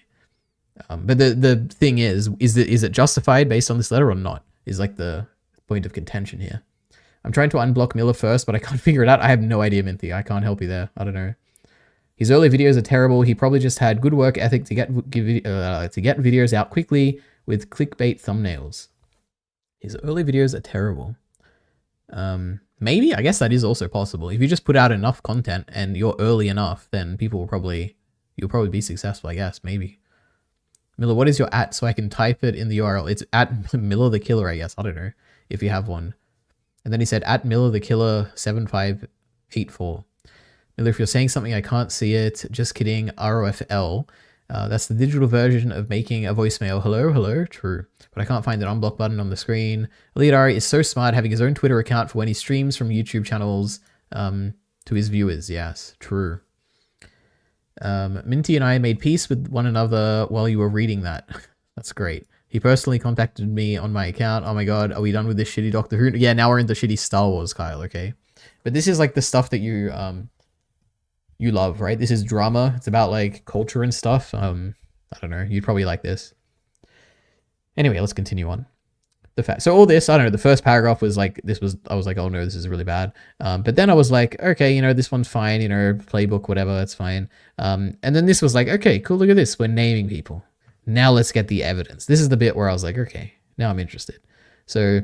But the thing is it justified based on this letter or not? Is like the point of contention here. I'm trying to unblock Miller first, but I can't figure it out. I have no idea, Minty. I can't help you there. I don't know. His early videos are terrible. He probably just had good work ethic to get videos out quickly with clickbait thumbnails. His early videos are terrible. Maybe, I guess that is also possible. If you just put out enough content and you're early enough, then people will you'll probably be successful, I guess, maybe. Miller, what is your @ so I can type it in the URL? It's @ Miller the Killer, I guess. I don't know if you have one. And then he said @ Miller the Killer 7584. Miller, if you're saying something, I can't see it. Just kidding. ROFL. That's the digital version of making a voicemail. Hello, hello. True. But I can't find that unblock button on the screen. Leodari is so smart, having his own Twitter account for when he streams from YouTube channels to his viewers. Yes, true. Minty and I made peace with one another while you were reading that. That's great. He personally contacted me on my account. Oh my god, are we done with this shitty Doctor Who? Yeah, now we're in the shitty Star Wars, Kyle, okay? But this is like the stuff that you love, right? This is drama. It's about like culture and stuff. I don't know. You'd probably like this. Anyway, let's continue on. So all this, I don't know, the first paragraph was like, I was like, oh no, this is really bad. But then I was like, okay, this one's fine, playbook, whatever, that's fine. And then this was like, okay, cool, look at this. We're naming people. Now let's get the evidence. This is the bit where I was like, okay, now I'm interested. So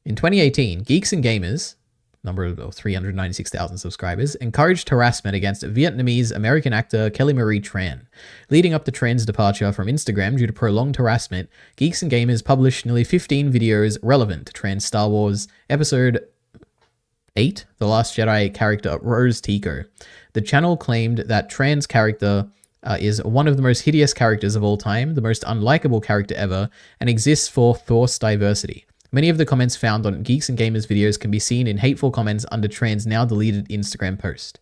in 2018, Geeks and Gamers, number of 396,000 subscribers, encouraged harassment against Vietnamese American actor Kelly Marie Tran. Leading up to Tran's departure from Instagram due to prolonged harassment, Geeks and Gamers published nearly 15 videos relevant to Tran's Star Wars Episode 8, The Last Jedi character Rose Tico. The channel claimed that Tran's character is one of the most hideous characters of all time, the most unlikable character ever, and exists for forced diversity. Many of the comments found on Geeks and Gamers videos can be seen in hateful comments under Tran's now deleted Instagram post.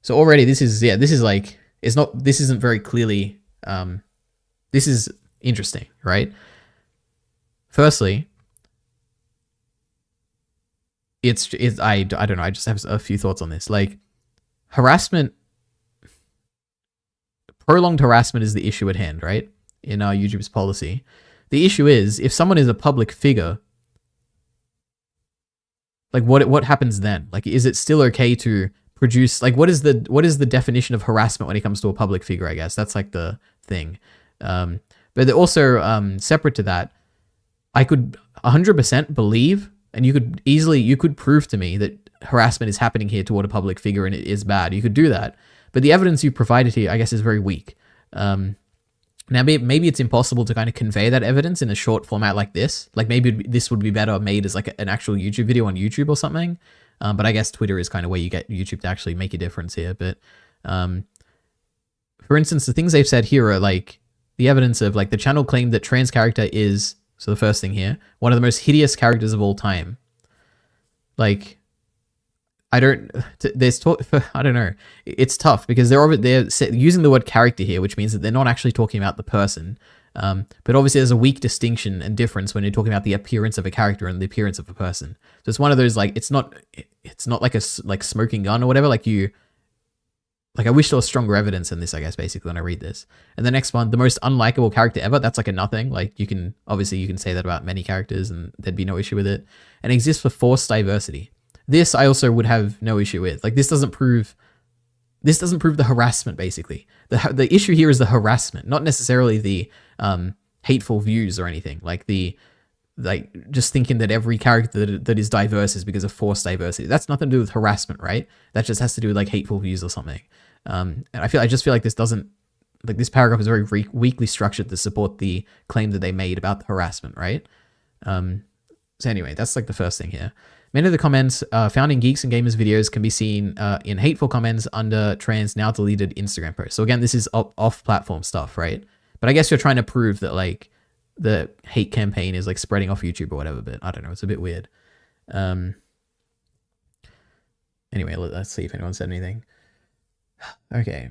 So already this isn't very clearly, this is interesting, right? Firstly, I don't know, I just have a few thoughts on this. Like, prolonged harassment is the issue at hand, right? In our YouTube's policy. The issue is, if someone is a public figure, like what happens then? Like, is it still okay to produce, like, what is the definition of harassment when it comes to a public figure, I guess? That's like the thing. But also, separate to that, I could 100% believe, and you could prove to me that harassment is happening here toward a public figure and it is bad. You could do that. But the evidence you provided here, I guess, is very weak. Now, maybe it's impossible to kind of convey that evidence in a short format like this. Like maybe this would be better made as like an actual YouTube video on YouTube or something. But I guess Twitter is kind of where you get YouTube to actually make a difference here. But for instance, the things they've said here are like the evidence of like the channel claimed that trans character is, so the first thing here, one of the most hideous characters of all time. Like, I don't know. It's tough because they're using the word character here, which means that they're not actually talking about the person. But obviously there's a weak distinction and difference when you're talking about the appearance of a character and the appearance of a person. So it's one of those, like, it's not like a smoking gun or whatever. I wish there was stronger evidence in this, I guess, basically, when I read this. And the next one, the most unlikable character ever, that's like a nothing. Like, you can say that about many characters and there'd be no issue with it. And exists for forced diversity. This I also would have no issue with. Like, this doesn't prove the harassment, basically. The issue here is the harassment, not necessarily the hateful views or anything. Like just thinking that every character that is diverse is because of forced diversity. That's nothing to do with harassment, right? That just has to do with like hateful views or something. And I just feel like this doesn't, like, this paragraph is very weakly structured to support the claim that they made about the harassment, right? So anyway, that's like the first thing here. Many of the comments found in Geeks and Gamers videos can be seen in hateful comments under trans now deleted Instagram posts. So again, this is off-platform stuff, right? But I guess you're trying to prove that like the hate campaign is like spreading off YouTube or whatever, but I don't know, it's a bit weird. Anyway, let's see if anyone said anything. Okay.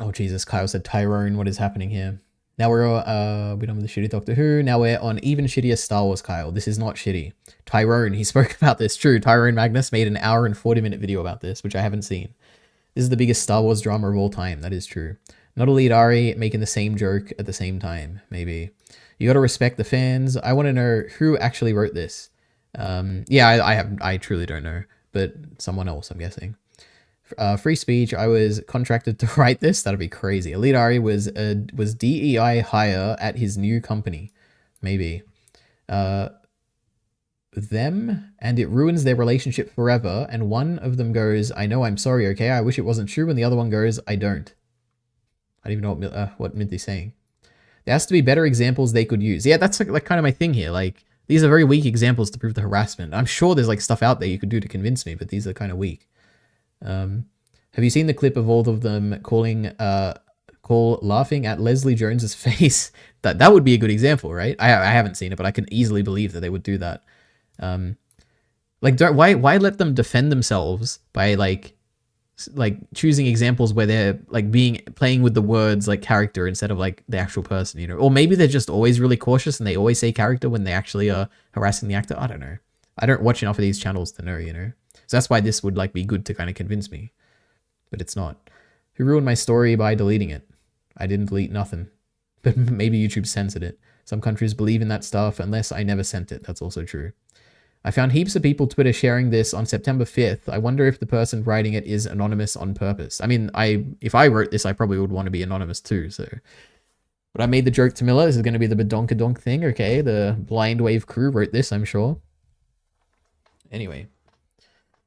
Oh Jesus, Kyle said Tyrone, what is happening here? Now we're done with the shitty Doctor Who. Now we're on even shittier Star Wars, Kyle. This is not shitty. Tyrone, he spoke about this. True, Tyrone Magnus made an 1 hour and 40-minute video about this, which I haven't seen. This is the biggest Star Wars drama of all time. That is true. Not a lead Ari making the same joke at the same time, maybe. You gotta respect the fans. I want to know who actually wrote this. Yeah, I truly don't know, but someone else, I'm guessing. Free speech. I was contracted to write this. That'd be crazy. Elite Ari was DEI hire at his new company. Maybe. Them, and it ruins their relationship forever. And one of them goes, I know, I'm sorry, okay? I wish it wasn't true. And the other one goes, I don't. I don't even know what Minty's saying. There has to be better examples they could use. Yeah, that's like kind of my thing here. Like, these are very weak examples to prove the harassment. I'm sure there's like stuff out there you could do to convince me, but these are kind of weak. Have you seen the clip of all of them laughing at Leslie Jones's face? That would be a good example, right? I haven't seen it, but I can easily believe that they would do that. Why let them defend themselves by like choosing examples where they're like playing with the words like character instead of like the actual person, you know? Or maybe they're just always really cautious and they always say character when they actually are harassing the actor. I don't know. I don't watch enough of these channels to know, you know? So that's why this would like be good to kind of convince me, but it's not. Who ruined my story by deleting it? I didn't delete nothing, but maybe YouTube censored it. Some countries believe in that stuff unless I never sent it. That's also true. I found heaps of people Twitter sharing this on September 5th. I wonder if the person writing it is anonymous on purpose. I mean, if I wrote this, I probably would want to be anonymous too. So, but I made the joke to Miller. This is going to be the badonkadonk thing. Okay. The Blind Wave crew wrote this, I'm sure. Anyway.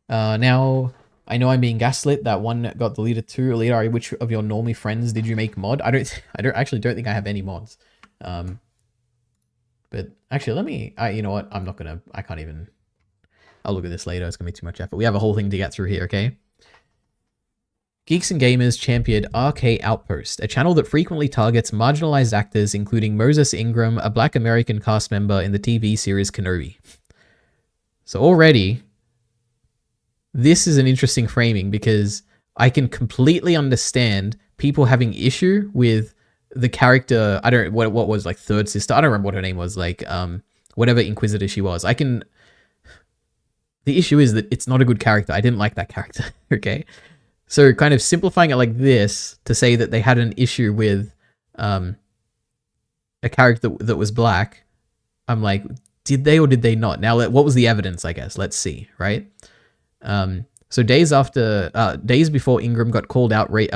Now, I know I'm being gaslit. That one got deleted too. Elite, which of your normie friends did you make mod? I actually don't think I have any mods. But actually, let me, you know what? I can't even, I'll look at this later. It's gonna be too much effort. We have a whole thing to get through here, okay? Geeks and Gamers championed RK Outpost, a channel that frequently targets marginalized actors, including Moses Ingram, a Black American cast member in the TV series Kenobi. So already, this is an interesting framing because I can completely understand people having issue with the character. I don't, what was like third sister. I don't remember what her name was, like, whatever Inquisitor she was. The issue is that it's not a good character. I didn't like that character. Okay. So kind of simplifying it like this to say that they had an issue with, a character that was black. I'm like, did they or did they not? Now, what was the evidence, I guess? Let's see, right? So days before Ingram got called out, days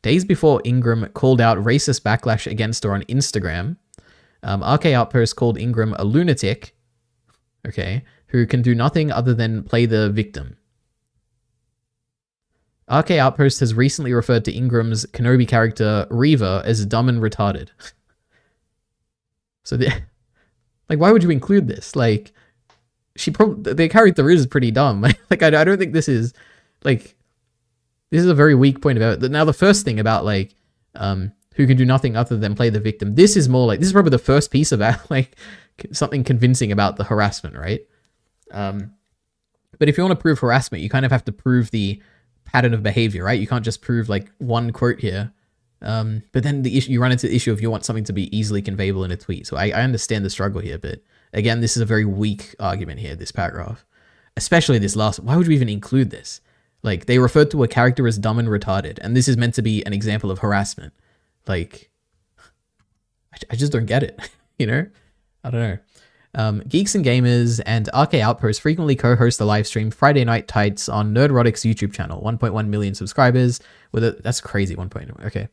Days before Ingram called out racist backlash against her on Instagram, RK Outpost called Ingram a lunatic, okay, who can do nothing other than play the victim. RK Outpost has recently referred to Ingram's Kenobi character, Reva, as dumb and retarded. So, like, why would you include this? Like, the character is pretty dumb. Like, I don't think this is, like, this is a very weak point about it. Now, the first thing about, like, who can do nothing other than play the victim, this is more like, this is probably the first piece about, like, something convincing about the harassment, right? But if you want to prove harassment, you kind of have to prove the pattern of behavior, right? You can't just prove, like, one quote here. But then the issue, you run into the issue of you want something to be easily conveyable in a tweet. So I understand the struggle here, but again, this is a very weak argument here, this paragraph. Especially this last, why would you even include this? Like, they referred to a character as dumb and retarded, and this is meant to be an example of harassment. Like, I just don't get it, you know? I don't know. Geeks and Gamers and RK Outpost frequently co-host the live stream Friday Night Tights on Nerdrotic's YouTube channel, 1.1 million subscribers. That's crazy, 1.1, okay.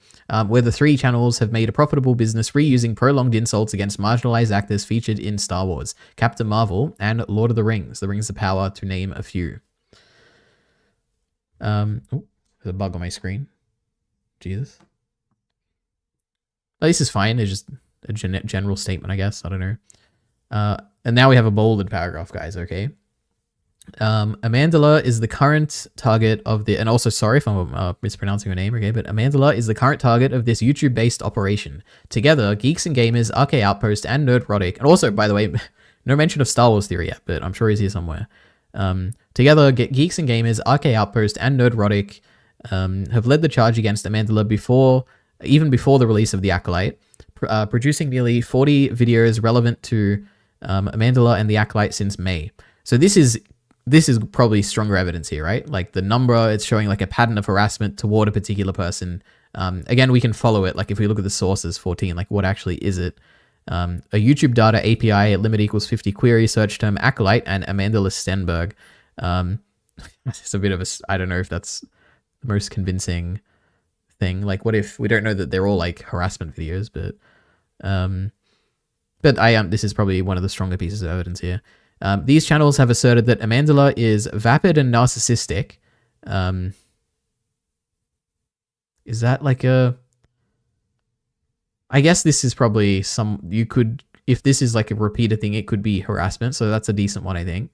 Where the three channels have made a profitable business reusing prolonged insults against marginalized actors featured in Star Wars, Captain Marvel, and Lord of the Rings of Power, to name a few. Oh, there's a bug on my screen. Jesus. This is fine. It's just a general statement, I guess. I don't know. And now we have a bolded paragraph, guys, okay? Amandala is the current target of the... And also, sorry if I'm mispronouncing her name, okay? But Amandala is the current target of this YouTube-based operation. Together, Geeks and Gamers, RK Outpost, and Nerdrotic... And also, by the way, no mention of Star Wars Theory yet, but I'm sure he's here somewhere. Together, Geeks and Gamers, RK Outpost, and Nerdrotic have led the charge against Amandala even before the release of The Acolyte, producing nearly 40 videos relevant to Amandala and The Acolyte since May. So this is probably stronger evidence here, right? Like the number, it's showing like a pattern of harassment toward a particular person. Again, we can follow it. Like if we look at the sources, 14, like what actually is it? A YouTube data API at limit equals 50 query search term Acolyte and Amandala Stenberg. It's a bit of a, I don't know if that's the most convincing thing. Like what if we don't know that they're all like harassment videos, but this is probably one of the stronger pieces of evidence here. These channels have asserted that Amandala is vapid and narcissistic. Is that like a... I guess this is probably if this is like a repeated thing, it could be harassment. So that's a decent one, I think.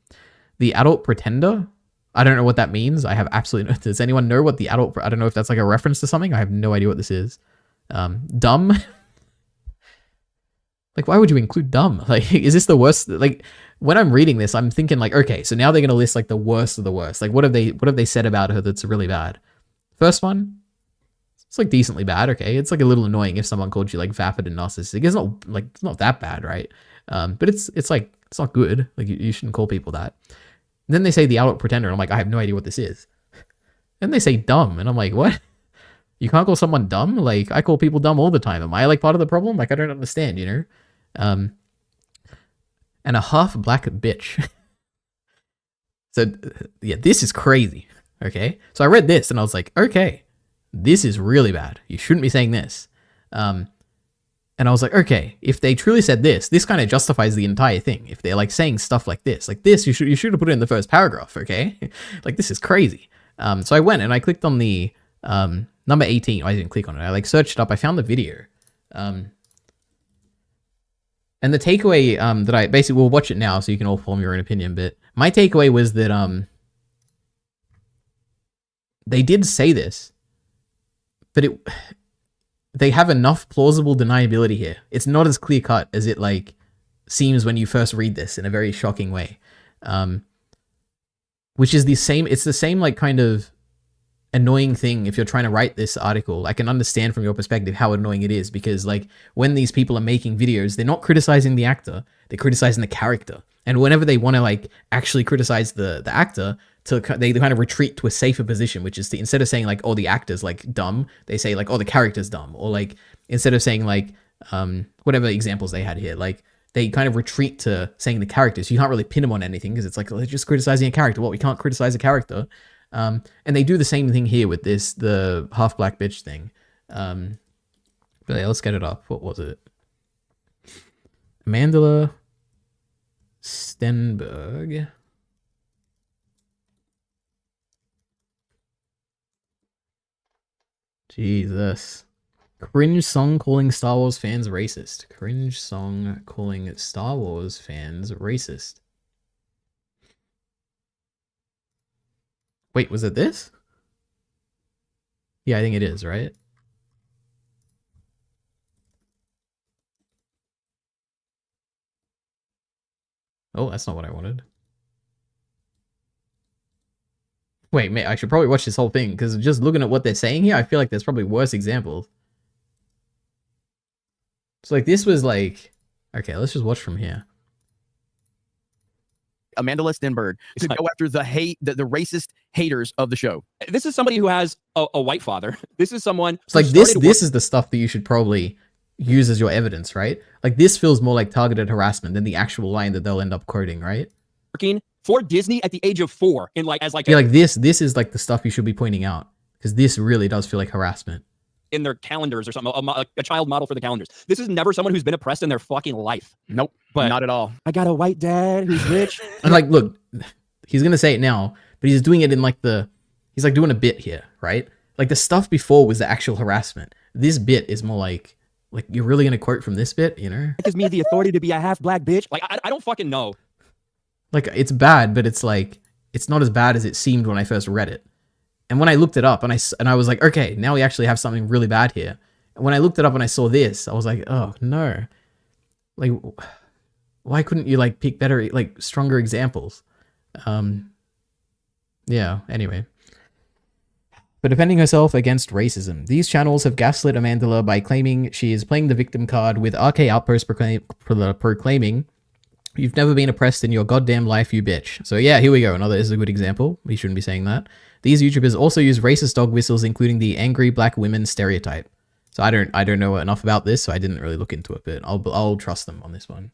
The adult pretender. I don't know what that means. I have absolutely no... Does anyone know what the adult... I don't know if that's like a reference to something. I have no idea what this is. Dumb. Like, why would you include dumb? Like, is this the worst? Like, when I'm reading this, I'm thinking like, okay, so now they're going to list like the worst of the worst. Like, what have they said about her that's really bad? First one, it's like decently bad. Okay. It's like a little annoying if someone called you like vapid and narcissistic. It's not that bad, right? But it's like, it's not good. Like you shouldn't call people that. And then they say the adult pretender. And I'm like, I have no idea what this is. Then they say dumb. And I'm like, what? You can't call someone dumb? Like, I call people dumb all the time. Am I like part of the problem? Like, I don't understand, you know? And a half black bitch. So, yeah, this is crazy. Okay? So I read this and I was like, okay, this is really bad. You shouldn't be saying this. And I was like, okay, if they truly said this kind of justifies the entire thing. If they're like saying stuff like this, you should have put it in the first paragraph, okay? Like, this is crazy. So I went and I clicked on the, number 18. I didn't click on it. I like searched it up. I found the video. And the takeaway that I basically, we'll watch it now so you can all form your own opinion. But my takeaway was that they did say this, but they have enough plausible deniability here. It's not as clear cut as it like seems when you first read this in a very shocking way. Which is it's the same like kind of annoying thing if you're trying to write this article. I can understand from your perspective how annoying it is, because like when these people are making videos, they're not criticizing the actor, they're criticizing the character. And whenever they want to like actually criticize the actor, they kind of retreat to a safer position, which is to, instead of saying like, oh, the actor's like dumb, they say like, oh, the character's dumb. Or like, instead of saying like, whatever examples they had here, like they kind of retreat to saying the characters. You can't really pin them on anything because it's like, they're just criticizing a character. Well, we can't criticize a character. And they do the same thing here with the half black bitch thing. But yeah, let's get it up. What was it? Amandla Stenberg. Jesus. Cringe song calling Star Wars fans racist. Cringe song calling Star Wars fans racist. Wait, was it this? Yeah, I think it is, right? Oh, that's not what I wanted. Wait, mate, I should probably watch this whole thing, because just looking at what they're saying here, I feel like there's probably worse examples. So, like, this was like... Okay, let's just watch from here. Amandla Stenberg to go after the racist haters of the show. This is somebody who has a white father. This is someone. It's like this is the stuff that you should probably use as your evidence, right? Like this feels more like targeted harassment than the actual line that they'll end up quoting, right? Working for Disney at the age of 4 in like as like yeah, like this is like the stuff you should be pointing out because this really does feel like harassment. In their calendars or something, a child model for the calendars. This is never someone who's been oppressed in their fucking life. Nope, but not at all. I got a white dad who's rich. And like, look, he's gonna say it now, but he's doing it in like he's like doing a bit here, right? Like the stuff before was the actual harassment. This bit is more like you're really gonna quote from this bit, you know? It gives me the authority to be a half black bitch. Like I don't fucking know. Like it's bad, but it's like it's not as bad as it seemed when I first read it. And when I looked it up and I was like, okay, now we actually have something really bad here. And when I looked it up and I saw this, I was like, oh no. Like, why couldn't you like pick better, like stronger examples? Yeah, anyway. But defending herself against racism. These channels have gaslit Amandla by claiming she is playing the victim card with RK Outpost proclaiming, "You've never been oppressed in your goddamn life, you bitch." So yeah, here we go. This is a good example. We shouldn't be saying that. These YouTubers also use racist dog whistles, including the angry black women stereotype. So I don't know enough about this, so I didn't really look into it, but I'll trust them on this one.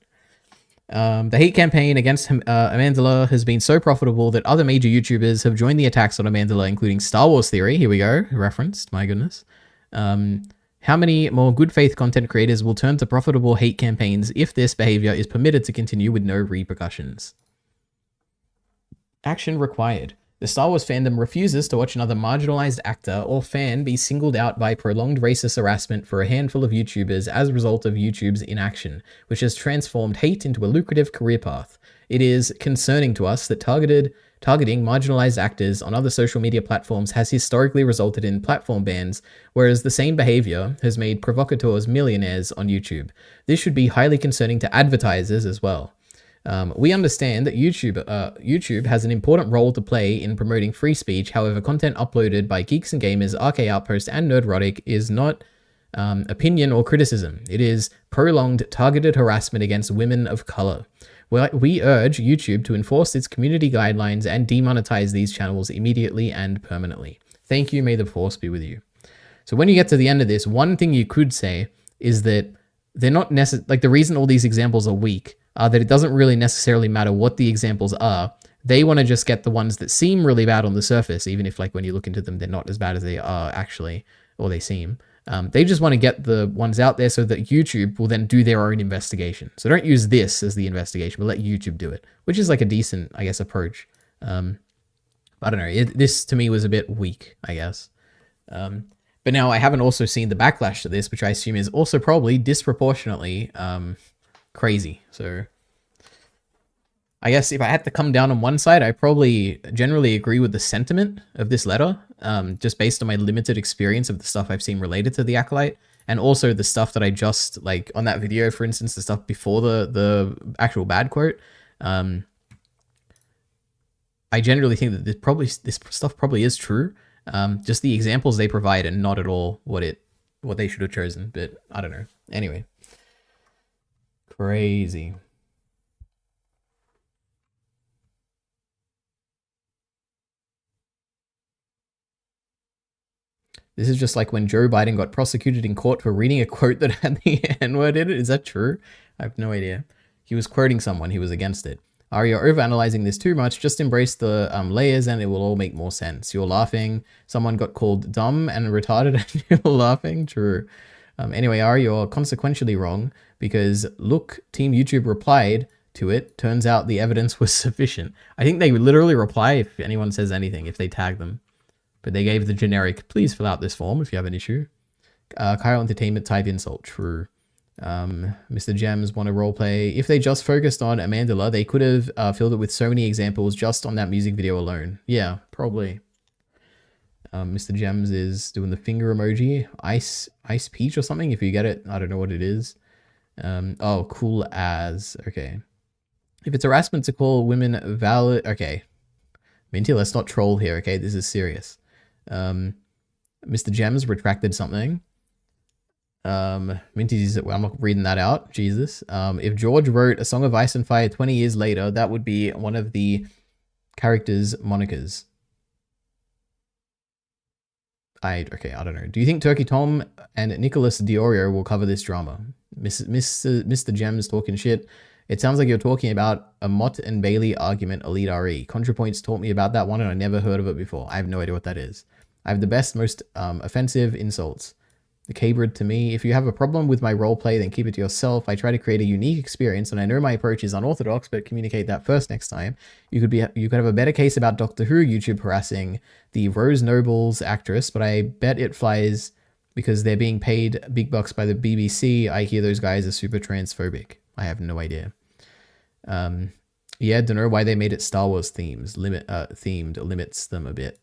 The hate campaign against Amandla has been so profitable that other major YouTubers have joined the attacks on Amandla, including Star Wars Theory. Here we go, referenced. My goodness. How many more good faith content creators will turn to profitable hate campaigns if this behavior is permitted to continue with no repercussions? Action required. The Star Wars fandom refuses to watch another marginalized actor or fan be singled out by prolonged racist harassment for a handful of YouTubers as a result of YouTube's inaction, which has transformed hate into a lucrative career path. It is concerning to us that targeting marginalized actors on other social media platforms has historically resulted in platform bans, whereas the same behavior has made provocateurs millionaires on YouTube. This should be highly concerning to advertisers as well. We understand that YouTube has an important role to play in promoting free speech. However, content uploaded by Geeks and Gamers, RK Outpost, and Nerdrotic is not opinion or criticism. It is prolonged targeted harassment against women of color. We urge YouTube to enforce its community guidelines and demonetize these channels immediately and permanently. Thank you. May the force be with you. So when you get to the end of this, one thing you could say is that they're not like the reason all these examples are weak that it doesn't really necessarily matter what the examples are. They want to just get the ones that seem really bad on the surface, even if like when you look into them, they're not as bad as they are actually, or they seem. They just want to get the ones out there so that YouTube will then do their own investigation. So don't use this as the investigation, but let YouTube do it, which is like a decent, I guess, approach. I don't know. This to me was a bit weak, I guess. But now I haven't also seen the backlash to this, which I assume is also probably disproportionately crazy. So I guess if I had to come down on one side, I probably generally agree with the sentiment of this letter, just based on my limited experience of the stuff I've seen related to the Acolyte, and also the stuff that I just, like, on that video, for instance, the stuff before the actual bad quote. I generally think that this stuff probably is true. Just the examples they provide and not at all what they should have chosen, but I don't know. Anyway. Crazy. This is just like when Joe Biden got prosecuted in court for reading a quote that had the N-word in it. Is that true? I have no idea. He was quoting someone. He was against it. Ari, you're overanalyzing this too much. Just embrace the layers and it will all make more sense. You're laughing. Someone got called dumb and retarded and you're laughing. True. Anyway, Ari, you're consequentially wrong because look, Team YouTube replied to it. Turns out the evidence was sufficient. I think they literally reply if anyone says anything, if they tag them. But they gave the generic, please fill out this form if you have an issue. Kyle Entertainment type insult. True. Mr. Gems want to roleplay. If they just focused on Amandala, they could have filled it with so many examples just on that music video alone. Yeah, probably. Mr. Gems is doing the finger emoji. Ice Peach or something, if you get it. I don't know what it is. Oh, cool as. Okay. If it's harassment to call women valid... Okay. Minty, let's not troll here, okay? This is serious. Mr. Gems retracted something. Minty's, well, I'm not reading that out. Jesus. If George wrote A Song of Ice and Fire 20 years later, that would be one of the characters' monikers. Okay, I don't know. Do you think Turkey Tom and Nicholas Diorio will cover this drama? Mr. Gems talking shit. It sounds like you're talking about a Mott and Bailey argument, Elite RE. ContraPoints taught me about that one and I never heard of it before. I have no idea what that is. I have the best, most offensive insults. The Cabrid to me. If you have a problem with my roleplay, then keep it to yourself. I try to create a unique experience, and I know my approach is unorthodox, but communicate that first next time. You could have a better case about Doctor Who YouTube harassing the Rose Nobles actress, but I bet it flies because they're being paid big bucks by the BBC. I hear those guys are super transphobic. I have no idea. Yeah, don't know why they made it Star Wars themed limits them a bit.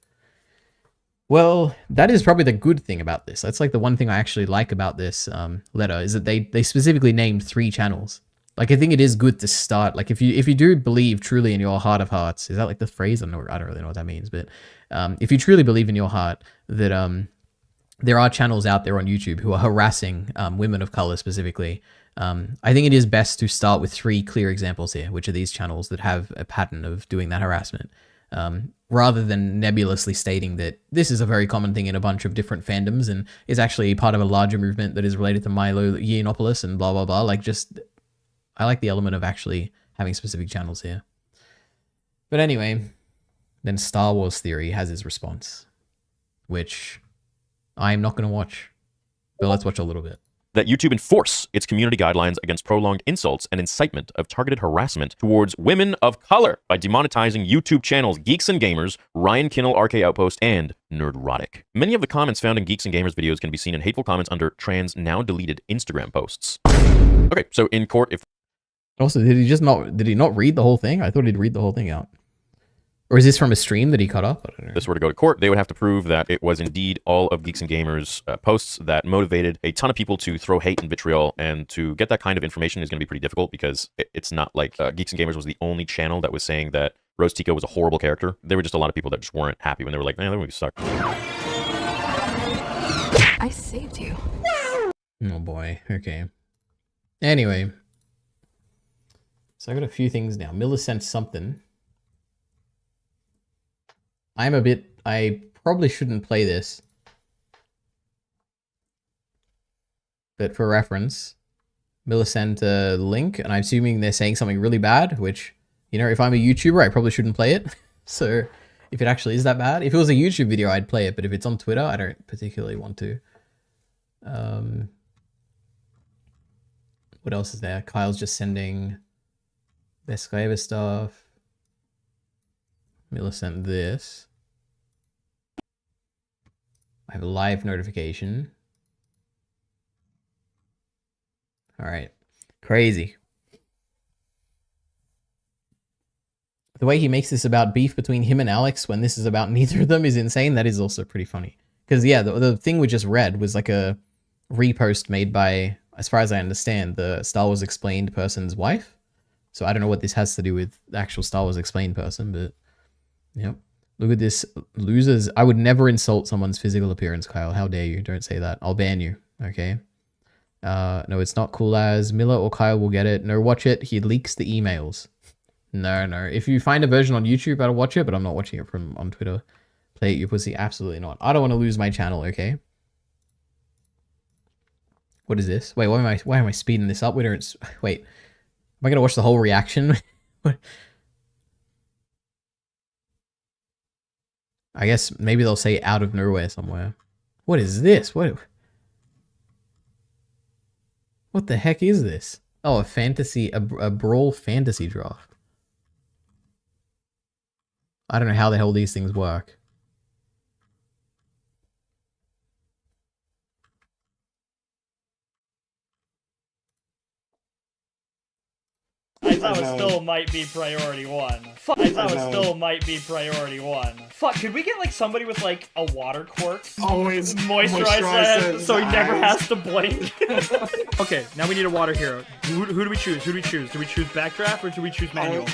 Well, that is probably the good thing about this. That's like the one thing I actually like about this letter is that they specifically named 3 channels. Like, I think it is good to start. Like, if you do believe truly in your heart of hearts, is that like the phrase? I don't really know what that means, but if you truly believe in your heart that there are channels out there on YouTube who are harassing women of color specifically, I think it is best to start with 3 clear examples here, which are these channels that have a pattern of doing that harassment. Rather than nebulously stating that this is a very common thing in a bunch of different fandoms and is actually part of a larger movement that is related to Milo Yiannopoulos and blah, blah, blah. Like, just, I like the element of actually having specific channels here. But anyway, then Star Wars Theory has his response, which I'm not going to watch, but let's watch a little bit. That YouTube enforce its community guidelines against prolonged insults and incitement of targeted harassment towards women of color by demonetizing YouTube channels Geeks and Gamers, Ryan Kinnell, RK Outpost, and Nerdrotic. Many of the comments found in Geeks and Gamers videos can be seen in hateful comments under trans now deleted Instagram posts. Okay, so in court, if... Also, did he not read the whole thing? I thought he'd read the whole thing out. Or is this from a stream that he cut up? I don't know. If this were to go to court, they would have to prove that it was indeed all of Geeks and Gamers posts that motivated a ton of people to throw hate and vitriol, and to get that kind of information is going to be pretty difficult because it's not like Geeks and Gamers was the only channel that was saying that Rose Tico was a horrible character. There were just a lot of people that just weren't happy when they were like, man, that movie sucked. I saved you. Oh boy, okay. Anyway. So I got a few things now. Miller sent something. I probably shouldn't play this. But for reference, Miller sent a link, and I'm assuming they're saying something really bad, which, you know, if I'm a YouTuber, I probably shouldn't play it. So, if it actually is that bad, if it was a YouTube video, I'd play it, but if it's on Twitter, I don't particularly want to. What else is there? Kyle's just sending best guy ever stuff. Miller sent this. I have a live notification. All right. Crazy. The way he makes this about beef between him and Alex when this is about neither of them is insane. That is also pretty funny. Because, yeah, the thing we just read was like a repost made by, as far as I understand, the Star Wars Explained person's wife. So I don't know what this has to do with the actual Star Wars Explained person, but... Yep. Look at this. Losers. I would never insult someone's physical appearance, Kyle. How dare you? Don't say that. I'll ban you. Okay. No, it's not cool as. Miller or Kyle will get it. No, watch it. He leaks the emails. No. If you find a version on YouTube, I'll watch it, but I'm not watching it from on Twitter. Play it, you pussy. Absolutely not. I don't want to lose my channel, okay? What is this? Wait, why am I speeding this up? Wait. Am I going to watch the whole reaction? I guess maybe they'll say out of nowhere somewhere. What is this? What the heck is this? Oh, a brawl fantasy draft. I don't know how the hell these things work. Aizawa still might be priority one. Fuck, Aizawa still might be priority one. Fuck, could we get like somebody with like a water quirk? Always moisturize so he never eyes. has to blink. Okay, now we need a water hero. Who do we choose? Do we choose backdraft or do we choose manual?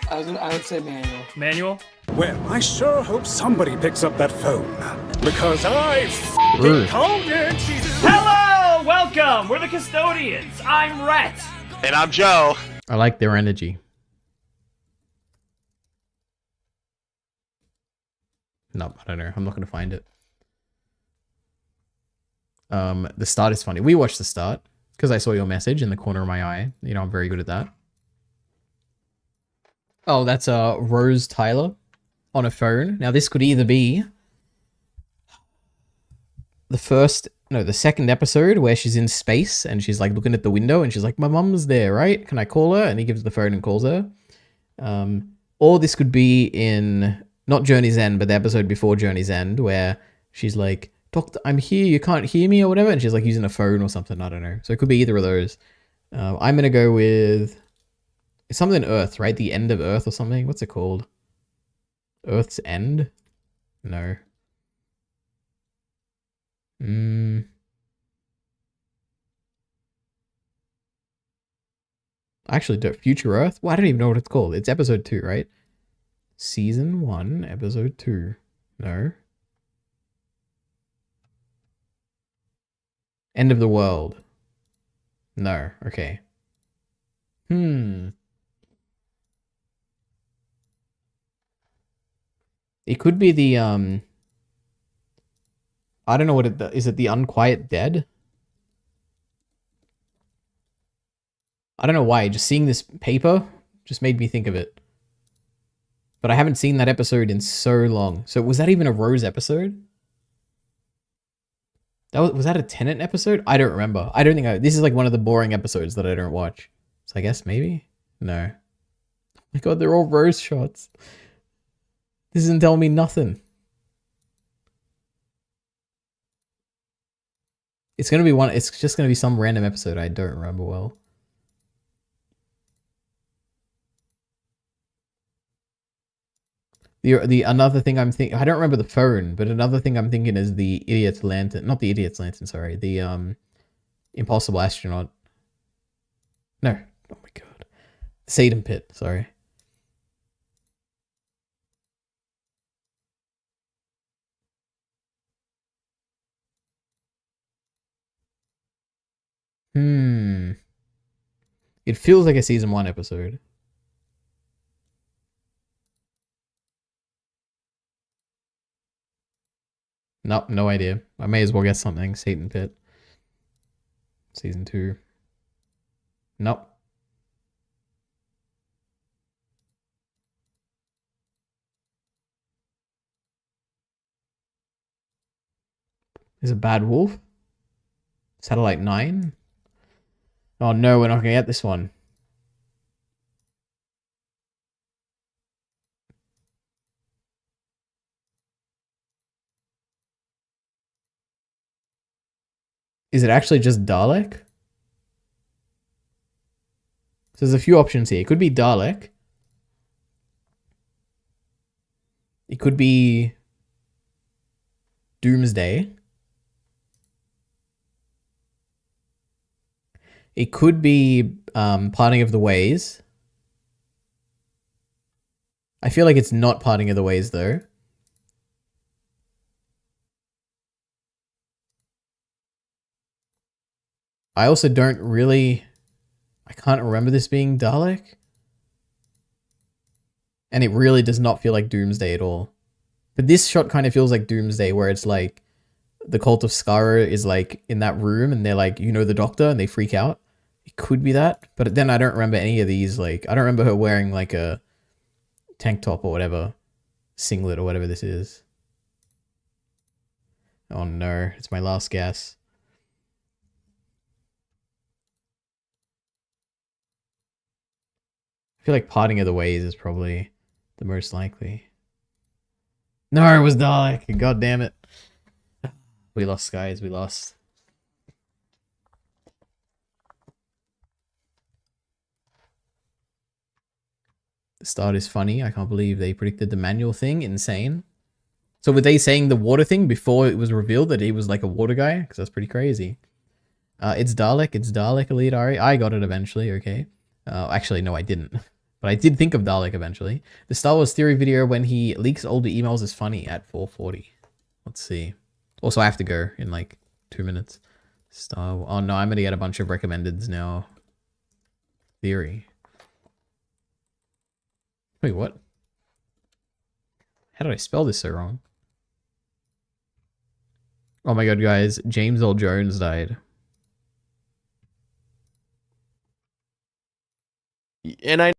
I would say manual. Manual? Well, I sure hope somebody picks up that phone. Because I f***ing called it! Hello! Welcome! We're the custodians. I'm Rhett. And I'm Joe. I like their energy. No, I don't know. I'm not going to find it. The start is funny. We watched the start because I saw your message in the corner of my eye. You know, I'm very good at that. Oh, that's Rose Tyler on a phone. Now, this could either be the second episode where she's in space and she's like looking at the window and she's like, my mum's there, right? Can I call her? And he gives the phone and calls her. Or this could be in, not Journey's End, but the episode before Journey's End where she's like, Doctor, I'm here, you can't hear me or whatever. And she's like using a phone or something. I don't know. So it could be either of those. I'm going to go with it's something Earth, right? The end of Earth or something. What's it called? Earth's End? No. Actually, Future Earth? Well, I don't even know what it's called. It's episode 2, right? Season 1, episode 2. No. End of the World. No. Okay. It could be the, I don't know what is it the Unquiet Dead? I don't know why, just seeing this paper just made me think of it. But I haven't seen that episode in so long. So was that even a Rose episode? Was that a Tenet episode? I don't remember. I don't think this is like one of the boring episodes that I don't watch. So I guess maybe? No. Oh my god, they're all Rose shots. This isn't telling me nothing. It's gonna be it's just gonna be some random episode I don't remember well. The another thing I'm thinking, I don't remember the phone, but another thing I'm thinking is the Idiot's Lantern. Not the Idiot's Lantern, sorry. The Impossible Astronaut. No. Oh my god. Satan Pit, sorry. It feels like a season 1 episode. Nope, no idea. I may as well guess something. Satan Pit. Season 2. Nope. Is it Bad Wolf? Satellite 9? Oh no, we're not gonna get this one. Is it actually just Dalek? So there's a few options here. It could be Dalek. It could be Doomsday. It could be Parting of the Ways. I feel like it's not Parting of the Ways though. I also don't really... I can't remember this being Dalek. And it really does not feel like Doomsday at all. But this shot kind of feels like Doomsday, where it's like the Cult of Skaro is like in that room and they're like, you know, the Doctor, and they freak out. It could be that. But then I don't remember any of these. Like, I don't remember her wearing like a tank top or whatever. Singlet or whatever this is. Oh no, it's my last guess. I feel like Parting of the Ways is probably the most likely. No, it was Dalek. God damn it. We lost, guys. We lost. The start is funny. I can't believe they predicted the manual thing. Insane. So were they saying the water thing before it was revealed that he was like a water guy? Because that's pretty crazy. It's Dalek. It's Dalek, Elite Ari. I got it eventually. Okay. Actually, no, I didn't. But I did think of Dalek eventually. The Star Wars Theory video when he leaks older emails is funny at 4:40. Let's see. Also, I have to go in like 2 minutes. Oh no, I'm gonna get a bunch of recommendeds now. Theory. Wait, what? How did I spell this so wrong? Oh my god, guys. James Earl Jones died. And I...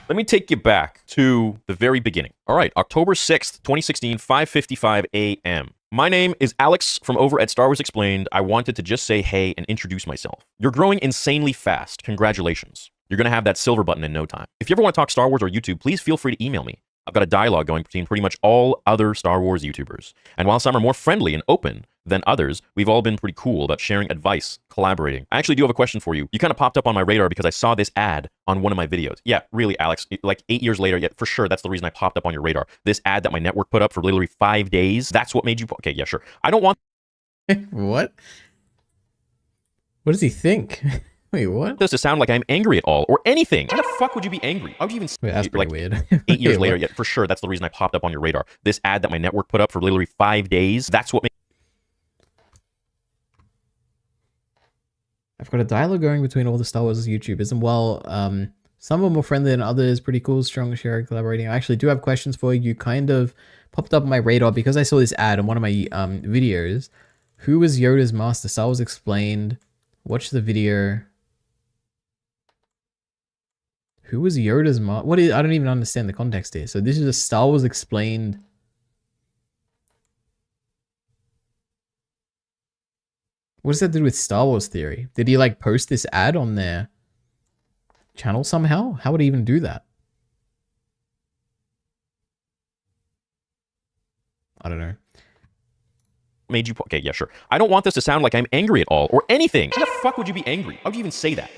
Let me take you back to the very beginning. All right, October 6th, 2016, 5:55 a.m. My name is Alex from over at Star Wars Explained. I wanted to just say hey and introduce myself. You're growing insanely fast. Congratulations. You're going to have that silver button in no time. If you ever want to talk Star Wars or YouTube, please feel free to email me. I've got a dialogue going between pretty much all other Star Wars YouTubers. And while some are more friendly and open than others, we've all been pretty cool about sharing advice, collaborating. I actually do have a question for you. You kind of popped up on my radar because I saw this ad on one of my videos. Yeah, really, Alex, like 8 years later, yeah, for sure, that's the reason I popped up on your radar. This ad that my network put up for literally 5 days, that's what made you... Okay, yeah, sure. I don't want... What? What does he think? Wait, what? This to sound like I'm angry at all or anything. Why the fuck would you be angry? How would you even... Wait, that's pretty weird. 8 years later, yeah, for sure, that's the reason I popped up on your radar. This ad that my network put up for literally 5 days, that's what made... I've got a dialogue going between all the Star Wars YouTubers, and while some are more friendly than others, pretty cool, strong, sharing, collaborating. I actually do have questions for you. You kind of popped up on my radar because I saw this ad on one of my videos. Who was Yoda's master? Star Wars Explained. Watch the video. Who was Yoda's master? What is? I don't even understand the context here. So this is a Star Wars Explained. What does that do with Star Wars Theory? Did he like post this ad on their channel somehow? How would he even do that? I don't know. Made you... Okay, yeah, sure. I don't want this to sound like I'm angry at all or anything. How the fuck would you be angry? How would you even say that?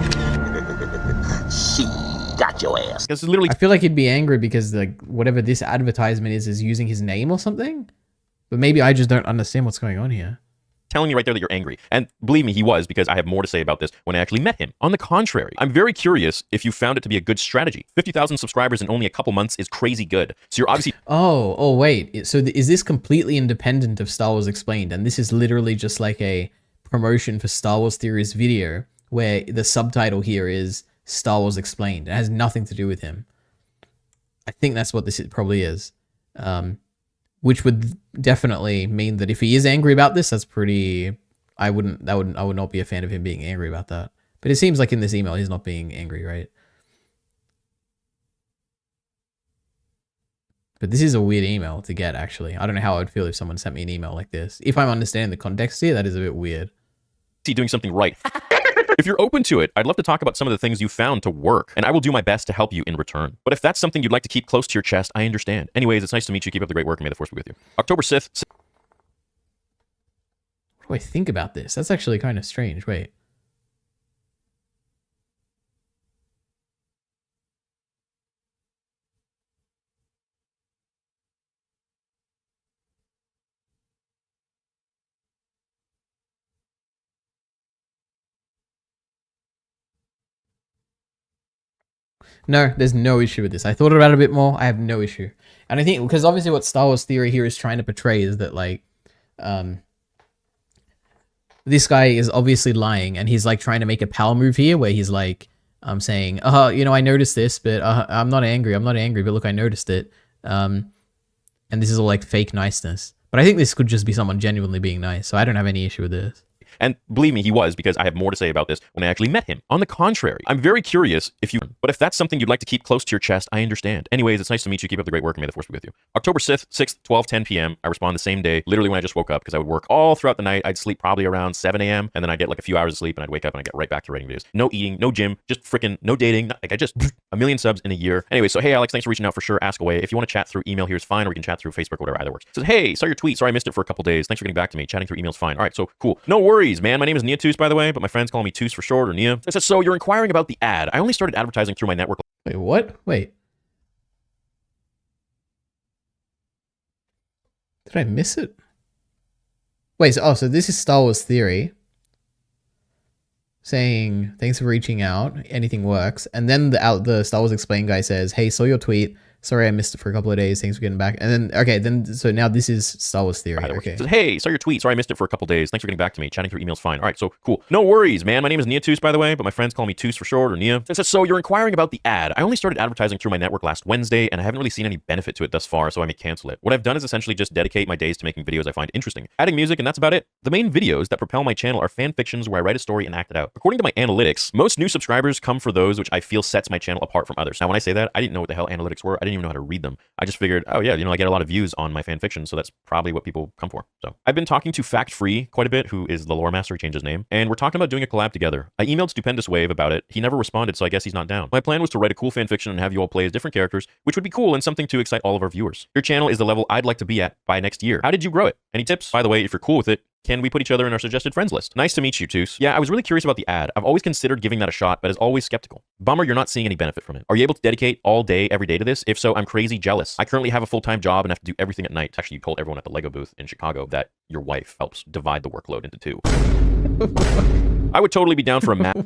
She got your ass. This is literally... I feel like he'd be angry because like whatever this advertisement is using his name or something. But maybe I just don't understand what's going on here. Telling me right there that you're angry. And believe me, he was, because I have more to say about this when I actually met him. On the contrary, I'm very curious if you found it to be a good strategy. 50,000 subscribers in only a couple months is crazy good. So you're obviously... Oh, wait. So is this completely independent of Star Wars Explained? And this is literally just like a promotion for Star Wars Theory's video where the subtitle here is Star Wars Explained. It has nothing to do with him. I think that's what this probably is. Which would definitely mean that if he is angry about this, that's pretty... I would not be a fan of him being angry about that. But it seems like in this email, he's not being angry, right? But this is a weird email to get, actually. I don't know how I would feel if someone sent me an email like this. If I'm understanding the context here, that is a bit weird. Doing something right. If you're open to it, I'd love to talk about some of the things you found to work, and I will do my best to help you in return. But if that's something you'd like to keep close to your chest, I understand. Anyways, it's nice to meet you. Keep up the great work, and may the force be with you. October 6th. What do I think about this? That's actually kind of strange. Wait. No, there's no issue with this. I thought about it a bit more. I have no issue. And I think, because obviously what Star Wars Theory here is trying to portray is that, like, this guy is obviously lying, and he's, like, trying to make a power move here where he's, like, saying, you know, I noticed this, but I'm not angry, but look, I noticed it. And this is all, like, fake niceness. But I think this could just be someone genuinely being nice, so I don't have any issue with this. And believe me, he was, because I have more to say about this when I actually met him. On the contrary, I'm very curious if you, but if that's something you'd like to keep close to your chest, I understand. Anyways, it's nice to meet you. Keep up the great work and may the force be with you. October 6th, 12:10 p.m. I respond the same day, literally when I just woke up, because I would work all throughout the night. I'd sleep probably around 7 a.m. and then I'd get like a few hours of sleep and I'd wake up and I'd get right back to writing videos. No eating, no gym, just freaking no dating. Like I just a million subs in a year. Anyway, so hey Alex, thanks for reaching out for sure. Ask away. If you want to chat through email, here's fine, or we can chat through Facebook, whatever, either works. Says, hey, saw your tweet. Sorry I missed it for a couple days. Thanks for getting back to me. Chatting through email's fine. All right, so cool. No worries, man. My name is Nia Toos, by the way, but my friends call me Toos for short, or Nia. It says, so you're inquiring about the ad. I only started advertising through my network. Wait, what? Wait. Did I miss it? Wait, so this is Star Wars Theory saying, thanks for reaching out, anything works. And then the Star Wars Explain guy says, hey, saw your tweet. Sorry, I missed it for a couple of days. Thanks for getting back. And then, okay, so now this is Star Wars Theory. Okay. Says, hey, saw your tweet. Sorry, I missed it for a couple days. Thanks for getting back to me. Chatting through email's fine. All right, so cool. No worries, man. My name is Nia Toos, by the way, but my friends call me Toos for short, or Nia. It says, so you're inquiring about the ad. I only started advertising through my network last Wednesday, and I haven't really seen any benefit to it thus far, so I may cancel it. What I've done is essentially just dedicate my days to making videos I find interesting, adding music, and that's about it. The main videos that propel my channel are fan fictions where I write a story and act it out. According to my analytics, most new subscribers come for those which I feel sets my channel apart from others. Now, when I say that, I didn't know what the hell analytics were. I didn't even know how to read them. I just figured, oh yeah, I get a lot of views on my fan fiction, so that's probably what people come for. So I've been talking to Fact Free quite a bit, who is the lore master, he changed his name, and we're talking about doing a collab together. I emailed Stupendous Wave about it. He never responded, so I guess he's not down. My plan was to write a cool fan fiction and have you all play as different characters, which would be cool and something to excite all of our viewers. Your channel is the level I'd like to be at by next year. How did you grow it? Any tips? By the way, if you're cool with it, can we put each other in our suggested friends list? Nice to meet you, Toos. Yeah, I was really curious about the ad. I've always considered giving that a shot, but is always skeptical. Bummer you're not seeing any benefit from it. Are you able to dedicate all day, every day to this? If so, I'm crazy jealous. I currently have a full-time job and have to do everything at night. Actually, you told everyone at the Lego booth in Chicago that your wife helps divide the workload into two. I would totally be down for a mass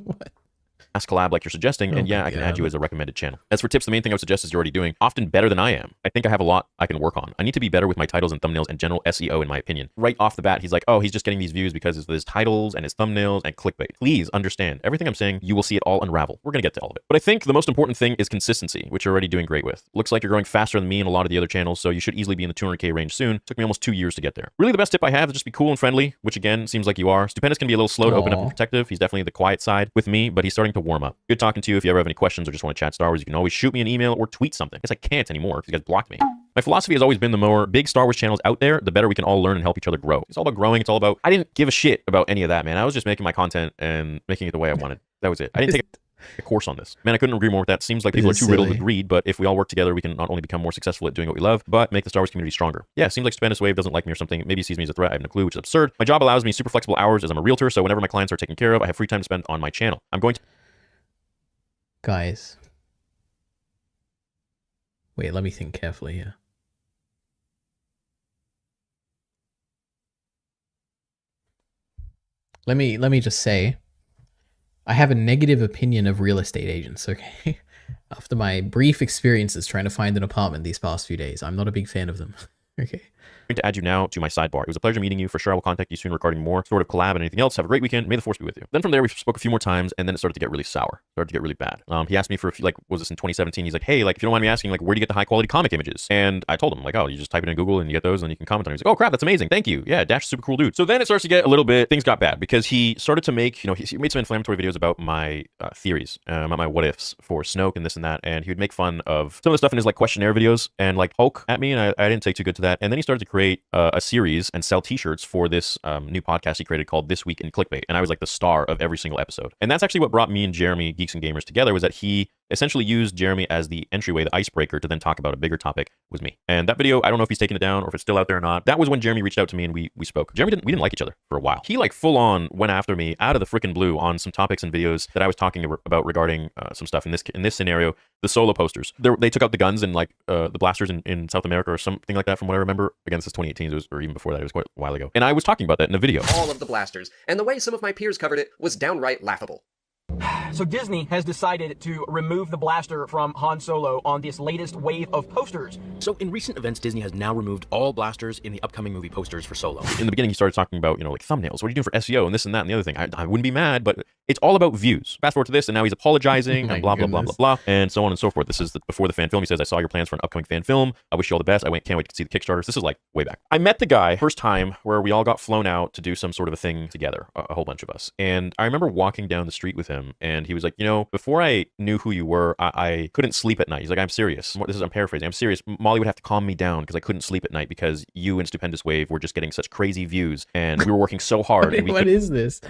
collab like you're suggesting, and yeah, I can add you as a recommended channel. As for tips, the main thing I would suggest is you're already doing often better than I am. I think I have a lot I can work on. I need to be better with my titles and thumbnails and general SEO, in my opinion. Right off the bat, he's like, oh, he's just getting these views because of his titles and his thumbnails and clickbait. Please understand, everything I'm saying, you will see it all unravel. We're gonna get to all of it. But I think the most important thing is consistency, which you're already doing great with. Looks like you're growing faster than me and a lot of the other channels, so you should easily be in the 200K range soon. Took me almost 2 years to get there. Really, the best tip I have is just be cool and friendly, which again, seems like you are. Stupendous can be a little slow to open up and protective. He's definitely the quiet side with me, but he's starting to warm up. Good talking to you. If you ever have any questions or just want to chat Star Wars, you can always shoot me an email or tweet something. I guess I can't anymore because you guys blocked me. My philosophy has always been the more big Star Wars channels out there, the better we can all learn and help each other grow. It's all about growing. It's all about, I didn't give a shit about any of that, man. I was just making my content and making it the way I wanted. That was it. I didn't take a course on this. Man, I couldn't agree more with that. Seems like people are too riddled with greed, but if we all work together, we can not only become more successful at doing what we love, but make the Star Wars community stronger. Yeah, seems like Stupendous Wave doesn't like me or something. Maybe he sees me as a threat. I have no clue, which is absurd. My job allows me super flexible hours as I'm a realtor, so whenever my clients are taken care of, I have free time to spend on my channel. I'm going to... Guys. Wait, let me think carefully here. Let me just say, I have a negative opinion of real estate agents, okay? After my brief experiences trying to find an apartment these past few days, I'm not a big fan of them. Okay. I'm going to add you now to my sidebar. It was a pleasure meeting you. For sure, I will contact you soon regarding more sort of collab and anything else. Have a great weekend. May the force be with you. Then from there, we spoke a few more times, and then it started to get really sour. Started to get really bad. He asked me for a few, like, was this in 2017? He's like, hey, like, if you don't mind me asking, like, where do you get the high quality comic images? And I told him, like, oh, you just type it in Google and you get those and you can comment on it. He's like, oh, crap, that's amazing. Thank you. Yeah, Dash is super cool dude. So then it starts to get a little bit, things got bad because he started to make, he made some inflammatory videos about my theories, about my what ifs for Snoke and this and that. And he would make fun of some of the stuff in his, like, questionnaire videos and, like, poke at me. And I didn't take too good to that. And then he started to create a series and sell t-shirts for this new podcast he created called This Week in Clickbait, and I was like the star of every single episode. And that's actually what brought me and Jeremy, Geeks and Gamers, together, was that he essentially used Jeremy as the entryway, the icebreaker, to then talk about a bigger topic was me. And that video, I don't know if he's taken it down or if it's still out there or not. That was when Jeremy reached out to me and we spoke. We didn't like each other for a while. He like full on went after me out of the freaking blue on some topics and videos that I was talking about regarding some stuff in this scenario. The solo posters. They took out the guns and like the blasters in South America or something like that from what I remember. Again, this is 2018, or even before that, it was quite a while ago. And I was talking about that in a video. All of the blasters, and the way some of my peers covered it was downright laughable. So Disney has decided to remove the blaster from Han Solo on this latest wave of posters. So in recent events, Disney has now removed all blasters in the upcoming movie posters for Solo. In the beginning, he started talking about, like thumbnails. What are you doing for SEO and this and that and the other thing? I wouldn't be mad, but it's all about views. Fast forward to this, and now he's apologizing and blah, blah, blah, blah, blah, and so on and so forth. This is before the fan film. He says, I saw your plans for an upcoming fan film. I wish you all the best. Can't wait to see the Kickstarters. This is like way back. I met the guy first time where we all got flown out to do some sort of a thing together, a whole bunch of us. And I remember walking down the street with him, and he was like, before I knew who you were, I couldn't sleep at night. He's like, I'm serious. I'm paraphrasing. I'm serious. Molly would have to calm me down because I couldn't sleep at night because you and Stupendous Wave were just getting such crazy views, and we were working so hard. What is this?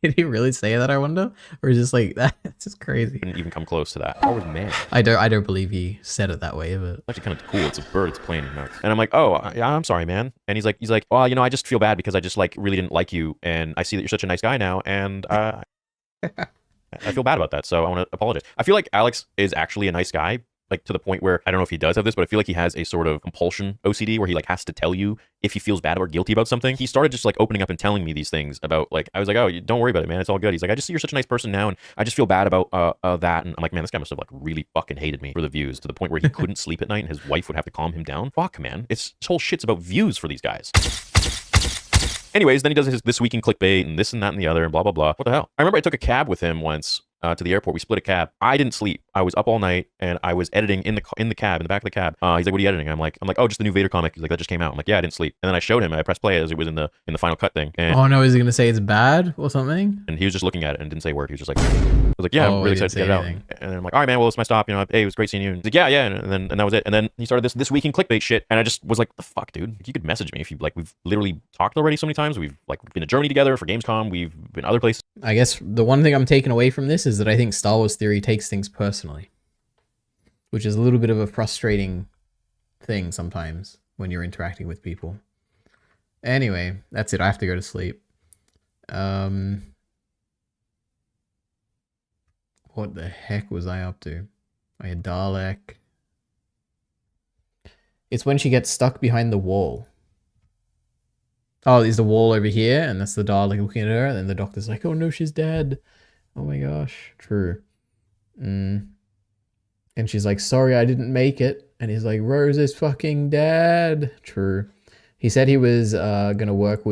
Did he really say that, I wonder? Or is just like, that's just crazy. Didn't even come close to that. I was mad. I don't believe he said it that way, but it's actually kind of cool. It's a bird. It's playing in notes. And I'm like, oh, yeah, I'm sorry, man. And he's like, well, I just feel bad because I just really didn't like you, and I see that you're such a nice guy now, and I feel bad about that, so I want to apologize. I feel like Alex is actually a nice guy, to the point where I don't know if he does have this, but I feel like he has a sort of compulsion OCD where he has to tell you if he feels bad or guilty about something. He started just opening up and telling me these things about I was like, oh, don't worry about it, man. It's all good. He's like, I just see you're such a nice person now, and I just feel bad about that. And I'm like, man, this guy must have really fucking hated me for the views to the point where he couldn't sleep at night and his wife would have to calm him down. Fuck, man. This whole shit's about views for these guys. Anyways, then he does his This Week in Clickbait and this and that and the other and blah, blah, blah. What the hell? I remember I took a cab with him once to the airport. We split a cab. I didn't sleep. I was up all night and I was editing in the cab, in the back of the cab. He's like, what are you editing? I'm like, oh, just the new Vader comic. He's like, that just came out. I'm like, yeah, I didn't sleep. And then I showed him. I pressed play as it was in the final cut thing. And, oh no, is he gonna say it's bad or something? And he was just looking at it and didn't say a word. He was just like, I was like, yeah, I'm really excited to get it out. And I'm like, all right, man, well, it's my stop. Hey, it was great seeing you. And he's like, yeah. And that was it. And then he started this Week in Clickbait shit. And I just was like, the fuck, dude? You could message me if you we've literally talked already so many times. We've been to Germany together for Gamescom. We've been other places. I guess the one thing I'm taking away from this is that I think Star Wars Theory takes things personally, which is a little bit of a frustrating thing sometimes when you're interacting with people. Anyway, that's it. I have to go to sleep. What the heck was I up to? I had Dalek. It's when she gets stuck behind the wall. Oh, there's the wall over here, and that's the Dalek looking at her, and then the doctor's like, oh no, she's dead. Oh my gosh. True. And she's like, sorry, I didn't make it. And he's like, Rose is fucking dead. True. He said he was gonna work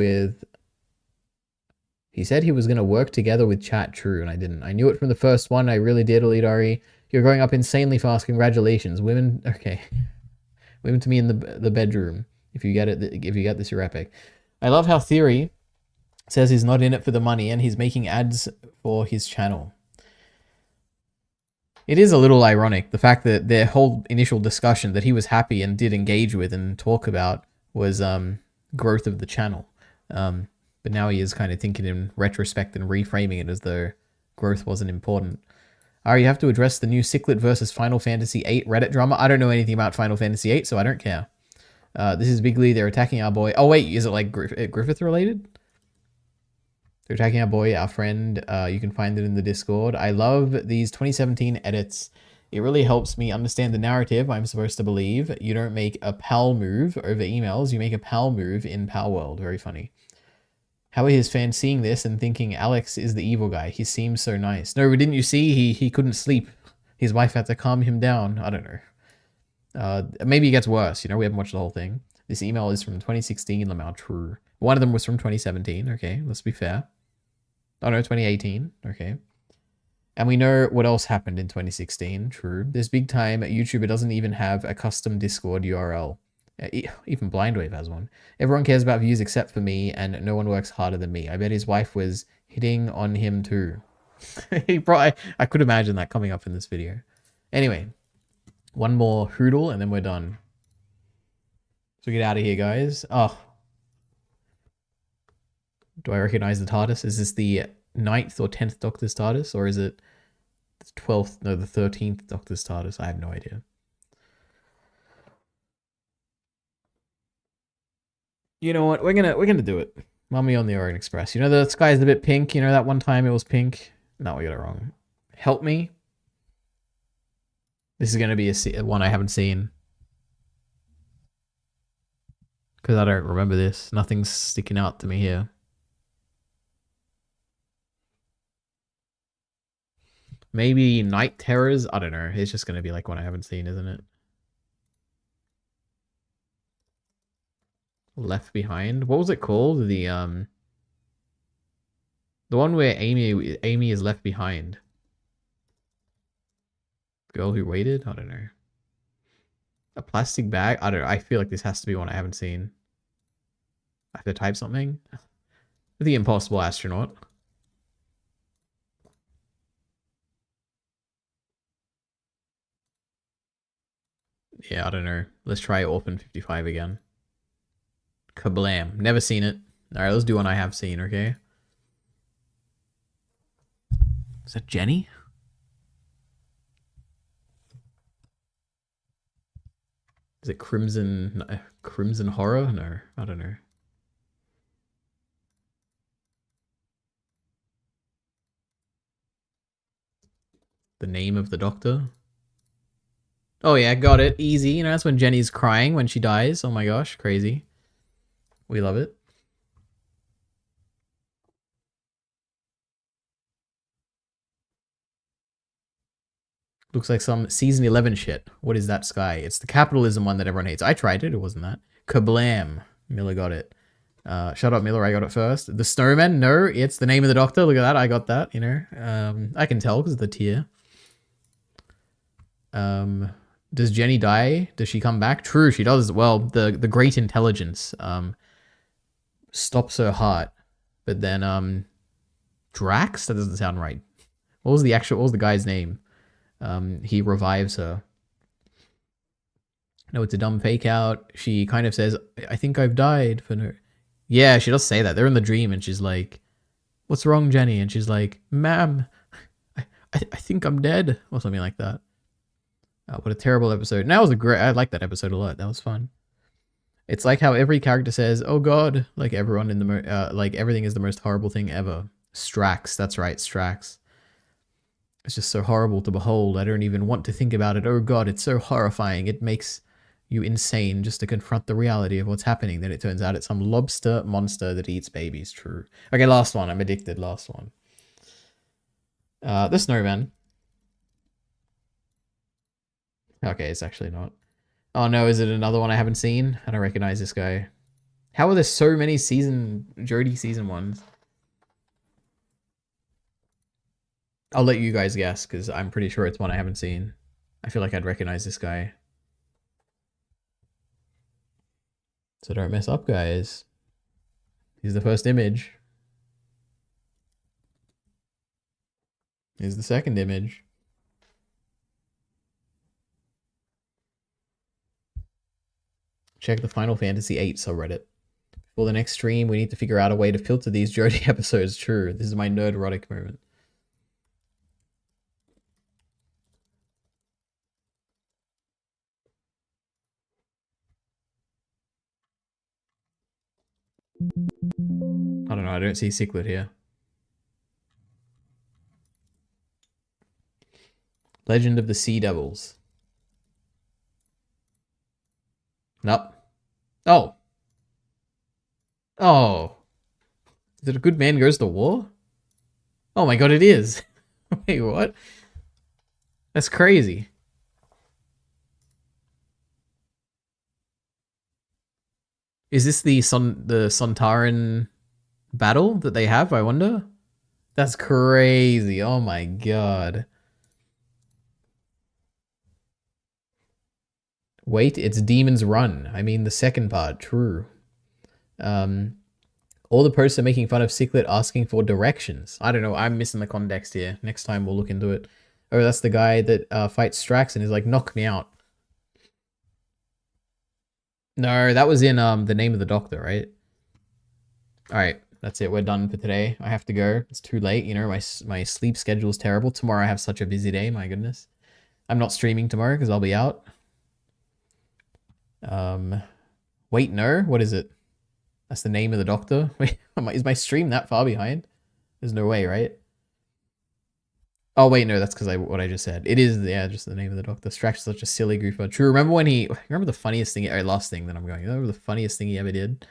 together with chat. True, and I didn't. I knew it from the first one. I really did, Alidari. You're growing up insanely fast. Congratulations. Women, okay. Women to me in the bedroom. If you get it, if you get this, you're epic. I love how Theory says he's not in it for the money and he's making ads for his channel. It is a little ironic, the fact that their whole initial discussion that he was happy and did engage with and talk about was growth of the channel. But now he is kind of thinking in retrospect and reframing it as though growth wasn't important. You have to address the new Ciclet versus Final Fantasy VIII Reddit drama. I don't know anything about Final Fantasy VIII, so I don't care. This is Big Lee. They're attacking our boy. Oh, wait. Is it Griffith related? They're attacking our boy, our friend. You can find it in the Discord. I love these 2017 edits. It really helps me understand the narrative I'm supposed to believe. You don't make a PAL move over emails. You make a PAL move in PAL World. Very funny. How are his fans seeing this and thinking Alex is the evil guy? He seems so nice. No, didn't you see? He couldn't sleep. His wife had to calm him down. I don't know. Maybe it gets worse. We haven't watched the whole thing. This email is from 2016, Lamau. True. One of them was from 2017. Okay, let's be fair. Oh no, 2018. Okay. And we know what else happened in 2016. True. This big time YouTuber doesn't even have a custom Discord URL. Even Blindwave has one. Everyone cares about views except for me, and no one works harder than me. I bet his wife was hitting on him too. I could imagine that coming up in this video. Anyway, one more hoodle and then we're done. So get out of here, guys. Oh. Do I recognize the TARDIS? Is this the 9th or 10th Doctor's TARDIS? Or is it the 12th? No, the 13th Doctor's TARDIS. I have no idea. You know what? We're gonna do it. Mummy on the Orient Express. The sky's a bit pink. That one time it was pink. No, we got it wrong. Help me. This is gonna be a one I haven't seen. Because I don't remember this. Nothing's sticking out to me here. Maybe Night Terrors? I don't know. It's just going to be like one I haven't seen, isn't it? Left Behind? What was it called? The one where Amy is left behind. Girl Who Waited? I don't know. A Plastic Bag? I don't know. I feel like this has to be one I haven't seen. I have to type something. The Impossible Astronaut. Yeah, I don't know. Let's try Orphan 55 again. Kablam. Never seen it. Alright, let's do one I have seen, okay? Is that Jenny? Is it Crimson Horror? No, I don't know. The Name of the Doctor? Oh yeah, got it. Easy. You know, that's when Jenny's crying when she dies. Oh my gosh, crazy. We love it. Looks like some season 11 shit. What is that, Sky? It's the capitalism one that everyone hates. I tried it. It wasn't that. Kablam. Miller got it. Shut up, Miller. I got it first. The Snowman? No, it's The Name of the Doctor. Look at that. I got that, you know. I can tell because of the tier. Does Jenny die? Does she come back? True, she does. Well, the great intelligence stops her heart. But then Drax? That doesn't sound right. What was the guy's name? He revives her. No, it's a dumb fake out. She kind of says, I think I've died for no... Yeah, she does say that. They're in the dream and she's like, what's wrong, Jenny? And she's like, ma'am, I think I'm dead. Or something like that. What a terrible episode. And that was I liked that episode a lot. That was fun. It's like how every character says, oh god, like everyone in the... like everything is the most horrible thing ever. Strax, that's right, Strax. It's just so horrible to behold. I don't even want to think about it. Oh god, it's so horrifying. It makes you insane just to confront the reality of what's happening. Then it turns out it's some lobster monster that eats babies. True. Okay, last one. I'm addicted. Last one. The Snowman. Okay, it's actually not. Oh no, is it another one I haven't seen? I don't recognize this guy. How are there so many Jodie season ones? I'll let you guys guess, because I'm pretty sure it's one I haven't seen. I feel like I'd recognize this guy. So don't mess up, guys. Here's the first image. Here's the second image. Check the Final Fantasy VIII subreddit. For the next stream, we need to figure out a way to filter these Jodie episodes. True, this is my nerd erotic moment. I don't know, I don't see Cichlid here. Legend of the Sea Devils. Nope. Oh. Oh. Is it A Good Man Goes to War? Oh my god, it is. Wait, what? That's crazy. Is this the Sontaran battle that they have, I wonder? That's crazy. Oh my god. Wait, it's Demon's Run. I mean the second part, true. All the posts are making fun of Cichlid asking for directions. I don't know, I'm missing the context here. Next time we'll look into it. Oh, that's the guy that fights Strax and is like, knock me out. No, that was in The Name of the Doctor, right? Alright, that's it. We're done for today. I have to go. It's too late, you know, my sleep schedule is terrible. Tomorrow I have such a busy day, my goodness. I'm not streaming tomorrow because I'll be out. Wait, no? What is it? That's The Name of the Doctor? Wait, is my stream that far behind? There's no way, right? Oh wait, no, that's because what I just said. It is, yeah, just The Name of the Doctor. Strax is such a silly goofer. True, remember the funniest thing, last thing that I'm going, remember the funniest thing he ever did?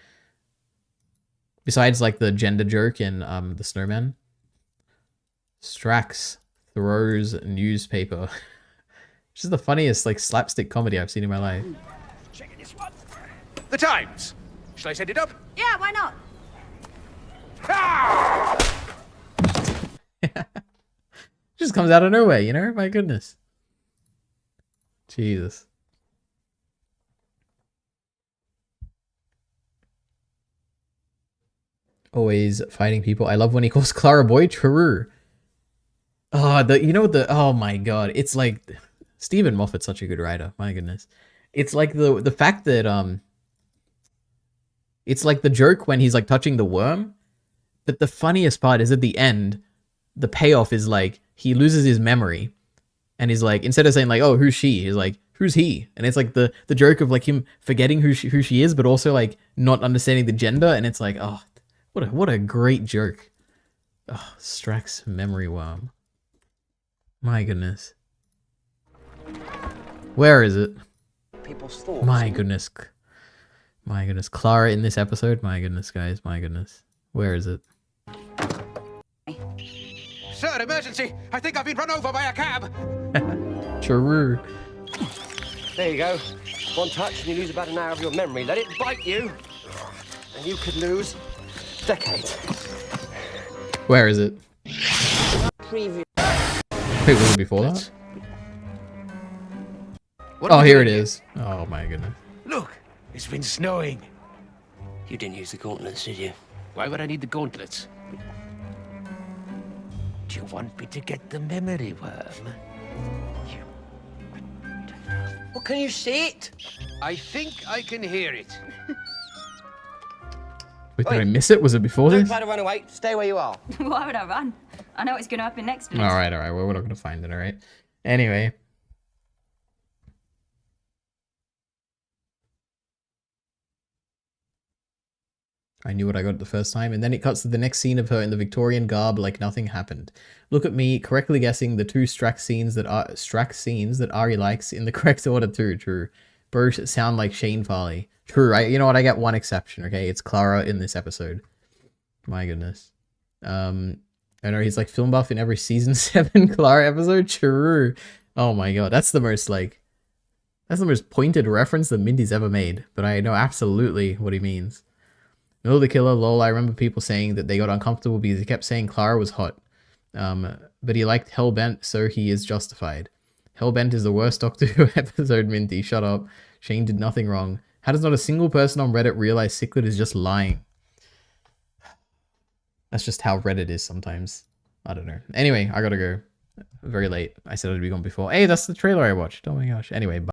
Besides like the gender joke in The Snowman? Strax throws newspaper. Which is the funniest like slapstick comedy I've seen in my life. The Times. Shall I send it up? Yeah, why not? Just comes out of nowhere, you know? My goodness. Jesus. Always fighting people. I love when he calls Clara boy. True. Oh, oh my god. It's like Stephen Moffat's such a good writer. My goodness. It's like the fact that it's like the joke when he's like touching the worm, but the funniest part is at the end, the payoff is like he loses his memory and he's like, instead of saying like, oh, who's she? He's like, who's he? And it's like the joke of like him forgetting who she is, but also like not understanding the gender, and it's like, oh, what a great joke. Oh, Strax memory worm. My goodness. Where is it? People's thoughts. My goodness. My goodness. Clara in this episode? My goodness, guys. My goodness. Where is it? Sir, emergency! I think I've been run over by a cab! True. There you go. One touch and you lose about an hour of your memory. Let it bite you, and you could lose decades. Where is it? Preview. Wait, was it before that? Oh, here it is. Oh my goodness. Look, it's been snowing. You didn't use the gauntlets, did you? Why would I need the gauntlets? Do you want me to get the memory worm? Well, can you see it? I think I can hear it. Wait, did I miss it? Was it before Don't this? try to run away. Stay where you are. Why would I run? I know what's going to happen next to this. Alright. Well, we're not going to find it, alright? Anyway. I knew what I got the first time, and then it cuts to the next scene of her in the Victorian garb like nothing happened. Look at me, correctly guessing the two Strax scenes that Ari likes in the correct order too. True. Both sound like Shane Farley. True, you know what, I get one exception, okay? It's Clara in this episode. My goodness. I know he's like film buff in every season 7 Clara episode. True. Oh my god, that's the most pointed reference that Mindy's ever made, but I know absolutely what he means. No, the killer, lol. I remember people saying that they got uncomfortable because he kept saying Clara was hot. But he liked Hellbent, so he is justified. Hellbent is the worst Doctor Who episode, Minty. Shut up. Shane did nothing wrong. How does not a single person on Reddit realize Cichlid is just lying? That's just how Reddit is sometimes. I don't know. Anyway, I gotta go. Very late. I said I'd be gone before. Hey, that's the trailer I watched. Oh my gosh. Anyway, bye.